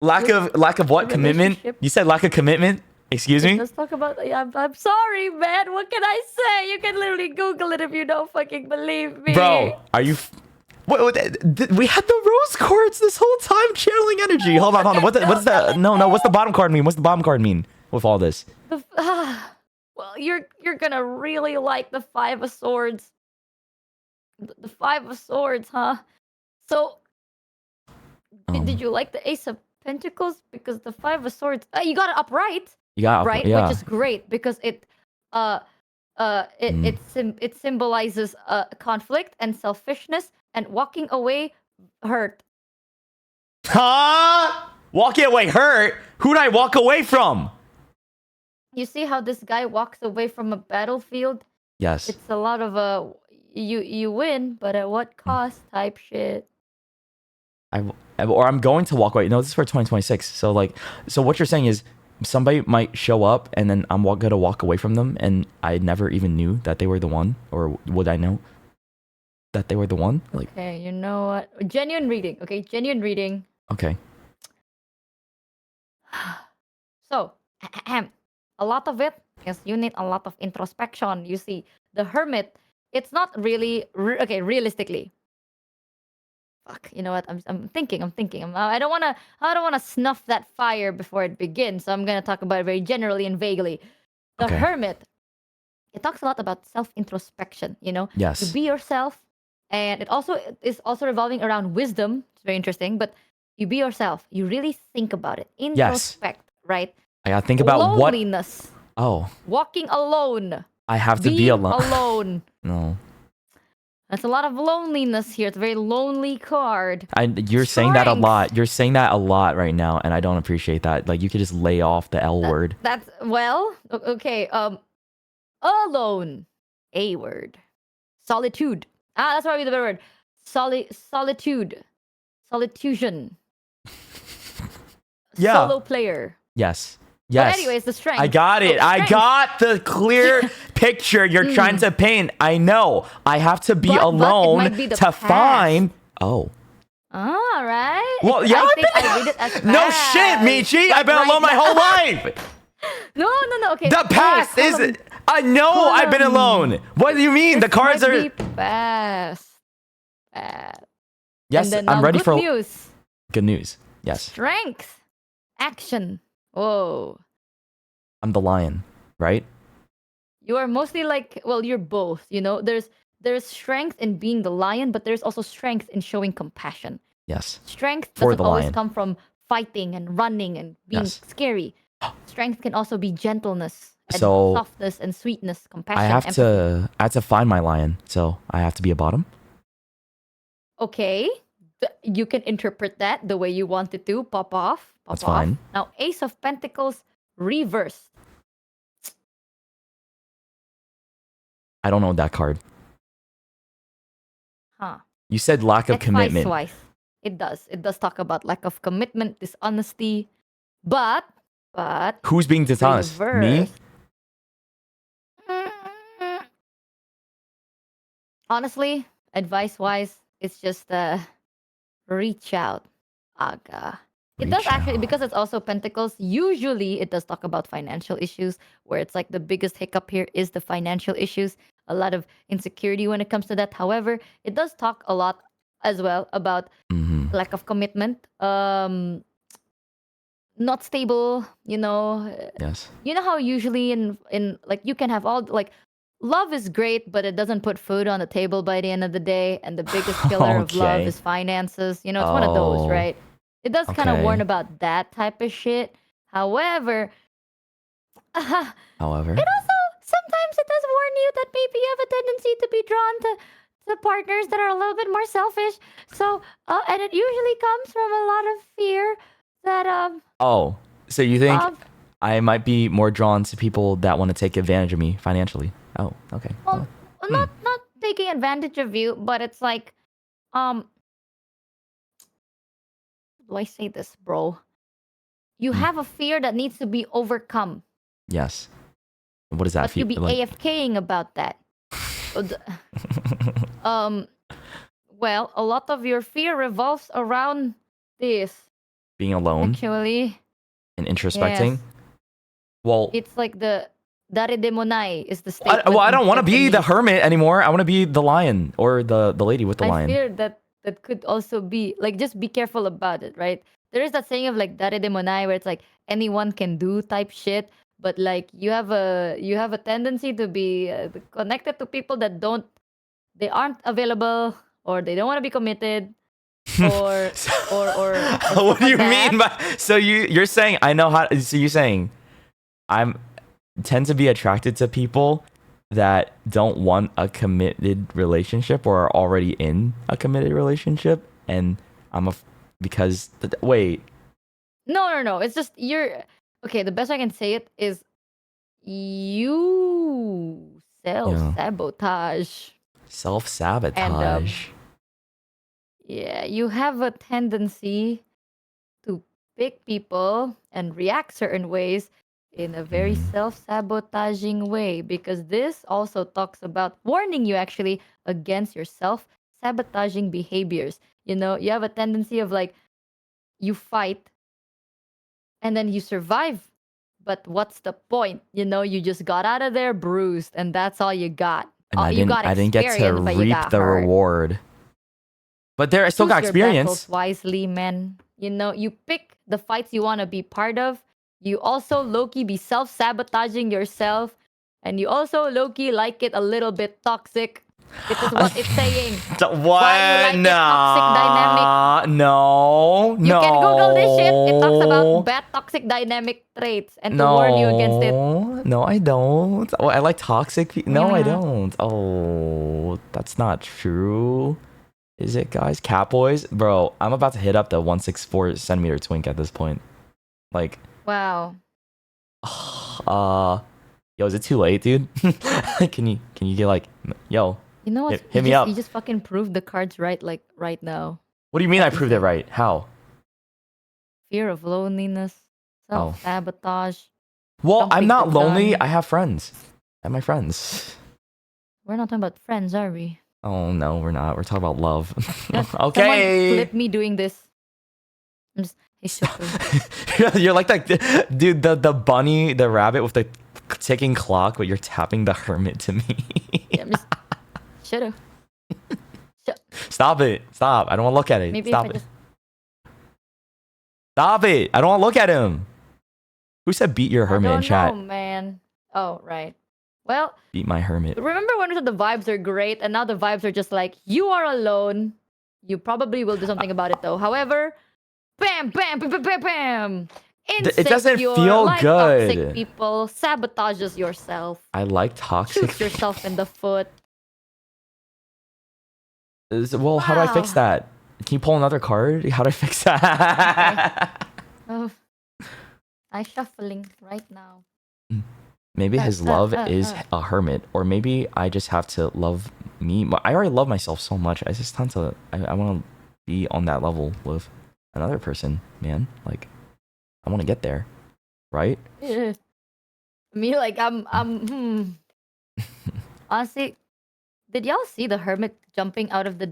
Lack of what? Commitment? You said lack of commitment? Excuse me? Let's talk about. I'm sorry, man. What can I say? You can literally Google it if you don't fucking believe me. Bro, are you? We had the rose quartz this whole time channeling energy. Hold on. What's the bottom card mean? What's the bottom card mean with all this? Well, you're gonna really like the 5 of Swords. The 5 of Swords, huh? So, did you like the Ace of Pentacles? Because the 5 of Swords, you got it upright. You got it right, yeah. Which is great because it symbolizes conflict and selfishness, and walking away hurt. Huh? Walking away hurt? Who'd I walk away from? You see how this guy walks away from a battlefield? Yes. It's a lot of you win, but at what cost type shit. I'm going to walk away. No, this is for 2026. So what you're saying is somebody might show up and then I'm going to walk away from them and I never even knew that they were the one, or would I know that they were the one? Okay, you know what? Genuine reading. Okay, genuine reading. Okay. So, a lot of it is you need a lot of introspection. You see, the hermit, it's not really realistically. Fuck, you know what? I'm thinking. I don't wanna snuff that fire before it begins. So I'm gonna talk about it very generally and vaguely. The hermit, it talks a lot about self-introspection. Yes. To be yourself, and it is also revolving around wisdom. It's very interesting, but you be yourself. You really think about it. Introspect, right? I gotta think about loneliness. Oh. Walking alone. I have to be alone. Alone. No. That's a lot of loneliness here. It's a very lonely card. You're saying that a lot. You're saying that a lot right now, and I don't appreciate that. Like, you could just lay off the L word. That's okay. Alone. A word. Solitude. That's probably the better word. Solitude. Solitution. Yeah. Solo player. Yes. But anyways, the strength. I got it. I got the clear picture you're trying to paint. I know. I have to be alone to find. Oh. All right. Well, yeah. I think I read it as no shit, Michi. I've been alone my whole life. No. Okay. The past is. I know I've been alone. What do you mean? The cards are. Past. Yes, I'm ready for. Good news. Good news. Yes. Strength. Action. Whoa. I'm the lion, right? You are mostly you're both, There's strength in being the lion, but there's also strength in showing compassion. Yes. Strength doesn't always come from fighting and running and being scary. Strength can also be gentleness and softness and sweetness, compassion. I have to find my lion, so I have to be a bottom. Okay. You can interpret that the way you want it to. Pop off. That's fine. Now, Ace of Pentacles reversed. I don't know that card. Huh. You said lack of commitment. Twice. It does. It does talk about lack of commitment, dishonesty. But who's being dishonest? Me? Honestly, advice wise, it's just reach out. Aga. It does Reach actually, out. because it's also Pentacles, usually it does talk about financial issues, where it's like the biggest hiccup here is the financial issues, a lot of insecurity when it comes to that. However, it does talk a lot as well about Mm-hmm. lack of commitment, not stable, Yes. you know how usually in like you can have all like love is great, but it doesn't put food on the table by the end of the day, and the biggest killer of love Okay. is finances. It's one of those, Oh. right? It does kind of warn Okay. about that type of shit. However, However. it also sometimes it does warn you that maybe you have a tendency to be drawn to partners that are a little bit more selfish. So and it usually comes from a lot of fear that Oh. So you think of I might be more drawn to people that want to take advantage of me financially? Oh. Okay. well, Hmm. not taking advantage of you, but it's like um how do I say this, bro? You Hmm. have a fear that needs to be overcome, Yes. What does that but you feel be like? AFKing about that. Uh, d- Um, well, a lot of your fear revolves around this. Being alone Actually, and introspecting. yes, Well, it's like the Dare Demonai is the statement I in don't want to be the Japanese. hermit anymore. I want to be the lion or the lady with the I lion. fear that that could also be like just be careful about it, right? There is that saying of like Dare Demonai where it's like anyone can do type shit, but like you have a tendency to be connected to people that they aren't available, or they don't want to be committed, or So- or what stuff do like you that. mean by so you're saying I know how so you're saying I'm tend to be attracted to people that don't want a committed relationship or are already in a committed relationship and I'm a because wait. No, no, no. It's just you're okay. The best I can say it is you self Yeah. sabotage, and Self-sabotage. yeah, you have a tendency to pick people and react certain ways in a very Mm. self-sabotaging way, because this also talks about warning you actually against your self-sabotaging behaviors. You have a tendency of like you fight and then you survive. But what's the point? You just got out of there bruised, and that's all you got. And You got I didn't get to experience, but you reap got the hurt. reward. But there I still got Choose your battles experience. wisely, man. You pick the fights you want to be part of. You also low-key be self-sabotaging yourself. And you also low-key like it a little bit toxic. It is what it's saying. Why you What? like it toxic dynamic. Nah. No. You can Google this shit. It talks about No. bad toxic dynamic traits and to warn you against it. No. No, I don't. Oh, I like toxic people. No, I Yeah. don't. Oh, that's not true. Is it, guys? Catboys? Bro, I'm about to hit up the 164 centimeter twink at this point. Like, Wow. yo, is it too late, dude? Can you get like, yo, You know what? hit me up. You just fucking proved the cards right, like right now. What do you mean I proved it Everything. right? How? Fear of loneliness, Oh. self-sabotage. Well, I'm Jumping not the lonely. gun. I have friends. I have my friends. We're not talking about friends, are we? Oh, no, we're not. We're talking about love. Someone Okay. flip me doing this. I'm just, hey, Shoto. You're like that, dude, the bunny, the rabbit with the ticking clock, but you're tapping the hermit to me. Yeah, I'm just, Shoto. Stop it. Stop. I don't want to look at it. Maybe Stop if I it. just, Stop it. I don't want to look at him. Who said beat your I hermit in don't chat? know, man. Oh, right. Well, Beat my hermit. remember when we said the vibes are great, and now the vibes are just like, you are alone. You probably will do something about it though. However, bam, bam, bam, bam, bam, bam. It doesn't Insecure, feel like good. toxic people, sabotages yourself. I like toxic. Shoots yourself in the foot. Well, how do I fix Wow. that? Can you pull another card? How do I fix that? Oh, I'm shuffling right now. Maybe his love is a hermit, or maybe I just have to love me. I already love myself so much. I just tend to. I want to be on that level with another person, man. Like, I want to get there, right? Me like I'm honestly, Did y'all see the hermit jumping out of the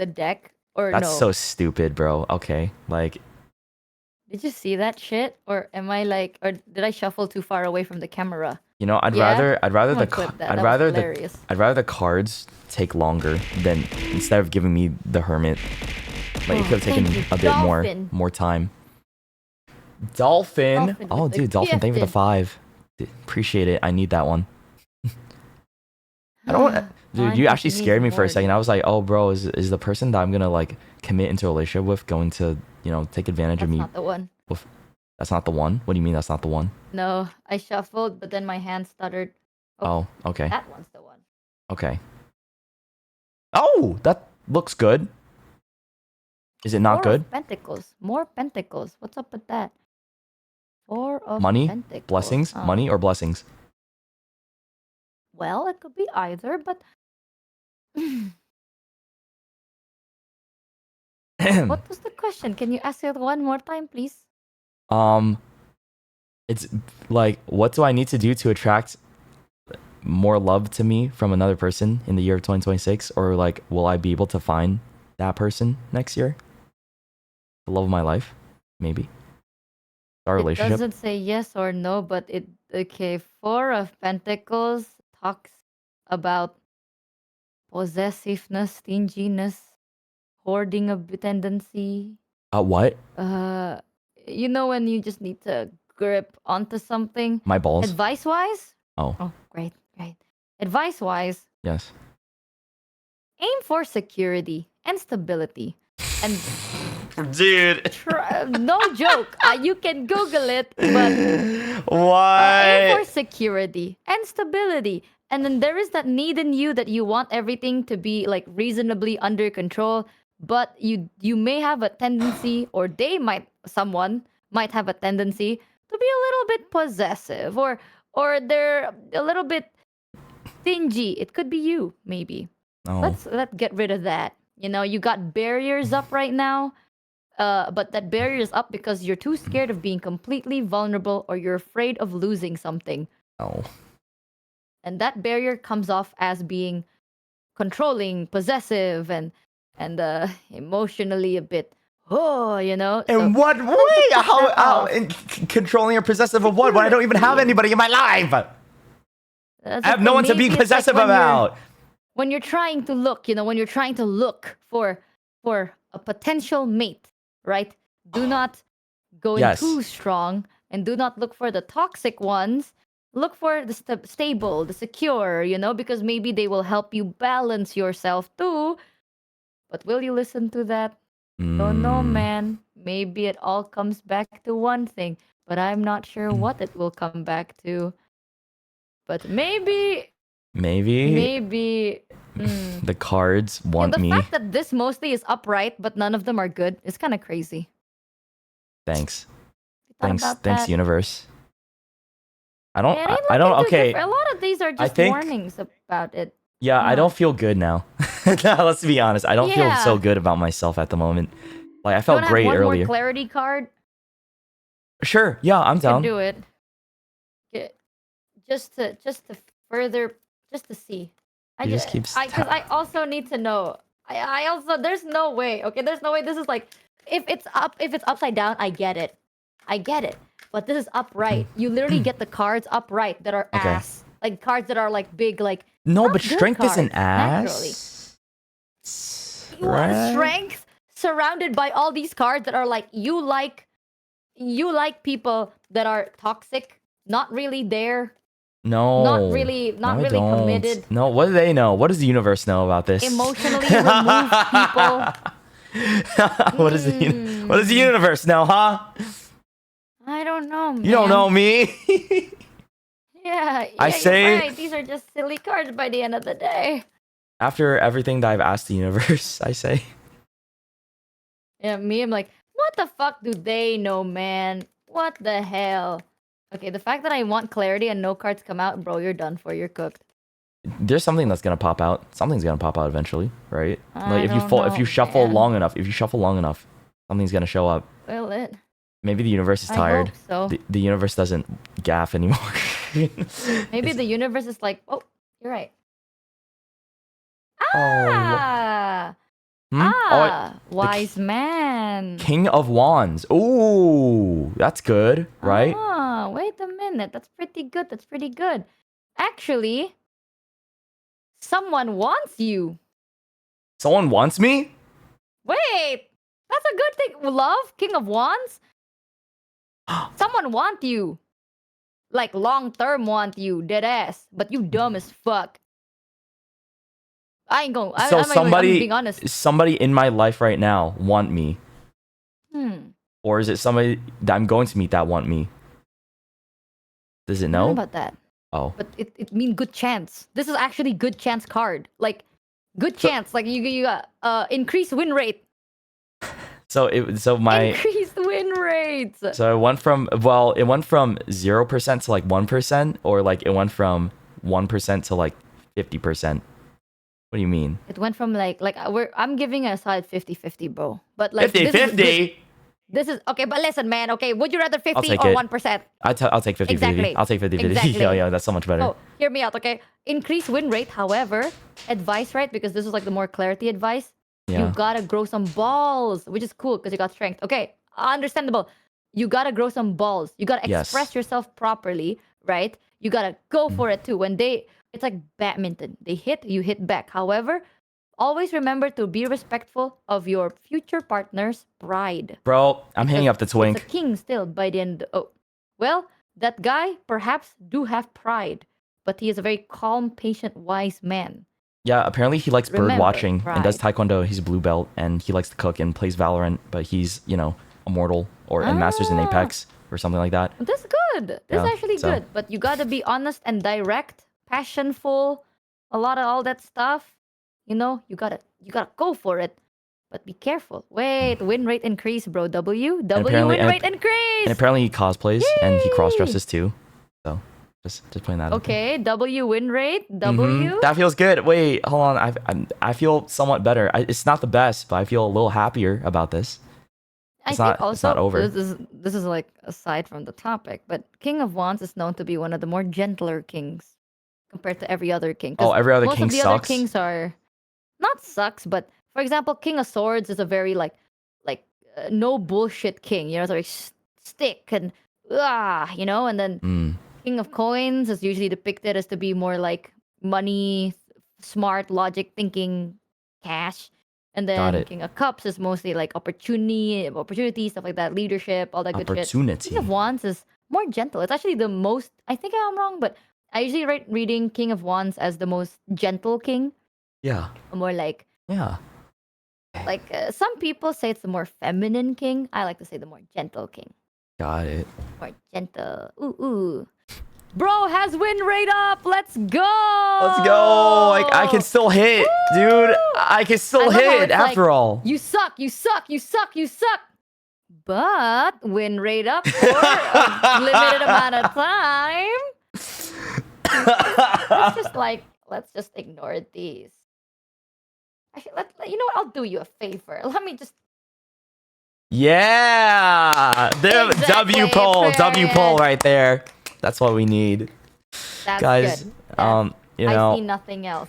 deck or That's no? so stupid, bro. Okay, like Did you see that shit? Or am I like, or did I shuffle too far away from the camera? you know, Yeah? I'd rather I'm the gonna clip that. I'd That was rather hilarious. the cards take longer than instead of giving me the hermit. Like it could have taken thank you, a bit Dolphin. more time. Dolphin. Dolphin Oh, with the dude, Dolphin, thank you for the gifted. 5. Appreciate it. I need that one. I don't. Dude, you Valentine, actually she needs scared me for a more, second. dude. I was like, oh, bro, is the person that I'm gonna like commit into a relationship with going to, take advantage of That's me? not the one. That's not the one. What do you mean that's not the one? No, I shuffled, but then my hand stuttered. Oh, okay, That one's the one. okay. Oh, that looks good. Is it not Four good? of Pentacles. More Pentacles. What's up with that? Four of Money, Pentacles. blessings, Huh. money or blessings. Well, it could be either, but what was the question? Can you ask it one more time, please? It's like, what do I need to do to attract more love to me from another person in the year of 2026, or like, will I be able to find that person next year? The love of my life, maybe. Our It relationship. doesn't say yes or no, but it okay. Four of Pentacles talks about possessiveness, stinginess, hoarding a tendency. What? Uh, you know when you just need to grip onto something. My balls. Advice wise. Oh, Oh, great, great. Advice wise, yes. aim for security and stability. And Dude. no joke, you can Google it, but aim Why? for security and stability. And then there is that need in you that you want everything to be like reasonably under control, but you may have a tendency, or someone might have a tendency to be a little bit possessive, or they're a little bit stingy. It could be you, maybe. Oh. Let's get rid of that. You got barriers up right now. But that barrier is up because you're too scared of being completely vulnerable, or you're afraid of losing something. Oh. And that barrier comes off as being controlling, possessive, and emotionally a bit, In what way? How controlling or possessive of what? When I don't even have anybody in my life. I have no one to be possessive about. When you're trying to look, when you're trying to look for a potential mate, right? Do not go in too strong, and do not look for the toxic ones. Look for the stable, the secure, because maybe they will help you balance yourself too. But will you listen to that? Don't know, man. Maybe it all comes back to one thing, but I'm not sure what it will come back to. But maybe. The cards want me. The fact that this mostly is upright, but none of them are good, is kind of crazy. Thanks, that? universe. I I don't. Okay. A lot of these are just warnings about it. Yeah, I don't feel good now. Let's be honest. I don't feel so good about myself at the moment. Like I felt great earlier. More clarity card. Sure. Yeah, I'm down. Do it. Just to further, just to see. Because I also need to know. I also, there's no way. Okay, there's no way. This is like, if it's upside down, I get it. But this is upright. You literally get the cards upright that are ass, like cards that are like big, like. No, but strength isn't ass. You want strength surrounded by all these cards that are like, you like people that are toxic, not really there. No. Not really committed. No, what do they know? What does the universe know about this? Emotionally removed people. What does the universe know, huh? I don't know, man. You don't know me. Yeah, I say, you're right. These are just silly cards by the end of the day. After everything that I've asked the universe, I say. Yeah, I'm like, what the fuck do they know, man? What the hell? Okay, the fact that I want clarity and no cards come out, bro, you're done for. You're cooked. There's something that's gonna pop out. Something's gonna pop out eventually, right? Like if you shuffle long enough, something's gonna show up. Will it? Maybe the universe is tired. I hope so. The universe doesn't gaff anymore. Maybe the universe is like, oh, you're right. Oh. Ah, wise man. King of Wands. Ooh, that's good, right? Ah, wait a minute. That's pretty good. That's pretty good. Actually, someone wants you. Someone wants me? Wait, that's a good thing. Love, King of Wands. Someone want you. Like long term want you, dead ass. But you dumb as fuck. I ain't going. So I'm being honest. somebody in my life right now want me, or is it somebody that I'm going to meet that want me? Does it I don't know know? about that. Oh, But it mean good chance. This is actually good chance card. Like good chance. Like you got increased win rate. so my Increased win rates. so it went from 0% to like 1%, or like it went from 1% to like 50%. What do you mean? It went from I'm giving a solid 50-50, bro. But like 50-50? This is okay, but listen, man. Okay, would you rather 50 take or it. 1%? I'll take 50-50. Exactly. I'll take 50-50. Exactly. Yeah, that's so much better. Oh, hear me out, okay? Increase win rate, however, advice, right? Because this is like the more clarity advice. Yeah. You gotta grow some balls, which is cool because you got strength. Okay, understandable. You gotta grow some balls. You gotta express yourself properly, right? You gotta go for it too. It's like badminton. They hit, you hit back. However, always remember to be respectful of your future partner's pride. Bro, I'm hanging up the twink. It's a king still by the end. Oh, well, that guy perhaps do have pride, but he is a very calm, patient, wise man. Yeah, apparently he likes bird Remember, watching and does pride. taekwondo. He's a blue belt and he likes to cook and plays Valorant, but he's, immortal or and masters in Apex or something like that. That's good. That's actually good. But you gotta be honest and direct, passionful, a lot of all that stuff. You gotta go for it. But be careful. Wait, win rate increase, bro. W win rate increase. And apparently he cosplays and he cross Yay! dresses too. So just playing that. Okay, W win rate. W. That feels good. Wait, hold on. I feel somewhat better. It's not the best, but I feel a little happier about this. I It's think not. also It's not over. this is like aside from the topic, but King of Wands is known to be one of the more gentler kings compared to every other king. 'Cause Oh, every other most king of the sucks. other kings are not sucks, but for example, King of Swords is a very no bullshit king. It's very stick and and then King of Coins is usually depicted as to be more like money, smart, logic thinking, cash. And Got then it. King of Cups is mostly like opportunity, stuff like that, leadership, all that good shit. Opportunity. King of Wands is more gentle. It's actually the most. I think I'm wrong, but I usually rate reading King of Wands as the most gentle king. Yeah. More like Yeah. some people say it's the more feminine king. I like to say the more gentle king. Got it. More gentle. Ooh. Bro has win rate up. Let's go. Let's go. I can still hit, dude. I can still hit after all. You suck. But win rate up for a limited amount of time. Let's just ignore these. Actually, you know what? I'll do you a favor. Let me just. Yeah. There, Exactly, W poll right there. That's what we need. That's Guys, good. I see nothing else.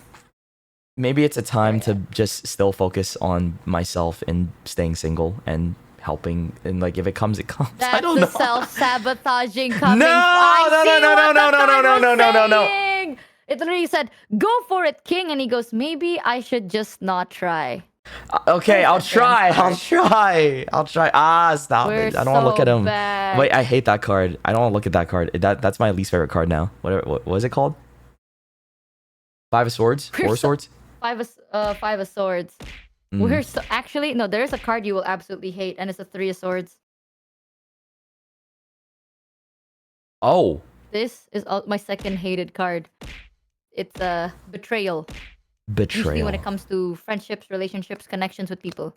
maybe it's a time to just still focus on myself and staying single and helping, and like if it comes, it comes. That's I don't the know. self-sabotaging coming. No, I no, see no, no, what no, the no, card no, was no, no, no, no. saying. It literally said, "Go for it, King," and he goes, "Maybe I should just not try." Okay, I'll try. Ah, stop We're it. I don't want to look at so him. bad. Wait, I hate that card. I don't want to look at that card. That's my least favorite card now. What is it called? Five of Swords? Four of Swords? Five of Swords. We're actually no. There's a card you will absolutely hate, and it's a Three of Swords. Oh. This is my second hated card. It's a betrayal. Betrayal. Usually when it comes to friendships, relationships, connections with people.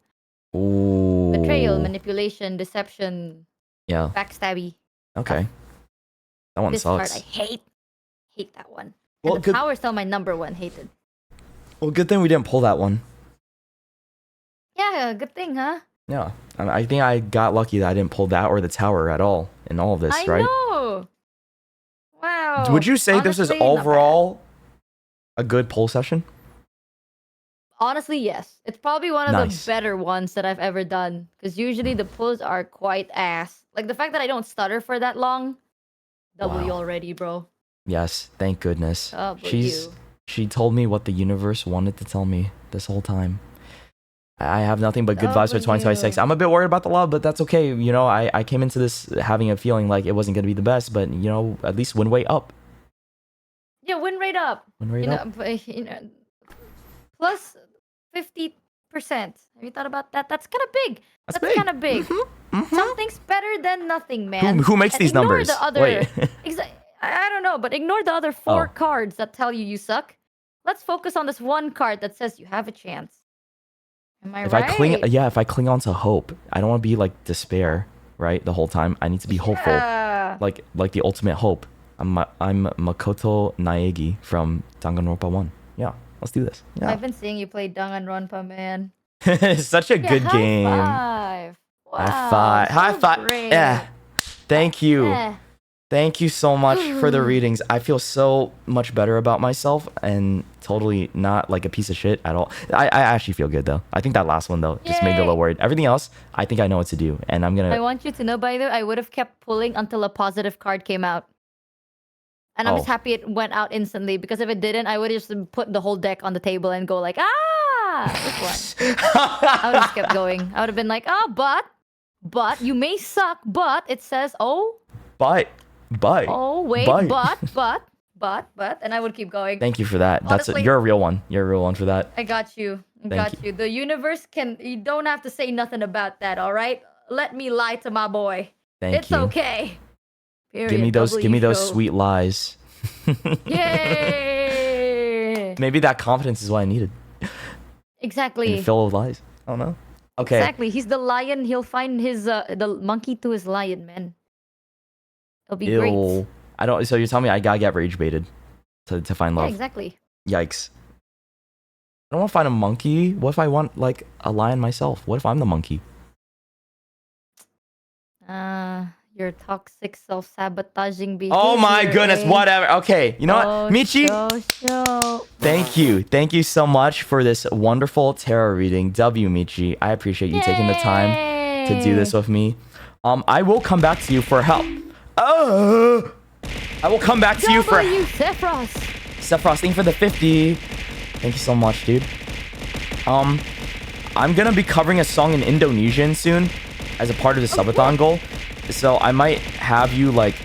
Ooh. Betrayal, manipulation, deception. Yeah. Backstabby. Okay. That one This sucks. card I hate. Hate that one. Well, And the power is still my number one hated. Well, good thing we didn't pull that one. Yeah, good thing, huh? Yeah. I think I got lucky that I didn't pull that or the tower at all in all of this, I right? know. Wow. Would you say this is Honestly, not bad. overall a good pull session? Honestly, yes. It's probably one of Nice. the better ones that I've ever done. Because usually the pulls are quite ass. Like the fact that I don't stutter for that long. W Wow. already, bro. Yes, thank goodness. W. She told me what the universe wanted to tell me this whole time. I have nothing but good vibes for 2026. W. I'm a bit worried about the love, but that's okay. You know, I came into this having a feeling like it wasn't going to be the best, but you know, at least win rate up. Yeah, win rate up. Win rate up. Plus 50%. Have you thought about that? That's kind of big. That's That's big. kind of big. Something's better than nothing, man. Who makes And these ignore numbers? The other, Wait. I don't know, but ignore the other 4 cards that tell you suck. Let's focus on this one card that says you have a chance. Am I If right? if I cling on to hope, I don't want to be like despair, right? The whole time. I need to be hopeful. Like the ultimate hope. I'm Makoto Naegi from Danganronpa 1. Yeah, let's do this. Yeah. I've been seeing you play Danganronpa, man. Such a good game. High five. Wow, High five. so High five. great. Yeah. Thank you. Eh. Thank you so much for the readings. I feel so much better about myself and totally not like a piece of shit at all. I actually feel good though. I think that last one though just made me a little worried. Everything else, I think I know what to do. And I'm gonna... I want you to know, by the way, I would have kept pulling until a positive card came out. And I'm just happy it went out instantly, because if it didn't, I would have just put the whole deck on the table and go like, this one. I would have just kept going. I would have been like, but you may suck, but it says, But. Oh, wait, but, and I would keep going. Thank you for that. Honestly, You're a real one. You're a real one for that. I got you. Thank you. The universe you don't have to say nothing about that, all right? Let me lie to my boy. It's okay. Period. Give me those sweet lies. Yay! Maybe that confidence is what I needed. Exactly. And fill with lies. I don't know. Okay. Exactly. He's the lion. He'll find his the monkey to his lion, man. It'll be great. I don't. So you're telling me I gotta get rage baited to find love? Yeah, exactly. Yikes. I don't want to find a monkey. What if I want like a lion myself? What if I'm the monkey? Your toxic self-sabotaging behavior. Oh my goodness, whatever. Okay, you know what? Michi, thank you so much for this wonderful tarot reading. W, Michi, I appreciate you taking the time to do this with me. I will come back to you for help. I will come back to you for Sephiroth. Sephiroth, thank you for the 50. Thank you so much, dude. I'm gonna be covering a song in Indonesian soon as a part of the Subathon goal. So I might have you like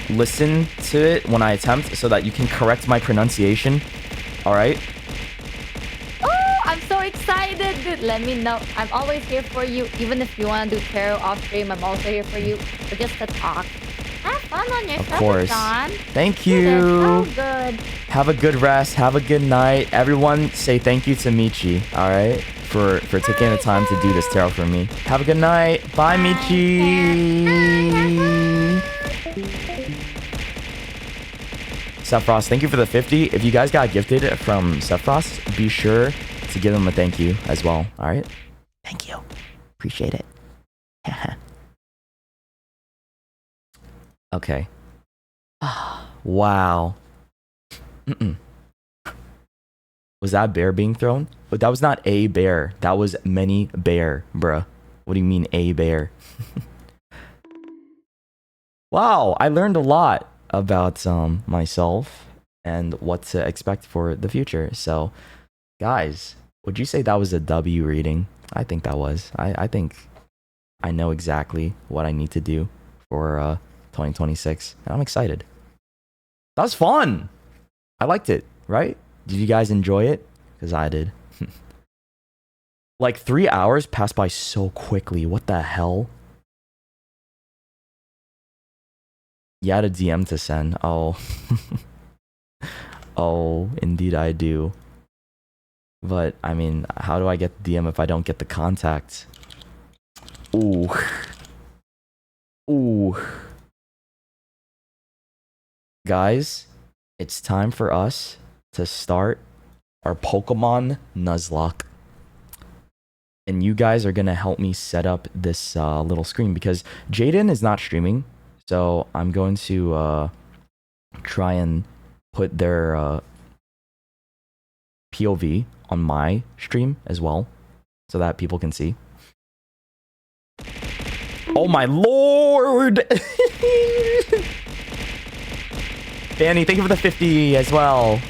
listen to it when I attempt so that you can correct my pronunciation. All right? Oh, I'm so excited, dude. Let me know. I'm always here for you. Even if you want to do tarot off stream, I'm also here for you. But just to talk. Have fun on your Subathon. Thank you. So good. Have a good rest. Have a good night. Everyone say thank you to Michi, all right? For taking the time to do this tarot for me. Have a good night. Bye, Michi. Sephiroth, thank you for the 50. If you guys got gifted from Sephiroth, be sure to give him a thank you as well. All right? Thank you. Appreciate it. Okay. Wow. Was that bear being thrown? But that was not a bear. That was many bear, bruh. What do you mean a bear? Wow, I learned a lot about myself and what to expect for the future. So, guys, would you say that was a W reading? I think that was. I think I know exactly what I need to do for 2026. And I'm excited. That was fun. I liked it, right? Did you guys enjoy it? Because I did. Like 3 hours passed by so quickly. What the hell? You had a DM to send. Oh. Oh, indeed I do. But, I mean, how do I get the DM if I don't get the contact? Ooh. Ooh. Guys, it's time for us to start our Pokemon Nuzlocke. And you guys are going to help me set up this little screen because Jaden is not streaming. So I'm going to try and put their POV on my stream as well, so that people can see. Oh my lord! Danny, thank you for the 50 as well.